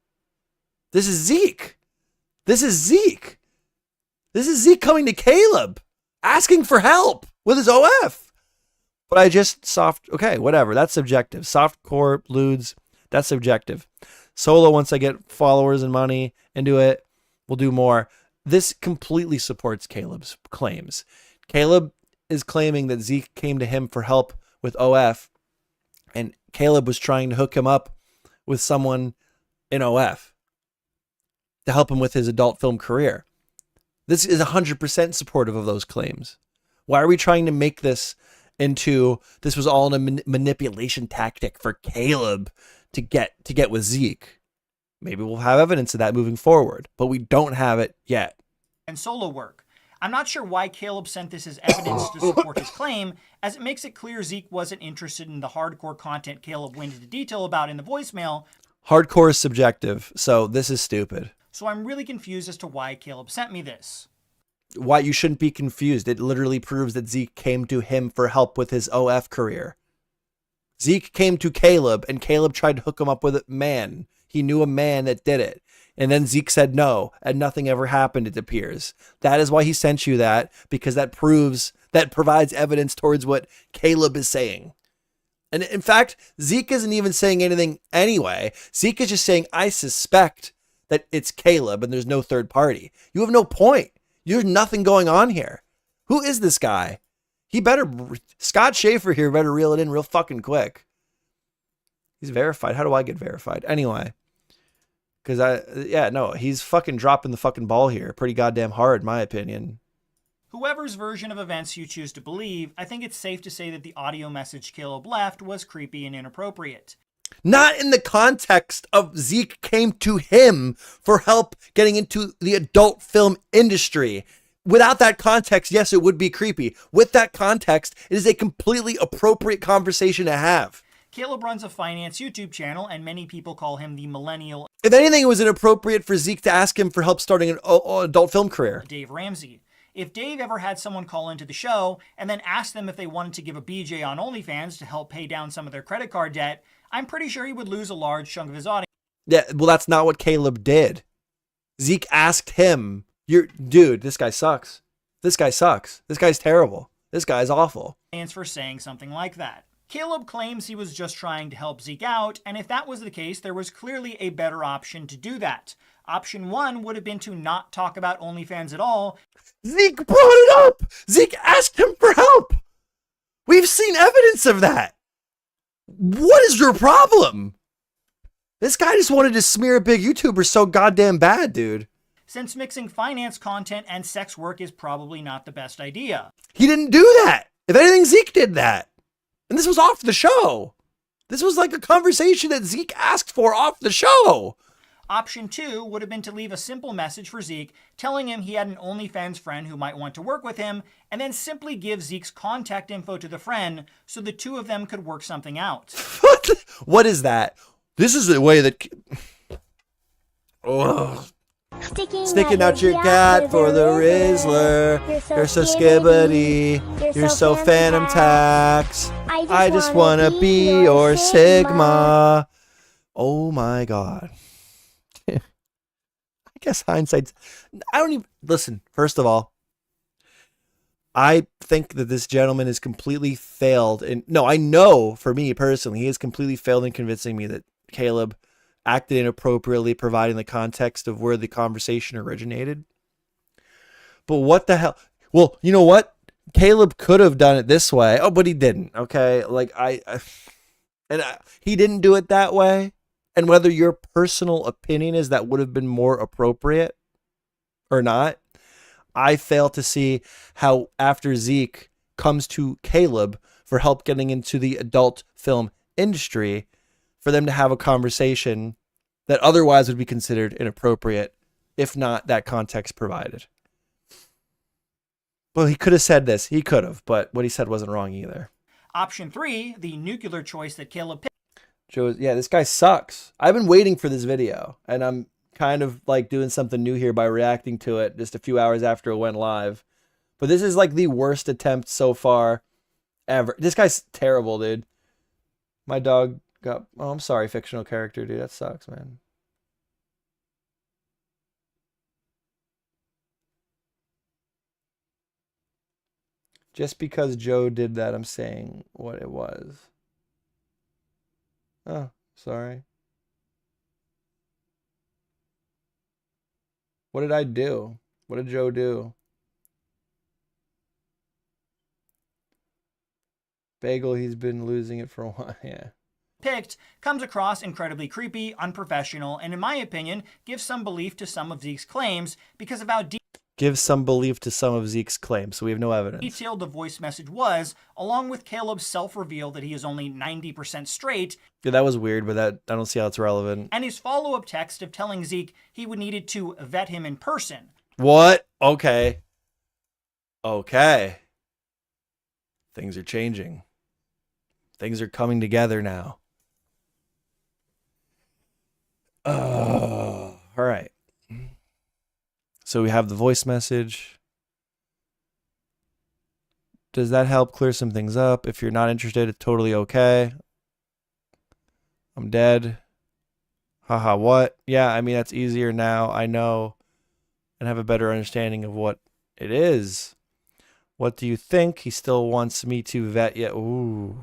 This is Zeke. This is Zeke. This is Zeke coming to Caleb, asking for help with his OF. But I just okay, whatever. That's subjective. Softcore lewds, that's subjective. Solo, once I get followers and money into it, we'll do more. This completely supports Caleb's claims. Caleb is claiming that Zeke came to him for help with OF, and Caleb was trying to hook him up with someone in OF to help him with his adult film career. This is 100% supportive of those claims. Why are we trying to make this into, this was all a manipulation tactic for Caleb to get with Zeke? Maybe we'll have evidence of that moving forward, but we don't have it yet. And solo work. I'm not sure why Caleb sent this as evidence to support his claim, as it makes it clear Zeke wasn't interested in the hardcore content Caleb went into detail about in the voicemail. Hardcore is subjective, so this is stupid. So I'm really confused as to why Caleb sent me this. Why you shouldn't be confused. It literally proves that Zeke came to him for help with his OF career. Zeke came to Caleb, and Caleb tried to hook him up with a man. He knew a man that did it. And then Zeke said no, and nothing ever happened, it appears. That is why he sent you that, because that provides evidence towards what Caleb is saying. And in fact, Zeke isn't even saying anything anyway. Zeke is just saying, I suspect that it's Caleb and there's no third party. You have no point. There's nothing going on here. Who is this guy? Scott Schaefer here better reel it in real fucking quick. He's verified. How do I get verified? Anyway. Because he's fucking dropping the fucking ball here pretty goddamn hard, in my opinion. Whoever's version of events you choose to believe, I think it's safe to say that the audio message Caleb left was creepy and inappropriate. Not in the context of Zeke came to him for help getting into the adult film industry. Without that context, yes, it would be creepy. With that context, it is a completely appropriate conversation to have. Caleb runs a finance YouTube channel, and many people call him the millennial. If anything, it was inappropriate for Zeke to ask him for help starting an adult film career. Dave Ramsey. If Dave ever had someone call into the show and then ask them if they wanted to give a BJ on OnlyFans to help pay down some of their credit card debt, I'm pretty sure he would lose a large chunk of his audience. Yeah, well, that's not what Caleb did. Zeke asked him, dude, this guy sucks. This guy sucks. This guy's terrible. This guy's awful. For saying something like that. Caleb claims he was just trying to help Zeke out, and if that was the case, there was clearly a better option to do that. Option 1 would have been to not talk about OnlyFans at all. Zeke brought it up! Zeke asked him for help! We've seen evidence of that! What is your problem? This guy just wanted to smear a big YouTuber so goddamn bad, dude. Since mixing finance content and sex work is probably not the best idea. He didn't do that! If anything, Zeke did that! And this was off the show. This was like a conversation that Zeke asked for off the show. Option 2 would have been to leave a simple message for Zeke, telling him he had an OnlyFans friend who might want to work with him, and then simply give Zeke's contact info to the friend so the two of them could work something out. What is that? This is the way that... Oh. Sticking out your gat for the Rizzler. You're so skibbity. You're so Phantom Tax. I just wanna be your Sigma. Oh my God. I guess hindsight's... I don't even... Listen, first of all, I think that this gentleman has completely failed. I know for me personally, he has completely failed in convincing me that Caleb acted inappropriately, providing the context of where the conversation originated. But what the hell? Well, you know what? Caleb could have done it this way. Oh, but he didn't. Okay. He didn't do it that way. And whether your personal opinion is that would have been more appropriate or not, I fail to see how after Zeke comes to Caleb for help getting into the adult film industry, for them to have a conversation that otherwise would be considered inappropriate if not that context provided. Well, he could have said this. He could have, but what he said wasn't wrong either. Option 3, the nuclear choice that Caleb picked. Joe, yeah, this guy sucks. I've been waiting for this video, and I'm kind of like doing something new here by reacting to it just a few hours after it went live. But this is like the worst attempt so far ever. This guy's terrible, dude. My dog got... Oh, I'm sorry, fictional character, dude. That sucks, man. Just because Joe did that, I'm saying what it was. Oh, sorry. What did I do? What did Joe do? Bagel, he's been losing it for a while, yeah. Picked comes across incredibly creepy, unprofessional, and in my opinion, gives some belief to some of Zeke's claims because of how Give some belief to some of Zeke's claims, so we have no evidence. detailed the voice message was, along with Caleb's self-reveal that he is only 90% straight. Yeah, that was weird, but I don't see how it's relevant. And his follow-up text of telling Zeke he would needed to vet him in person. What? Okay. Okay. Things are changing. Things are coming together now. All right. So we have the voice message. Does that help clear some things up? If you're not interested, it's totally okay. I'm dead. Haha, what? Yeah, I mean, that's easier now. I know and have a better understanding of what it is. What do you think? He still wants me to vet you. Ooh.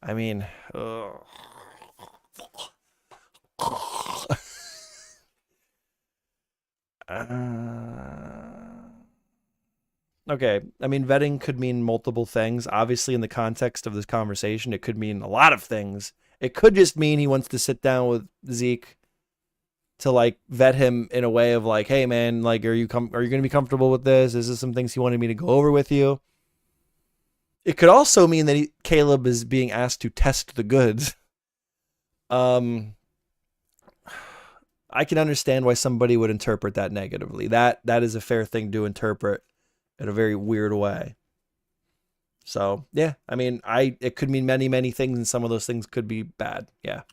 I mean, okay. I mean, vetting could mean multiple things. Obviously, in the context of this conversation, it could mean a lot of things. It could just mean he wants to sit down with Zeke to like vet him in a way of like, hey man, like, are you going to be comfortable with this? Is this some things he wanted me to go over with you? It could also mean that Caleb is being asked to test the goods. I can understand why somebody would interpret that negatively. That is a fair thing to interpret in a very weird way. So, yeah, I mean, it could mean many, many things, and some of those things could be bad. Yeah.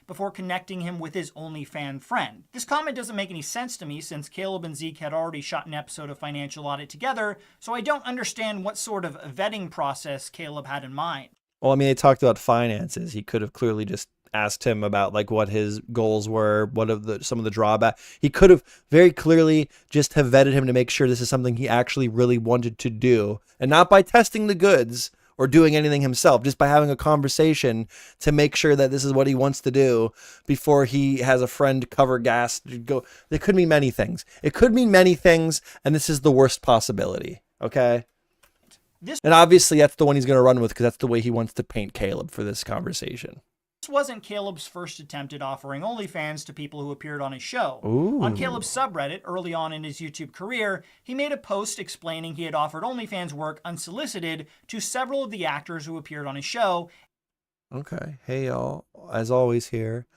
Before connecting him with his OnlyFan friend. This comment doesn't make any sense to me since Caleb and Zeke had already shot an episode of Financial Audit together, so I don't understand what sort of vetting process Caleb had in mind. Well, I mean, they talked about finances. He could have clearly just asked him about like what his goals were, what of some of the drawback. He could have very clearly just have vetted him to make sure this is something he actually really wanted to do, and not by testing the goods or doing anything himself, just by having a conversation to make sure that this is what he wants to do before he has a friend cover gas to go. It could mean many things. It could mean many things, and this is the worst possibility, okay? And obviously that's the one he's going to run with because that's the way he wants to paint Caleb for this conversation. This wasn't Caleb's first attempt at offering OnlyFans to people who appeared on his show. Ooh. On Caleb's subreddit, early on in his YouTube career, he made a post explaining he had offered OnlyFans work unsolicited to several of the actors who appeared on his show. Okay. Hey, y'all. As always here,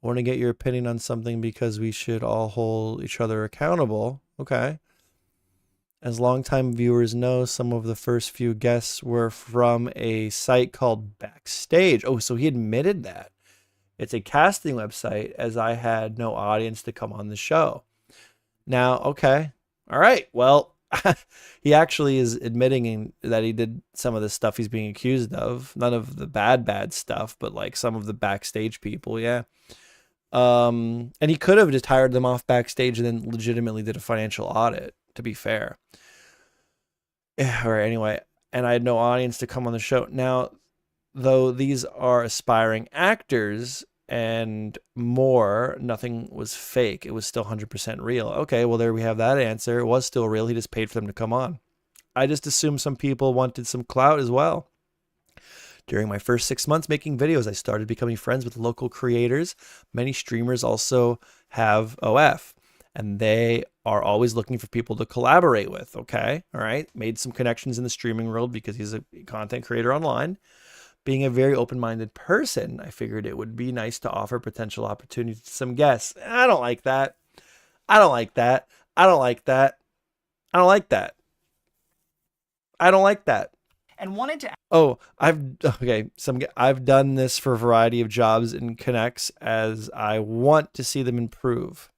want to get your opinion on something because we should all hold each other accountable. Okay. As longtime viewers know, some of the first few guests were from a site called Backstage. Oh, so he admitted that. It's a casting website, as I had no audience to come on the show. Now, okay. All right. Well, he actually is admitting that he did some of the stuff he's being accused of. None of the bad stuff, but like some of the Backstage people, yeah. And he could have just hired them off Backstage and then legitimately did a financial audit, to be fair. Yeah, or anyway, and I had no audience to come on the show. Now, though these are aspiring actors and more, nothing was fake. It was still 100% real. Okay, well, there we have that answer. It was still real. He just paid for them to come on. I just assumed some people wanted some clout as well. During my first 6 months making videos, I started becoming friends with local creators. Many streamers also have OF. and they are always looking for people to collaborate with. Okay. All right. Made some connections in the streaming world because he's a content creator online. Being a very open-minded person, I figured it would be nice to offer potential opportunities to some guests. I don't like that. I don't like that. I don't like that. I don't like that. I don't like that. And wanted to. Oh, I've done this for a variety of jobs and connects as I want to see them improve.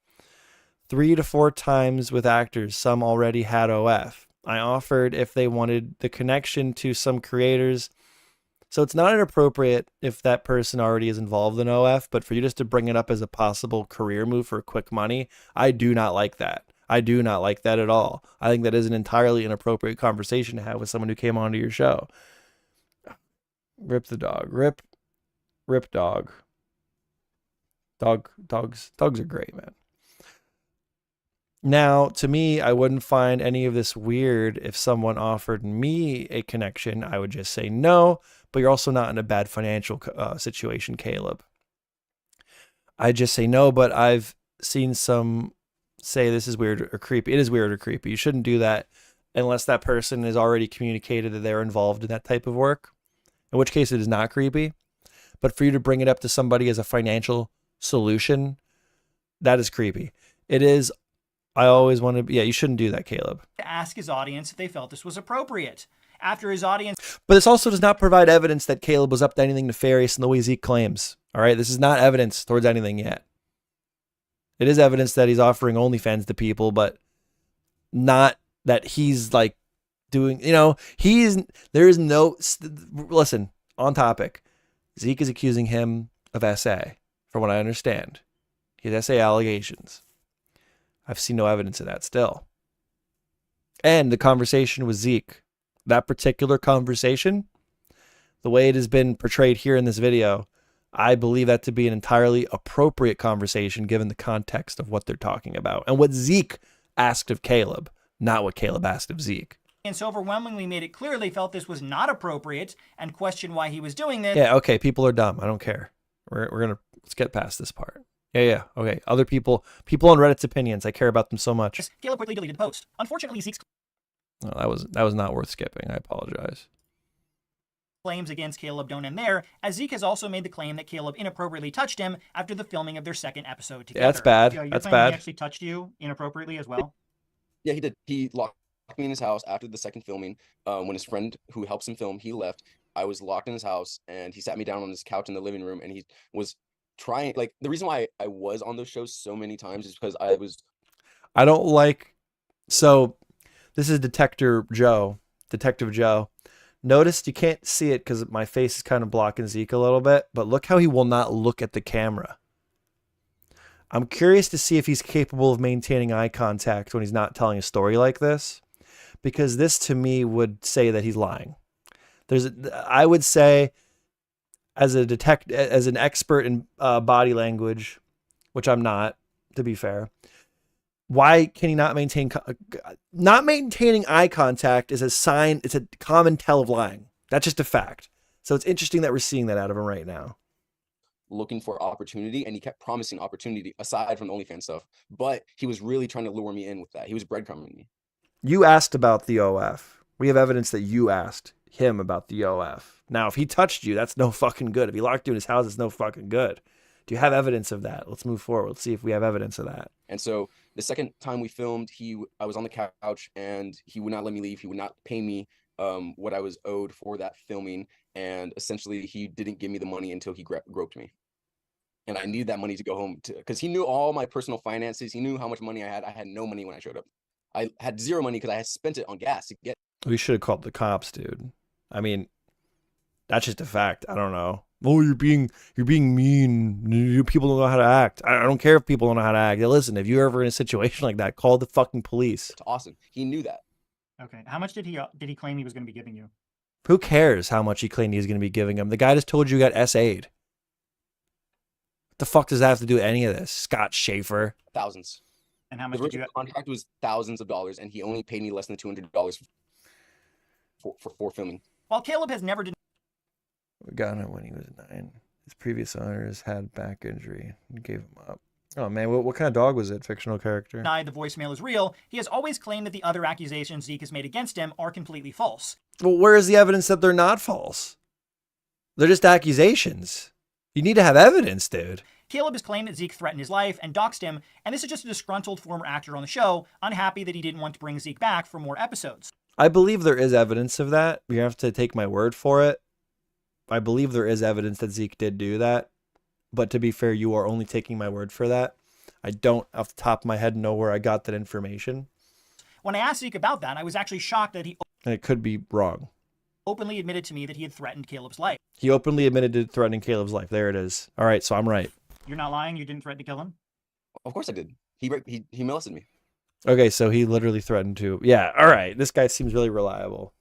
3 to 4 times with actors, some already had OF. I offered if they wanted the connection to some creators. So it's not inappropriate if that person already is involved in OF, but for you just to bring it up as a possible career move for quick money, I do not like that. I do not like that at all. I think that is an entirely inappropriate conversation to have with someone who came onto your show. Rip the dog. Rip dog. Dogs are great, man. Now, to me, I wouldn't find any of this weird if someone offered me a connection. I would just say no, but you're also not in a bad financial situation, Caleb. I just say no, but I've seen some say this is weird or creepy. It is weird or creepy. You shouldn't do that unless that person has already communicated that they're involved in that type of work, in which case it is not creepy. But for you to bring it up to somebody as a financial solution, that is creepy. It is. I always want to, you shouldn't do that, Caleb. To ask his audience if they felt this was appropriate. After his audience. But this also does not provide evidence that Caleb was up to anything nefarious in the way Zeke claims. All right. This is not evidence towards anything yet. It is evidence that he's offering OnlyFans to people, but not that he's like doing, listen, on topic. Zeke is accusing him of SA, from what I understand. He has SA allegations. I've seen no evidence of that still. And the conversation with Zeke, that particular conversation, the way it has been portrayed here in this video, I believe that to be an entirely appropriate conversation given the context of what they're talking about and what Zeke asked of Caleb, not what Caleb asked of Zeke. And so overwhelmingly made it clear they felt this was not appropriate and questioned why he was doing this. Yeah, okay, people are dumb. I don't care. Let's get past this part. Yeah. Okay. Other people on Reddit's opinions. I care about them so much. Caleb quickly deleted the post. Unfortunately, Zeke's No, that was not worth skipping. I apologize. claims against Caleb don't end there, as Zeke has also made the claim that Caleb inappropriately touched him after the filming of their second episode together. Yeah, that's bad. You're that's claiming bad. He actually touched you inappropriately as well? Yeah, he did. He locked me in his house after the second filming. When his friend who helps him film, he left. I was locked in his house, and he sat me down on his couch in the living room, and he was trying, like, the reason why I was on those shows so many times is because I don't like, so this is Detective Joe. Notice you can't see it because my face is kind of blocking Zeke a little bit, but look how he will not look at the camera. I'm curious to see if he's capable of maintaining eye contact when he's not telling a story like this, because this to me would say that he's lying. I would say, as an expert in body language, which I'm not, to be fair, why can he not maintain? Not maintaining eye contact is a sign. It's a common tell of lying. That's just a fact. So it's interesting that we're seeing that out of him right now. looking for opportunity, and he kept promising opportunity aside from the OnlyFans stuff. But he was really trying to lure me in with that. He was breadcrumbing me. You asked about the OF. We have evidence that you asked him about the OF. Now, if he touched you, that's no fucking good. If he locked you in his house, it's no fucking good. Do you have evidence of that? Let's move forward. Let's see if we have evidence of that. And so the second time we filmed, I was on the couch and he would not let me leave. He would not pay me what I was owed for that filming. And essentially he didn't give me the money until he groped me. And I needed that money to go home because he knew all my personal finances. He knew how much money I had. I had no money when I showed up. I had zero money because I had spent it on gas to get. We should have called the cops, dude. I mean, that's just a fact. I don't know. Oh, you're being mean. People don't know how to act. I don't care if people don't know how to act. Listen, if you're ever in a situation like that, call the fucking police. To Austin. He knew that. Okay. How much did he claim he was going to be giving you? Who cares how much he claimed he was going to be giving him? The guy just told you got SA'd. What the fuck does that have to do with any of this? Scott Schaefer. Thousands. And how much did you get? The contract was thousands of dollars, and he only paid me less than $200 for filming. While Caleb has never denied. We got him when he was 9. His previous owners had back injury and gave him up. Oh man, what kind of dog was it? Fictional character? Denied the voicemail is real, he has always claimed that the other accusations Zeke has made against him are completely false. Well, where is the evidence that they're not false? They're just accusations. You need to have evidence, dude. Caleb has claimed that Zeke threatened his life and doxed him, and this is just a disgruntled former actor on the show, unhappy that he didn't want to bring Zeke back for more episodes. I believe there is evidence of that. You have to take my word for it. I believe there is evidence that Zeke did do that. But to be fair, you are only taking my word for that. I don't, off the top of my head, know where I got that information. When I asked Zeke about that, I was actually shocked that he And it could be wrong. openly admitted to me that he had threatened Caleb's life. He openly admitted to threatening Caleb's life. There it is. All right, so I'm right. You're not lying? You didn't threaten to kill him? Of course I did. He molested me. Okay, so he literally threatened to. Yeah, all right. This guy seems really reliable.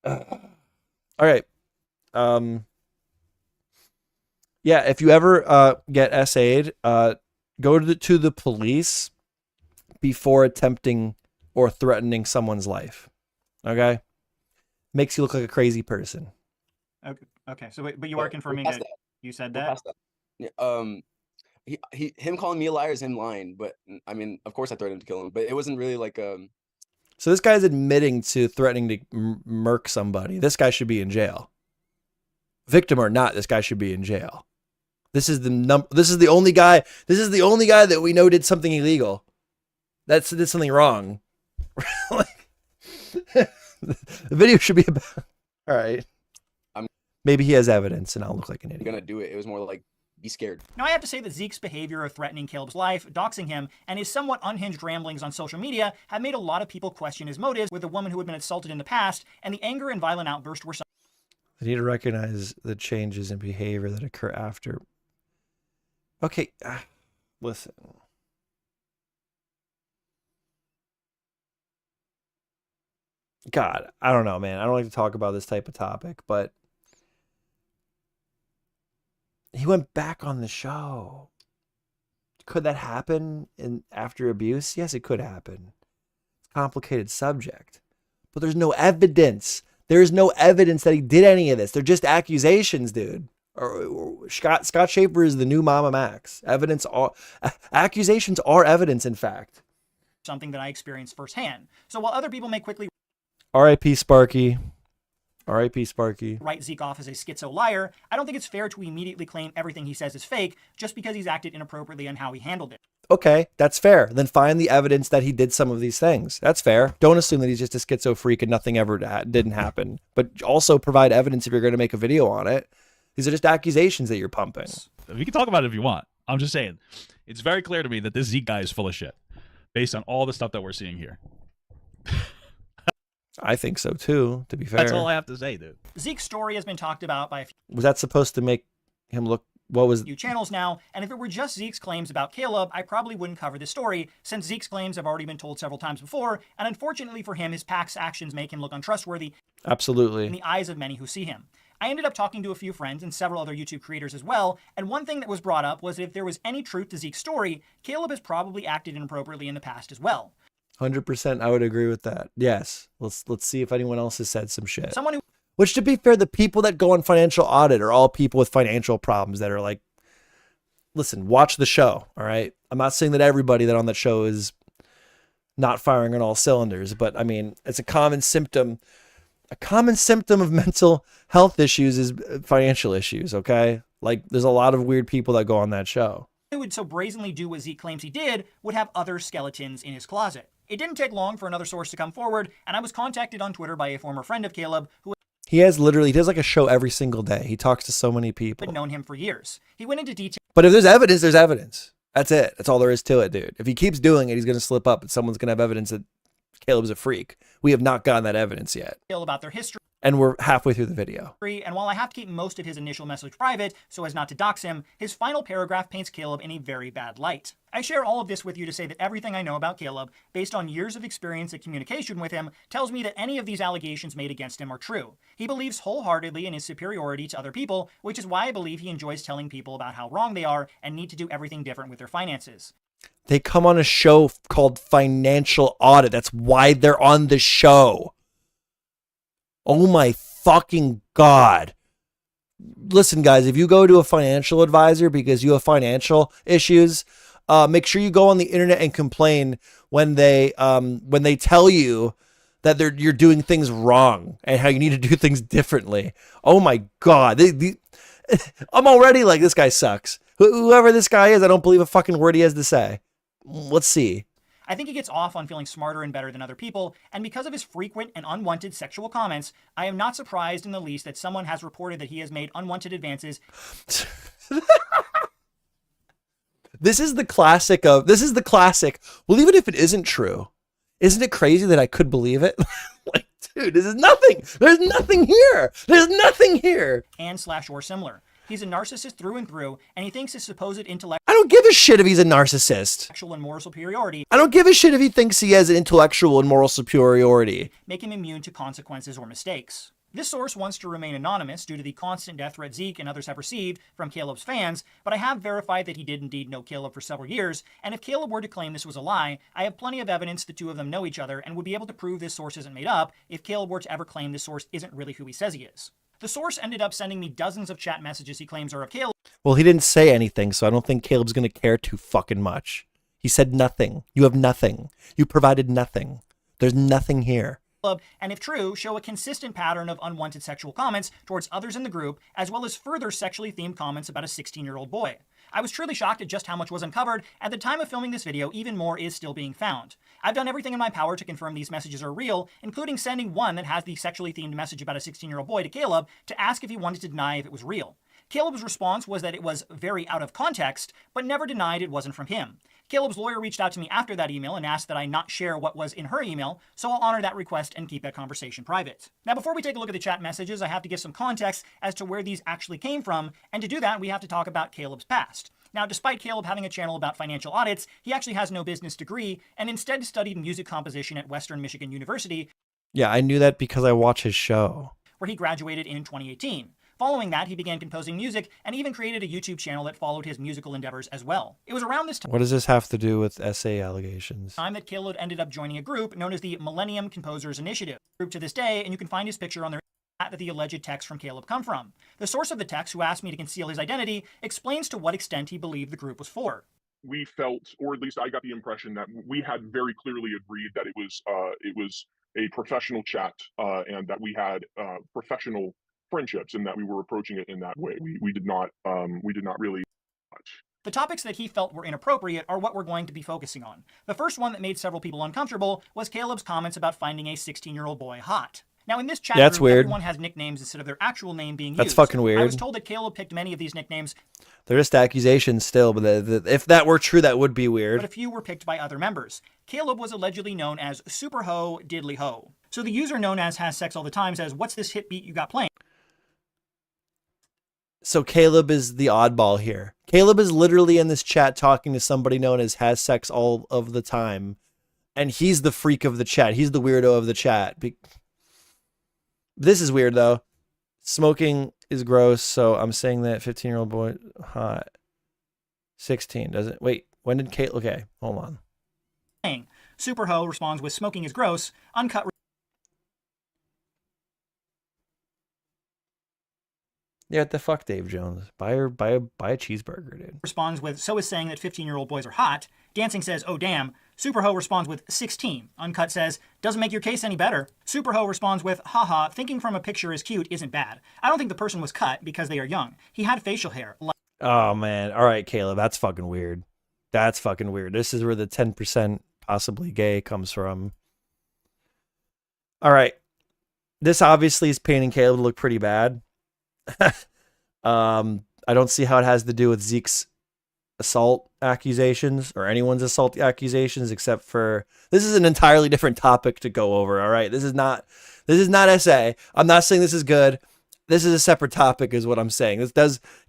All right. Yeah, if you ever get SA'd, go to the police before attempting or threatening someone's life. Okay? Makes you look like a crazy person. Okay. So, but you are confirming that you said that? Yeah, him calling me a liar is him lying, but I mean, of course I threatened to kill him, but it wasn't really like So this guy's admitting to threatening to murk somebody. This guy should be in jail. Victim or not, this guy should be in jail. This is the only guy that we know did something illegal. Did something wrong. The video should be about. All right. Maybe he has evidence, and I'll look like an idiot. I'm gonna do it. It was more like be scared. Now, I have to say that Zeke's behavior of threatening Caleb's life, doxing him, and his somewhat unhinged ramblings on social media have made a lot of people question his motives with a woman who had been assaulted in the past, and the anger and violent outburst were They need to recognize the changes in behavior that occur after. Okay, listen. God, I don't know, man. I don't like to talk about this type of topic, but he went back on the show. Could that happen after abuse? Yes, it could happen. It's a complicated subject, but there's no evidence. There's no evidence that he did any of this. They're just accusations, dude. Scott Schaefer is the new Mama Max. Accusations are evidence, in fact. something that I experienced firsthand. So while other people may quickly R.I.P. Sparky. R.I.P. Sparky. write Zeke off as a schizo liar, I don't think it's fair to immediately claim everything he says is fake just because he's acted inappropriately on how he handled it. Okay, that's fair. Then find the evidence that he did some of these things. That's fair. Don't assume that he's just a schizo freak and nothing ever didn't happen. But also provide evidence if you're going to make a video on it. These are just accusations that you're pumping. We can talk about it if you want. I'm just saying, it's very clear to me that this Zeke guy is full of shit based on all the stuff that we're seeing here. I think so too, to be fair. That's all I have to say, dude. Zeke's story has been talked about by a Was that supposed to make him look... What was... few channels now, and if it were just Zeke's claims about Caleb, I probably wouldn't cover this story, since Zeke's claims have already been told several times before, and unfortunately for him, his past actions make him look untrustworthy Absolutely. in the eyes of many who see him. I ended up talking to a few friends and several other YouTube creators as well, and one thing that was brought up was that if there was any truth to Zeke's story, Caleb has probably acted inappropriately in the past as well. 100%, I would agree with that. Yes. Let's see if anyone else has said some shit. Someone who... Which, to be fair, the people that go on financial audit are all people with financial problems that are like, listen, watch the show, all right? I'm not saying that everybody that on that show is not firing on all cylinders, but I mean, it's a common symptom. A common symptom of mental health issues is financial issues, okay? Like, there's a lot of weird people that go on that show. Who would so brazenly do what Zeke claims he did would have other skeletons in his closet. It didn't take long for another source to come forward, and I was contacted on Twitter by a former friend of Caleb who He does like a show every single day. He talks to so many people. had known him for years. He went into detail But if there's evidence, there's evidence. That's it. That's all there is to it, dude. If he keeps doing it, he's going to slip up and someone's going to have evidence that Caleb's a freak. We have not gotten that evidence yet. about their history. And we're halfway through the video. And while I have to keep most of his initial message private so as not to dox him, his final paragraph paints Caleb in a very bad light. I share all of this with you to say that everything I know about Caleb, based on years of experience and communication with him, tells me that any of these allegations made against him are true. He believes wholeheartedly in his superiority to other people, which is why I believe he enjoys telling people about how wrong they are and need to do everything different with their finances. They come on a show called Financial Audit. That's why they're on the show. Oh my fucking God. listen, guys, if you go to a financial advisor because you have financial issues, make sure you go on the internet and complain when they tell you that you're doing things wrong and how you need to do things differently. Oh my God. I'm already like, this guy sucks. Whoever this guy is, I don't believe a fucking word he has to say. Let's see. I think he gets off on feeling smarter and better than other people, and because of his frequent and unwanted sexual comments, I am not surprised in the least that someone has reported that he has made unwanted advances. This is the classic. Well, even if it isn't true, isn't it crazy that I could believe it? Like, dude, this is nothing. There's nothing here. There's nothing here. And / or similar. He's a narcissist through and through, and he thinks his supposed intellect. I don't give a shit if he's a narcissist. Sexual and moral superiority. I don't give a shit if he thinks he has an intellectual and moral superiority. Make him immune to consequences or mistakes. This source wants to remain anonymous due to the constant death threat Zeke and others have received from Caleb's fans, but I have verified that he did indeed know Caleb for several years, and if Caleb were to claim this was a lie, I have plenty of evidence the two of them know each other and would be able to prove this source isn't made up if Caleb were to ever claim this source isn't really who he says he is. The source ended up sending me dozens of chat messages he claims are of Caleb. Well, he didn't say anything, so I don't think Caleb's going to care too fucking much. He said nothing. You have nothing. You provided nothing. There's nothing here. And if true, show a consistent pattern of unwanted sexual comments towards others in the group, as well as further sexually themed comments about a 16-year-old boy. I was truly shocked at just how much was uncovered. At the time of filming this video, even more is still being found. I've done everything in my power to confirm these messages are real, including sending one that has the sexually themed message about a 16-year-old boy to Caleb to ask if he wanted to deny if it was real. Caleb's response was that it was very out of context, but never denied it wasn't from him. Caleb's lawyer reached out to me after that email and asked that I not share what was in her email, so I'll honor that request and keep that conversation private. Now, before we take a look at the chat messages, I have to give some context as to where these actually came from, and to do that, we have to talk about Caleb's past. Now, despite Caleb having a channel about financial audits, he actually has no business degree and instead studied music composition at Western Michigan University. Yeah, I knew that because I watch his show. Where he graduated in 2018. Following that, he began composing music and even created a YouTube channel that followed his musical endeavors as well. It was around this time. What does this have to do with essay allegations? That Caleb ended up joining a group known as the Millennium Composers Initiative. Group to this day, and you can find his picture on their that the alleged text from Caleb come from. The source of the text, who asked me to conceal his identity, explains to what extent he believed the group was for. We felt, or at least I got the impression, that we had very clearly agreed that it was a professional chat and that we had professional friendships and that we were approaching it in that way. We did not really much. The topics that he felt were inappropriate are what we're going to be focusing on. The first one that made several people uncomfortable was Caleb's comments about finding a 16-year-old boy hot. Now, in this chat group, weird. Everyone has nicknames instead of their actual name being used. That's fucking weird. I was told that Caleb picked many of these nicknames. They're just accusations still, but if that were true, that would be weird. But a few were picked by other members. Caleb was allegedly known as Super Ho Diddly Ho. So the user known as Has Sex All the Time says, "What's this hit beat you got playing?" So Caleb is the oddball here. Caleb is literally in this chat talking to somebody known as Has Sex All of the Time. And he's the freak of the chat. He's the weirdo of the chat. This is weird, though. Smoking is gross, so I'm saying that 15-year-old boy hot. 16, doesn't... Wait, when did Kate... Okay, hold on. Super Ho responds with, "Smoking is gross." Uncut... Yeah, what the fuck, Dave Jones? Buy a cheeseburger, dude. Responds with, "So is saying that 15-year-old boys are hot." Dancing says, "Oh damn." Super Ho responds with 16. Uncut says, "Doesn't make your case any better." Super Ho responds with, "Haha, thinking from a picture is cute isn't bad. I don't think the person was cut because they are young. He had facial hair." Oh, man. All right, Caleb, that's fucking weird. That's fucking weird. This is where the 10% possibly gay comes from. All right. This obviously is painting Caleb to look pretty bad. I don't see how it has to do with Zeke's assault accusations or anyone's assault accusations, except for this is an entirely different topic to go over. All right. This is not SA. I'm not saying this is good. This is a separate topic is what I'm saying.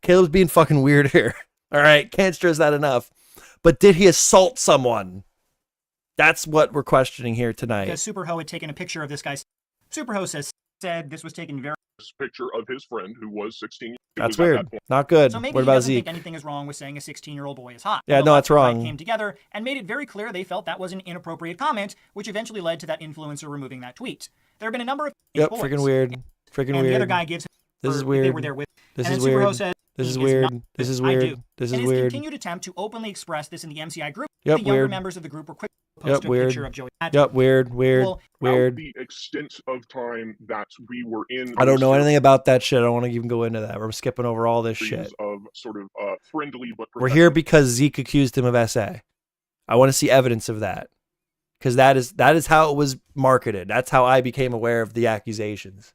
Caleb's being fucking weird here. All right. Can't stress that enough. But did he assault someone? That's what we're questioning here tonight. Because Super Ho had taken a picture of this guy. Super Ho said this was taken very... Picture of his friend who was 16. That's weird. Not good. So maybe What he about doesn't Zeke? think anything is wrong with saying a 16-year-old boy is hot. Yeah, no, that's wrong. Came together and made it very clear they felt that was an inappropriate comment, which eventually led to that influencer removing that tweet. There have been a number of freaking weird. Freaking weird. The other guy gives this is They weird. were there with. This And is then Superho weird. says, This is "Zeke weird. not This is I do." weird. This In is his weird. continued attempt to openly express this in the MCI group, Yep, the younger weird. members of the group were quick to Yep, post a weird. picture of Joey Maggio. Yep, weird, weird, Well, weird. The extent of time that we were in. I don't those know anything about that shit. I don't want to even go into that. We're skipping over all this series shit. of sort of friendly but We're here because Zeke accused him of SA. I want to see evidence of that. Because that is how it was marketed. That's how I became aware of the accusations.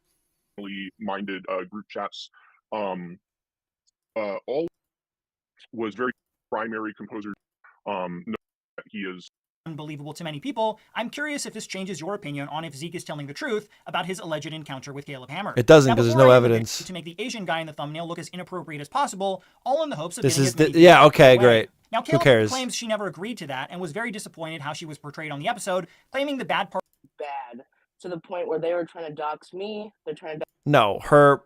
minded group chats. All was very primary composer. He is unbelievable to many people. I'm curious if this changes your opinion on if Zeke is telling the truth about his alleged encounter with Caleb Hammer. It doesn't, Now, because there's before no I end the video, evidence. to make the Asian guy in the thumbnail look as inappropriate as possible, all in the hopes of This getting is as many the, yeah, views okay, as way. great. Now, Who Caleb cares? claims she never agreed to that and was very disappointed how she was portrayed on the episode, claiming the bad part bad to the point where they were trying to dox me. They're trying to No, her.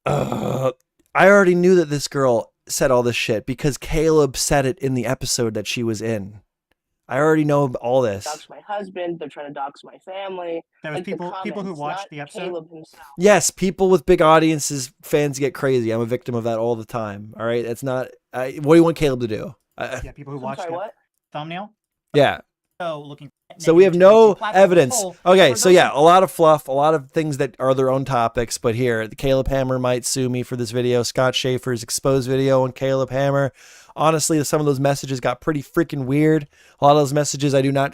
I already knew that this girl said all this shit because Caleb said it in the episode that she was in. I already know all this. dox my husband. They're trying to dox my family. There was Like people who comments, watched not the episode. Caleb himself. Yes, people with big audiences, fans get crazy. I'm a victim of that all the time. All right, it's not. What do you want Caleb to do? Yeah, people who watched sorry, the what? thumbnail. Yeah. So looking. So we have no evidence. poll. Okay, For so those yeah, a lot of fluff, a lot of things that are their own topics. But here, Caleb Hammer might sue me for this video. Scott Schaefer's exposed video on Caleb Hammer. Honestly, some of those messages got pretty freaking weird. A lot of those messages I do not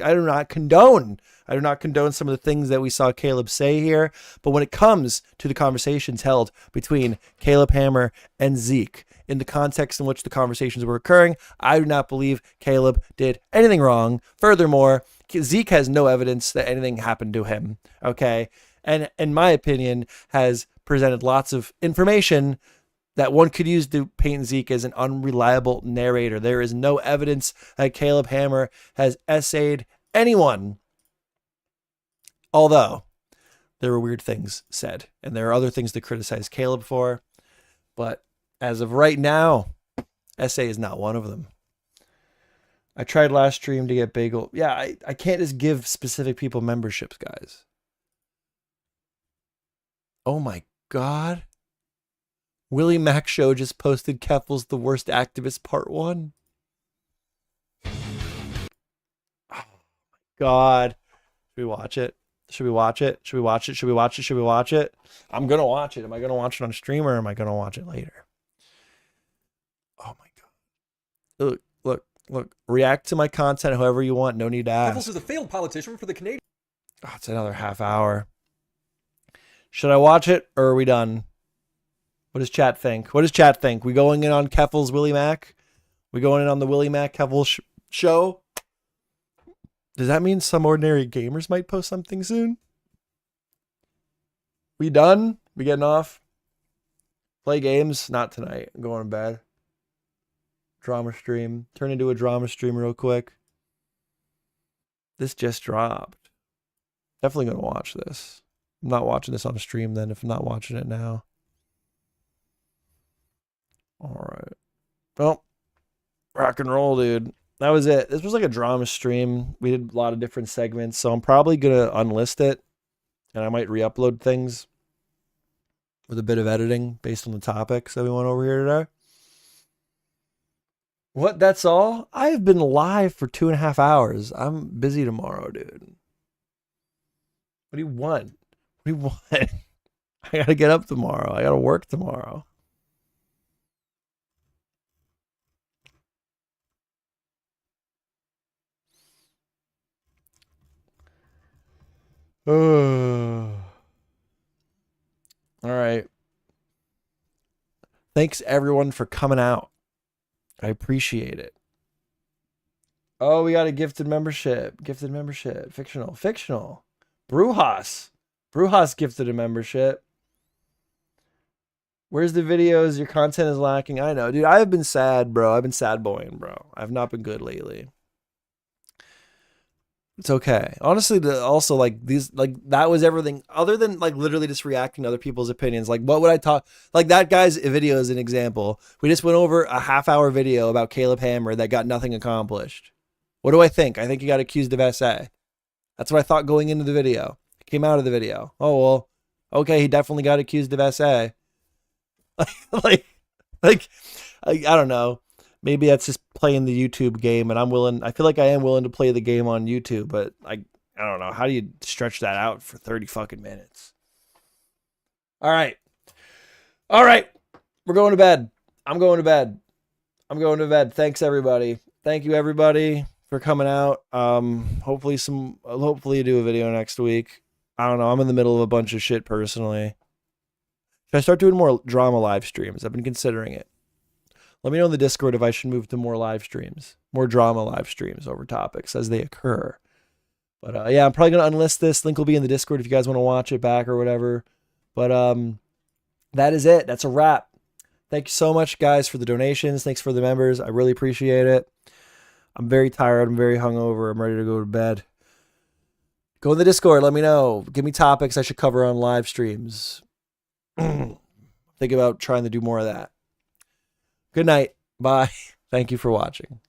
condone. I do not condone some of the things that we saw Caleb say here. But when it comes to the conversations held between Caleb Hammer and Zeke, in the context in which the conversations were occurring, I do not believe Caleb did anything wrong. Furthermore, Zeke has no evidence that anything happened to him, okay? And in my opinion, has presented lots of information that one could use to paint Zeke as an unreliable narrator. There is no evidence that Caleb Hammer has essayed anyone. Although, there were weird things said, and there are other things to criticize Caleb for, but as of right now, essay is not one of them. I tried last stream to get Bagel. Yeah, I can't just give specific people memberships, guys. Oh my God. Willie Mac Show just posted Keffals the Worst Activist Part 1. Oh my God. Should we watch it? Should we watch it? Should we watch it? Should we watch it? Should we watch it? I'm going to watch it. Am I going to watch it on stream or am I going to watch it later? Oh my God. Look. React to my content however you want. No need to ask. Keffals is a failed politician for the Canadian. Oh, it's another half hour. Should I watch it or are we done? What does chat think? What does chat think? We going in on Keffals Willie Mac? We going in on the Willie Mac Keffals show? Does that mean some ordinary gamers might post something soon? We done? We getting off? Play games? Not tonight. I'm going to bed. Drama stream. Turn into a drama stream real quick. This just dropped. Definitely going to watch this. I'm not watching this on stream then if I'm not watching it now. All right. Well, rock and roll, dude. That was it. This was like a drama stream. We did a lot of different segments, so I'm probably going to unlist it, and I might re-upload things with a bit of editing based on the topics that we went over here today. What? That's all? I've been live for 2.5 hours. I'm busy tomorrow, dude. What do you want? What do you want? I got to get up tomorrow. I got to work tomorrow. All right. Thanks everyone for coming out. I appreciate it. Oh, we got a gifted membership. Gifted membership. Fictional. Brujas gifted a membership. Where's the videos? Your content is lacking. I know, dude. I've been sad, bro. I've been sad boying, bro. I've not been good lately. It's okay. Honestly, also like these, like that was everything other than like literally just reacting to other people's opinions. Like what would I talk? Like that guy's video is an example. We just went over a half-hour video about Caleb Hammer that got nothing accomplished. What do I think? I think he got accused of SA. That's what I thought going into the video. It came out of the video. Oh, well, Okay, he definitely got accused of SA. like, I don't know. Maybe that's just playing the YouTube game, and I feel like I am willing to play the game on YouTube, but I don't know. How do you stretch that out for 30 fucking minutes? All right. We're going to bed. I'm going to bed. Thanks, everybody. Thank you, everybody, for coming out. Hopefully do a video next week. I don't know. I'm in the middle of a bunch of shit personally. Should I start doing more drama live streams? I've been considering it. Let me know in the Discord if I should move to more live streams, more drama live streams over topics as they occur. But yeah, I'm probably going to unlist this. Link will be in the Discord if you guys want to watch it back or whatever. But that is it. That's a wrap. Thank you so much, guys, for the donations. Thanks for the members. I really appreciate it. I'm very tired. I'm very hungover. I'm ready to go to bed. Go in the Discord. Let me know. Give me topics I should cover on live streams. Think about trying to do more of that. Good night. Bye. Thank you for watching.